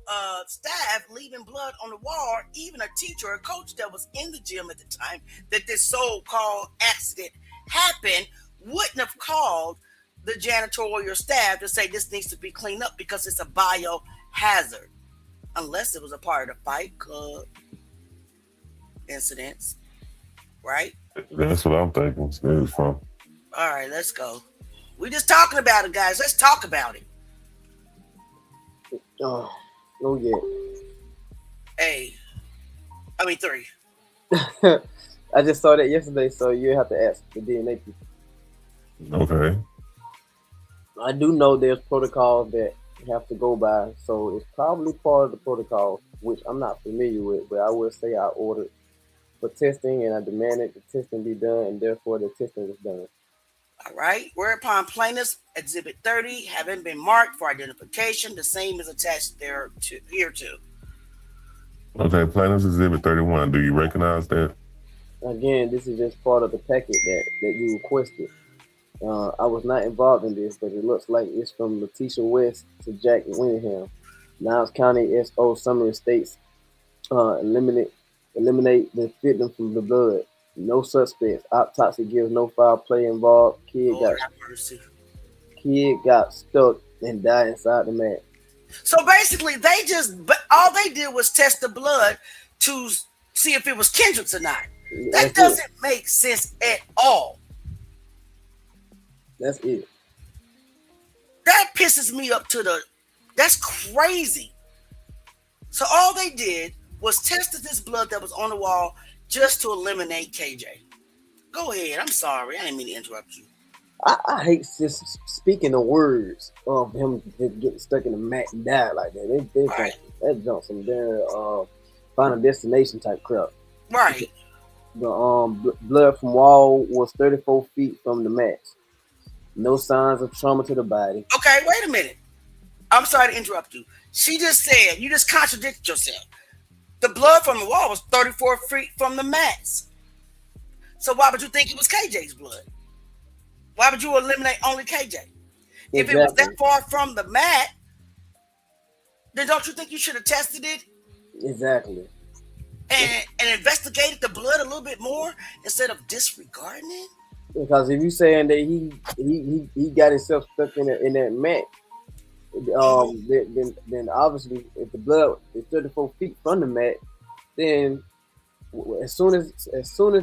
staff leaving blood on the wall. Even a teacher or a coach that was in the gym at the time that this so-called accident happened wouldn't have called the janitorial staff to say this needs to be cleaned up because it's a biohazard, unless it was a part of the Fight Club incidents, right? That's what I'm thinking. It's from. All right, let's go. We're just talking about it, guys. Let's talk about it. Oh yeah. Three. I just saw that yesterday, so you have to ask the DNA people. Okay. I do know there's protocols that have to go by, so it's probably part of the protocol, which I'm not familiar with, but I will say I ordered for testing and I demanded the testing be done, and therefore the testing was done. All right. Whereupon plaintiffs Exhibit 30 having been marked for identification, the same is attached here too. Okay, plaintiffs Exhibit 31. Do you recognize that? Again, this is just part of the packet that you requested. I was not involved in this, but it looks like it's from Letitia West to Jack Winningham. Niles County SO summary states eliminate the victim from the blood. No suspects. Autopsy gives no foul play involved. Kid got stuck and died inside the mat. So basically, all they did was test the blood to see if it was Kendrick's or not. That doesn't make sense at all. That's it. That pisses me up that's crazy. So all they did was tested this blood that was on the wall just to eliminate KJ. Go ahead. I'm sorry. I didn't mean to interrupt you. I hate just speaking the words of him getting stuck in the mat and die like that. That jump some damn Final Destination type crap. Right. The blood from wall was 34 feet from the mat. No signs of trauma to the body. Okay, wait a minute. I'm sorry to interrupt you. She just said, you just contradicted yourself. The blood from the wall was 34 feet from the mats. So why would you think it was KJ's blood? Why would you eliminate only KJ? If it was that far from the mat, then don't you think you should have tested it? Exactly. And investigated the blood a little bit more instead of disregarding it? Because if you saying that he got himself stuck in that mat, then obviously if the blood is 34 feet from the mat, then as soon as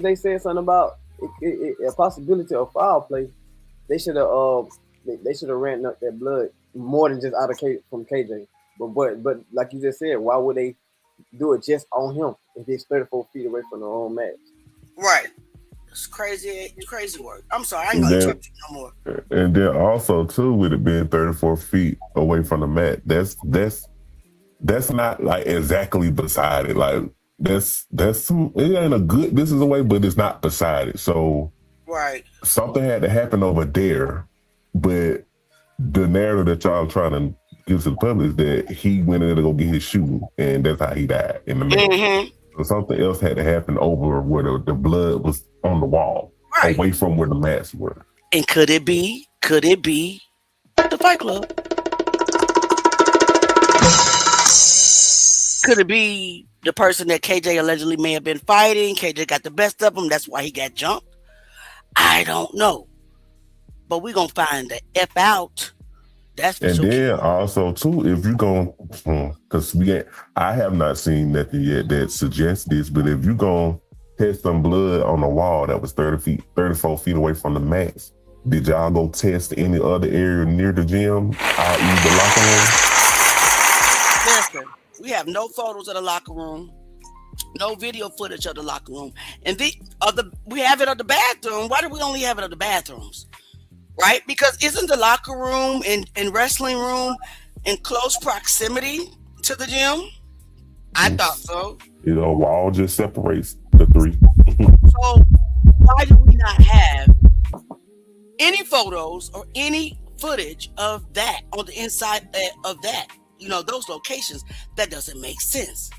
they said something about a possibility of foul play, they should have ran up that blood more than just out of from KJ. But like you just said, why would they do it just on him if he's 34 feet away from the own match? Right. It's crazy work. I'm sorry, I ain't gonna interrupt you no more. And then also too, with it being 34 feet away from the mat, that's not like exactly beside it. Like that's some, it ain't a good distance away, but it's not beside it. So right, something had to happen over there. But the narrative that y'all trying to give to the public is that he went in there to go get his shoe, and that's how he died in the mat. Mm-hmm. So something else had to happen over where the blood was on the wall, right, away from where the mats were. And could it be the Fight Club? Could it be the person that KJ allegedly may have been fighting? KJ got the best of him. That's why he got jumped. I don't know. But we're going to find the F out. That's for sure. And then also too, if you're going, because I have not seen nothing yet that suggests this, but if you're going to test some blood on the wall that was 34 feet away from the mats, did y'all go test any other area near the gym, i.e. the locker room? Listen, we have no photos of the locker room, no video footage of the locker room, and we have it of the bathroom. Why do we only have it of the bathrooms? Right? Because isn't the locker room and wrestling room in close proximity to the gym? I thought so. You know, wall just separates the three. So why do we not have any photos or any footage of that on the inside of that? You know, those locations. That doesn't make sense,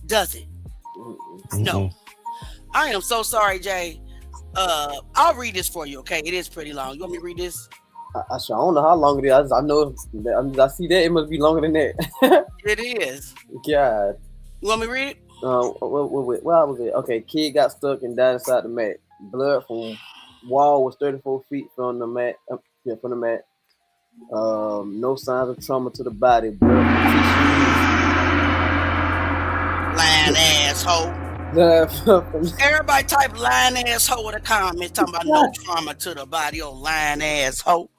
does it? Mm-hmm. No. I am so sorry, Jay. I'll read this for you, okay? It is pretty long. You want me to read this? I don't know how long it is. I know I see that it must be longer than that. It is. God. You want me to read it? Where was it? Okay, kid got stuck and died inside the mat. Blood from wall was 34 feet from the mat. From the mat. No signs of trauma to the body. Blood lying asshole. Everybody type lying asshole in the comments talking about no trauma to the body. Oh, lying asshole.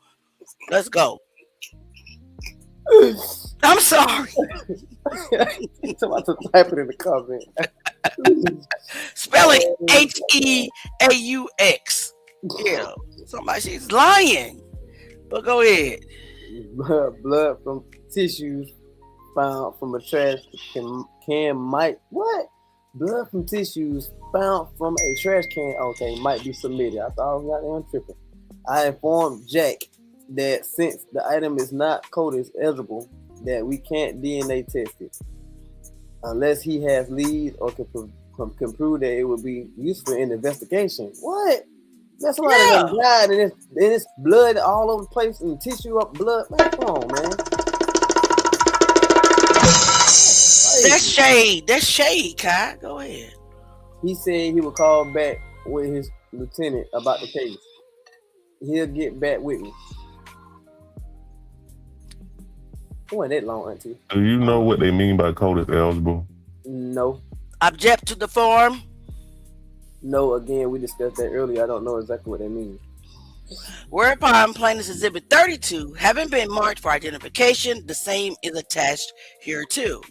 Let's go. I'm sorry. Somebody type it in the comment. Spelling Heaux. Yeah. Somebody, she's lying. But go ahead. Blood from tissues found from a trash can might what? Blood from tissues found from a trash can. Okay, might be submitted. I thought I was out there tripping. I informed Jack that since the item is not coded as eligible, that we can't DNA test it unless he has leads or can prove that it would be useful in the investigation. What? That's somebody that died and it's blood all over the place and tissue up blood. Man, come on, man. That's shade, Kai. Go ahead. He said he would call back with his lieutenant about the case. He'll get back with me. It wasn't that long, Auntie. Do you know what they mean by code is eligible? No. Object to the form? No, again, we discussed that earlier. I don't know exactly what that means. Whereupon plaintiff's exhibit 32, having been marked for identification, the same is attached here too.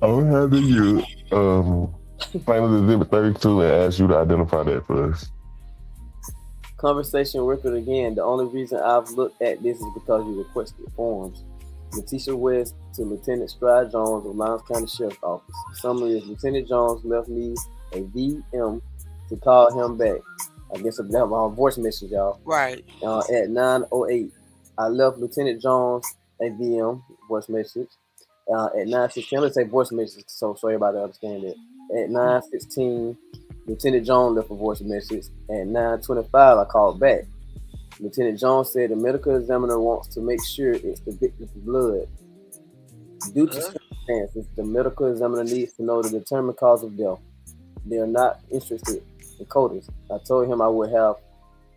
I'll have you plaintiff's exhibit 32 and ask you to identify that for us. Conversation record again. The only reason I've looked at this is because you requested forms. Letitia West to Lieutenant Stride Jones of Lowndes County Sheriff's Office. The summary is Lieutenant Jones left me a VM to call him back. I guess that was my voice message, y'all. Right. At 9:08, I left Lieutenant Jones a VM voice message. At 9:16, let's say voice message, so everybody understand it. At 9:16, Lieutenant Jones left a voice message. At 9:25, I called back. Lieutenant Jones said the medical examiner wants to make sure it's the victim's blood. Due to circumstances, the medical examiner needs to know the determined cause of death. They are not interested in CODIS. I told him I would have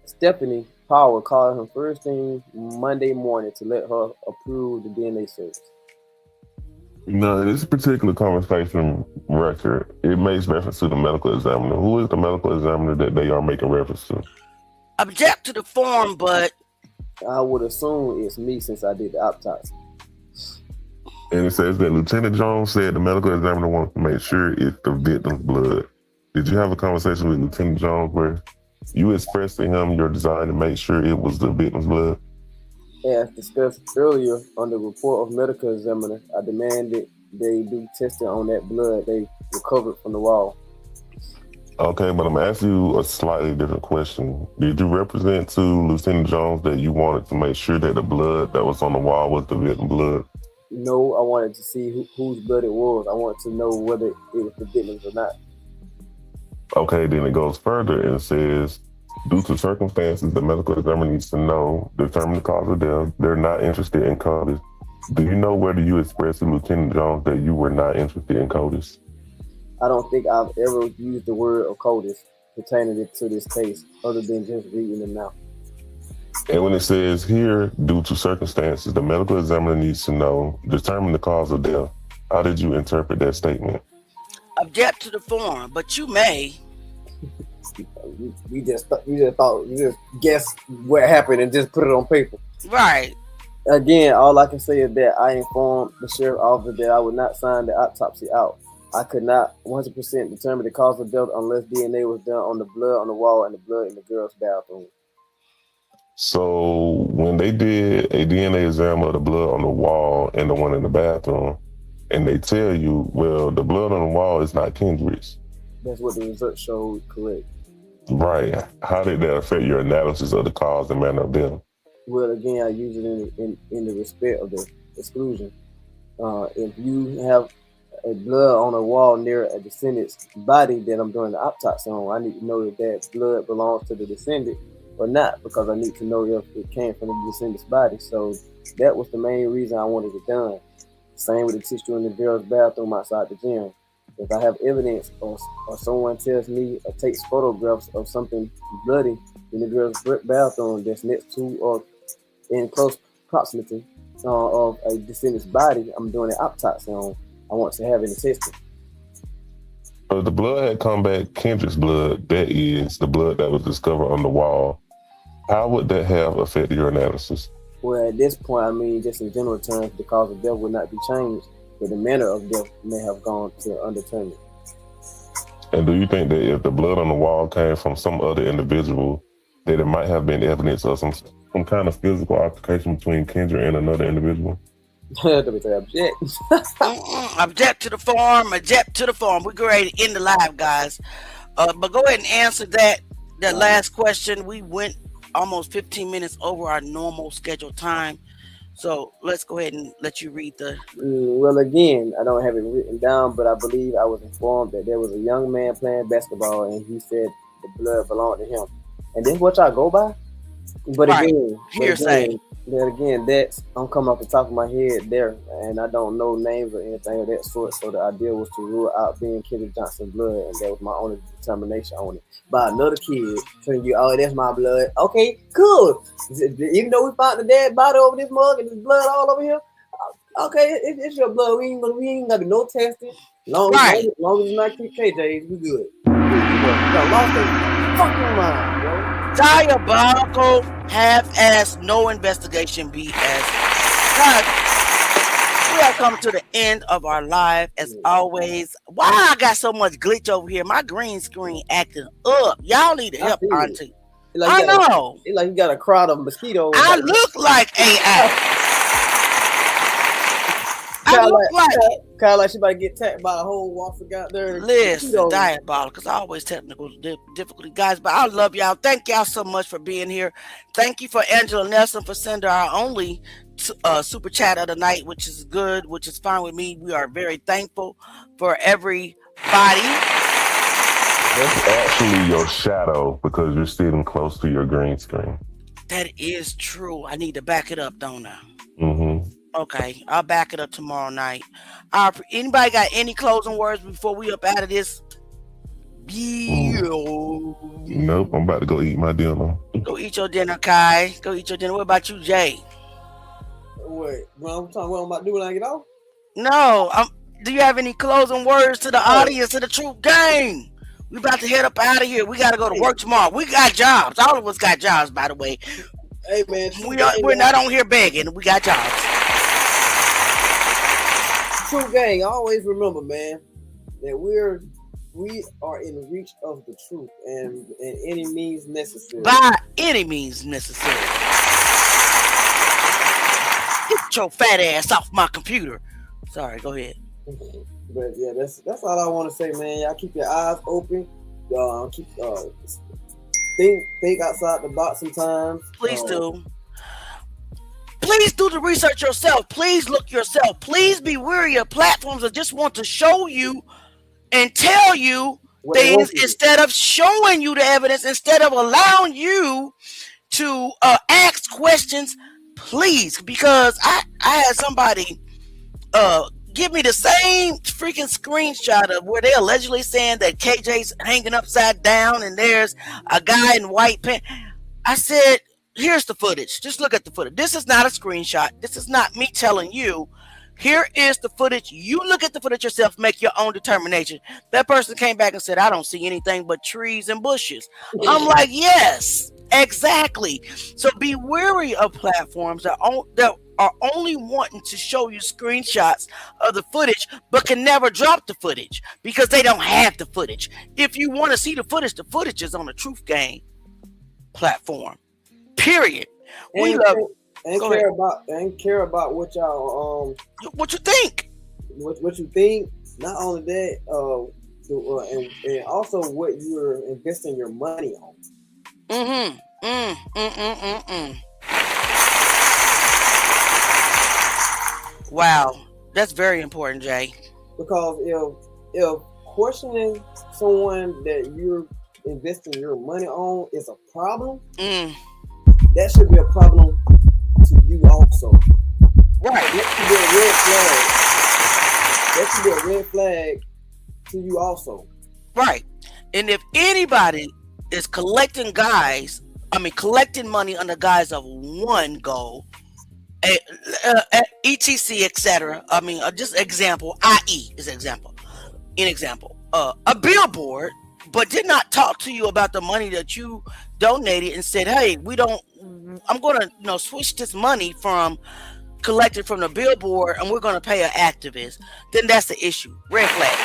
Stephanie Power call him first thing Monday morning to let her approve the DNA search. No, this particular conversation record, it makes reference to the medical examiner. Who is the medical examiner that they are making reference to? Object to the form, but I would assume it's me since I did the autopsy. And it says that Lieutenant Jones said the medical examiner wants to make sure it's the victim's blood. Did you have a conversation with Lieutenant Jones where you expressed to him your desire to make sure it was the victim's blood? As discussed earlier on the report of medical examiner, I demanded they do testing on that blood they recovered from the wall. Okay, but I'm asking you a slightly different question. Did you represent to Lieutenant Jones that you wanted to make sure that the blood that was on the wall was the victim's blood? No, I wanted to see whose blood it was. I wanted to know whether it was the victim's or not. Okay, then it goes further and says, due to circumstances, the medical examiner needs to know, determine the cause of death. They're not interested in CODIS. Do you know whether you expressed to Lieutenant Jones that you were not interested in CODIS? I don't think I've ever used the word of CODIS pertaining to this case, other than just reading it now. And when it says here, due to circumstances, the medical examiner needs to know, determine the cause of death. How did you interpret that statement? Object to the form, but you may. We just guessed what happened and just put it on paper. Right. Again, all I can say is that I informed the sheriff officer that I would not sign the autopsy out. I could not 100% determine the cause of death unless DNA was done on the blood on the wall and the blood in the girl's bathroom. So when they did a DNA exam of the blood on the wall and the one in the bathroom, and they tell you, well, the blood on the wall is not Kendrick's. That's what the result showed, correct. Right. How did that affect your analysis of the cause and manner of death? Well, again, I use it in the respect of the exclusion. If you have a blood on a wall near a descendant's body that I'm doing the autopsy on, I need to know if that blood belongs to the descendant or not, because I need to know if it came from the descendant's body. So that was the main reason I wanted it done. Same with the tissue in the girl's bathroom outside the gym. If I have evidence or someone tells me or takes photographs of something bloody in the girl's bathroom that's next to or in close proximity of a descendant's body, I'm doing an autopsy on. I want to have it tested. So the blood had come back Kendrick's blood, that is the blood that was discovered on the wall. How would that have affected your analysis? Well, at this point, I mean, just in general terms, the cause of death would not be changed, but the manner of death may have gone to undetermined. And do you think that if the blood on the wall came from some other individual, that it might have been evidence of some kind of physical altercation between Kendrick and another individual? Object. Object to the form. Object to the form. We're ready to end the live, guys. But go ahead and answer that last question. We went almost 15 minutes over our normal scheduled time. So let's go ahead and let you read the... Well, again, I don't have it written down, but I believe I was informed that there was a young man playing basketball and he said the blood belonged to him. And this is what y'all go by? But right. Hearsay. Again, that's I'm coming off the top of my head there, and I don't know names or anything of that sort. So the idea was to rule out being Kendrick Johnson blood, and that was my only determination on it. By another kid telling you, "Oh, that's my blood." Okay, cool. Even though we found the dead body over this mug and there's blood all over here, okay, it's your blood. We ain't got to do no testing. Long as it's not KJ's, we good. Fuck your mind, bro. Diabolical, half-ass, no investigation BS. Guys, we are coming to the end of our live as always. Why I got so much glitch over here? My green screen acting up. Y'all need to help Auntie. I know. It's like you got a crowd of mosquitoes. I look like AI. I look like it. Kind of like she about to get tapped by a whole waffle out there. Listen, diabolical, because I always technical difficulty, guys. But I love y'all. Thank y'all so much for being here. Thank you for Angela Nelson for sending our only super chat of the night, which is good, which is fine with me. We are very thankful for everybody. That's actually your shadow because you're sitting close to your green screen. That is true. I need to back it up, don't I? Mm-hmm. Okay, I'll back it up tomorrow night. Anybody got any closing words before we up out of this? Nope, I'm about to go eat my dinner. Go eat your dinner, Kai. Go eat your dinner. What about you, Jay? Wait, well, I'm talking what I'm about to do when I get off? No, do you have any closing words to the audience of the Truth Gang? We about to head up out of here. We got to go to work tomorrow. We got jobs. All of us got jobs, by the way. Hey, man. We're not on here begging. We got jobs. Truth Gang, always remember, man, that we are in reach of the truth and any means necessary. By any means necessary. Get your fat ass off my computer. Sorry, go ahead. But yeah, that's all I want to say, man. Y'all keep your eyes open. Y'all keep think outside the box sometimes. Please do. Please do the research yourself. Please look yourself. Please be wary of platforms that just want to show you and tell you things instead of showing you the evidence, instead of allowing you to ask questions. Please, because I had somebody give me the same freaking screenshot of where they're allegedly saying that KJ's hanging upside down and there's a guy in white pants. I said, here's the footage. Just look at the footage. This is not a screenshot. This is not me telling you. Here is the footage. You look at the footage yourself, make your own determination. That person came back and said, I don't see anything but trees and bushes. I'm like, yes, exactly. So be wary of platforms that are only wanting to show you screenshots of the footage, but can never drop the footage because they don't have the footage. If you want to see the footage is on the Truth Gang platform. Period. We love it. And care about what y'all what you think. What you think. Not only that, and also what you're investing your money on. Wow, that's very important, Jay. Because if questioning someone that you're investing your money on is a problem, that should be a problem to you also. Right. That should be a red flag to you also. Right. And if anybody is collecting money on the guise of one goal, etc., etc. I mean, just example, i.e. is example. An example, a billboard, but did not talk to you about the money that you donated and said, hey, I'm going to switch this money from collected from the billboard and we're going to pay an activist. Then that's the issue. Red flag.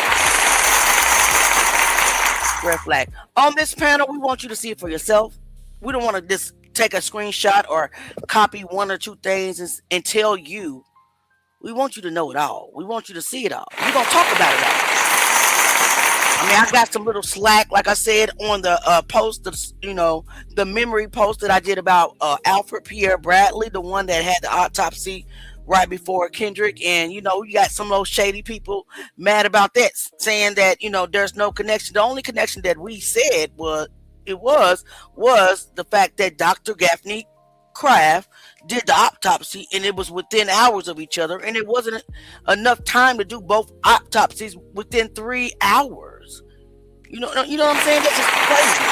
Red flag. On this panel, we want you to see it for yourself. We don't want to just take a screenshot or copy one or two things and tell you. We want you to know it all. We want you to see it all. We're going to talk about it all. I mean, I got some little slack, like I said, on the post, the memory post that I did about Alfred Pierre Bradley, the one that had the autopsy right before Kendrick. And, you got some of those shady people mad about that, saying that, there's no connection. The only connection that we said was the fact that Dr. Gaffney-Kraft did the autopsy, and it was within hours of each other, and it wasn't enough time to do both autopsies within 3 hours. You know what I'm saying? That's just crazy.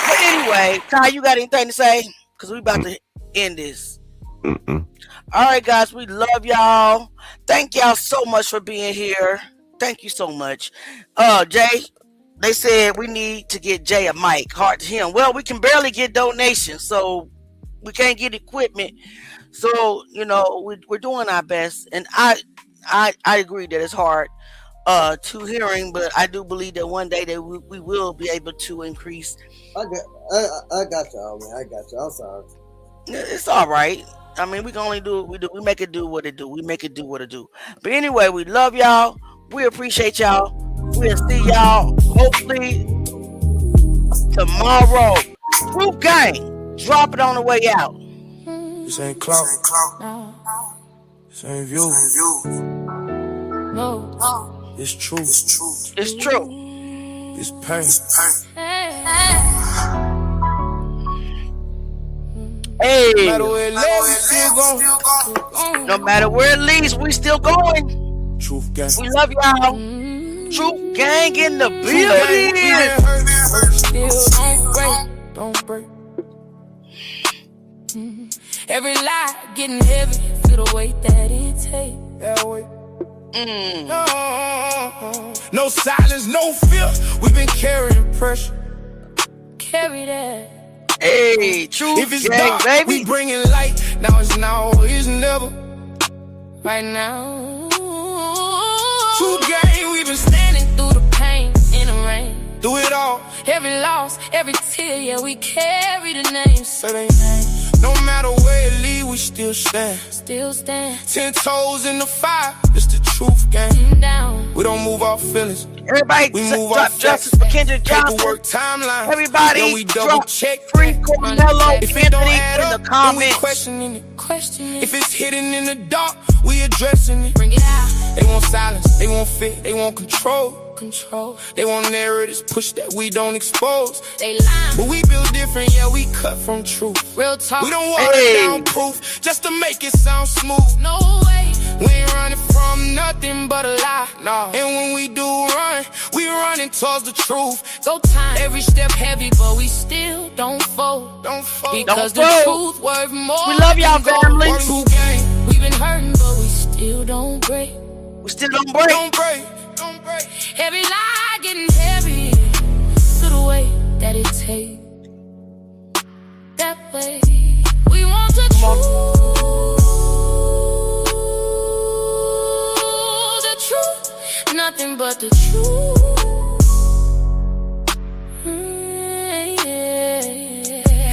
But anyway, Ty, you got anything to say? Because we about to end this. All right, guys, we love y'all. Thank y'all so much for being here. Thank you so much. Jay, they said we need to get Jay a mic. Hard to him. Well, we can barely get donations, so we can't get equipment. So, we're doing our best. And I agree that it's hard to hearing, but I do believe that one day that we will be able to increase. I got y'all, man. I got y'all. I'm sorry. It's all right. I mean, we can only do what we do. We make it do what it do. We make it do what it do. But anyway, we love y'all. We appreciate y'all. We'll see y'all hopefully tomorrow. Truth Gang, drop it on the way out. This ain't clout. This ain't view. No. It's true. It's true. It's pain. Hey. No matter where it leads, we still going. No matter where it leads, we still going. Truth Gang. We love y'all. Truth Gang in the building. Still don't break. Every lie getting heavy, feel the weight that it takes. That weight. No silence, no fear. We've been carrying pressure. Carry that. Hey, Truth If it's Gang, dark, baby. we bringing light. Now it's now, it's never. Right now. Truth Gang, we been Standing through the pain in the rain. do it all. Every loss, every tear, yeah, we carry the names. Say they name. No matter where it lead, we still stand. Still stand. 10 toes in the fire. It's the Truth Gang. Down. We don't move our feelings. Everybody, We move drop our justice for Kendrick Johnson. Paperwork timeline. Everybody, Yo, we double drop check. free Karmelo If it don't Anthony add in the up, then we comments. questioning it. Question it. If it's hidden in the dark, we addressing it. Bring it out. They want silence, they want fear, they want control. Control. They want narratives push that we don't expose. They lie. But we build different, yeah, we cut from truth. Real talk. We don't water down proof just to make it sound smooth. No way. We ain't running from nothing but a lie. Nah. And when we do run, we running towards the truth. Go time. Every step heavy, but we still don't fold. Don't fold. Because Don't the fold. truth worth more. We love y'all, than family. gold. Truth Gang. We've been hurting, but we still don't break. We still don't break. Don't break. Don't break. Every lie getting heavy to the way that it takes. That way we want the truth, nothing but the truth.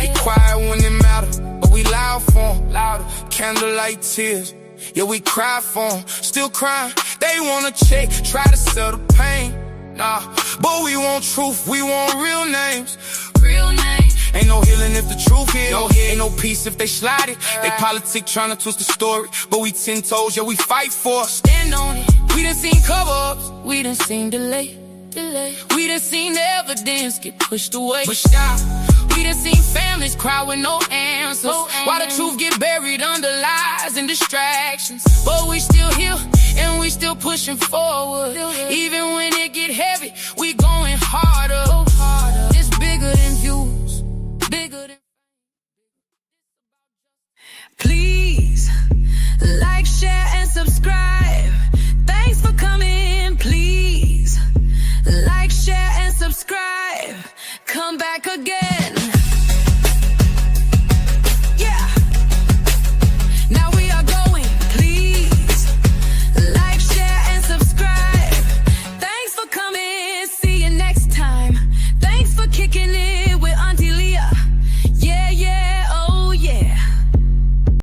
They quiet when it matter, but we loud for 'em. Louder. Candlelight tears. Yeah, we cry for 'em. Still crying. They wanna check, try to sell the pain. Nah, but we want truth, we want real names. Real names. Ain't no healing if the truth is. No heal. Ain't no peace if they slide it. They politic trying to twist the story, but we 10 toes, yeah, we fight for it. Stand on it. We done seen cover-ups. We done seen delay. We done seen the evidence get pushed away. Pushed out. We done seen families cry with no answers. Why the truth get buried under lies and distractions. But we still here and we still pushing forward. Even when it get heavy, we going harder. It's bigger than views. Bigger than. Please like, share, and subscribe.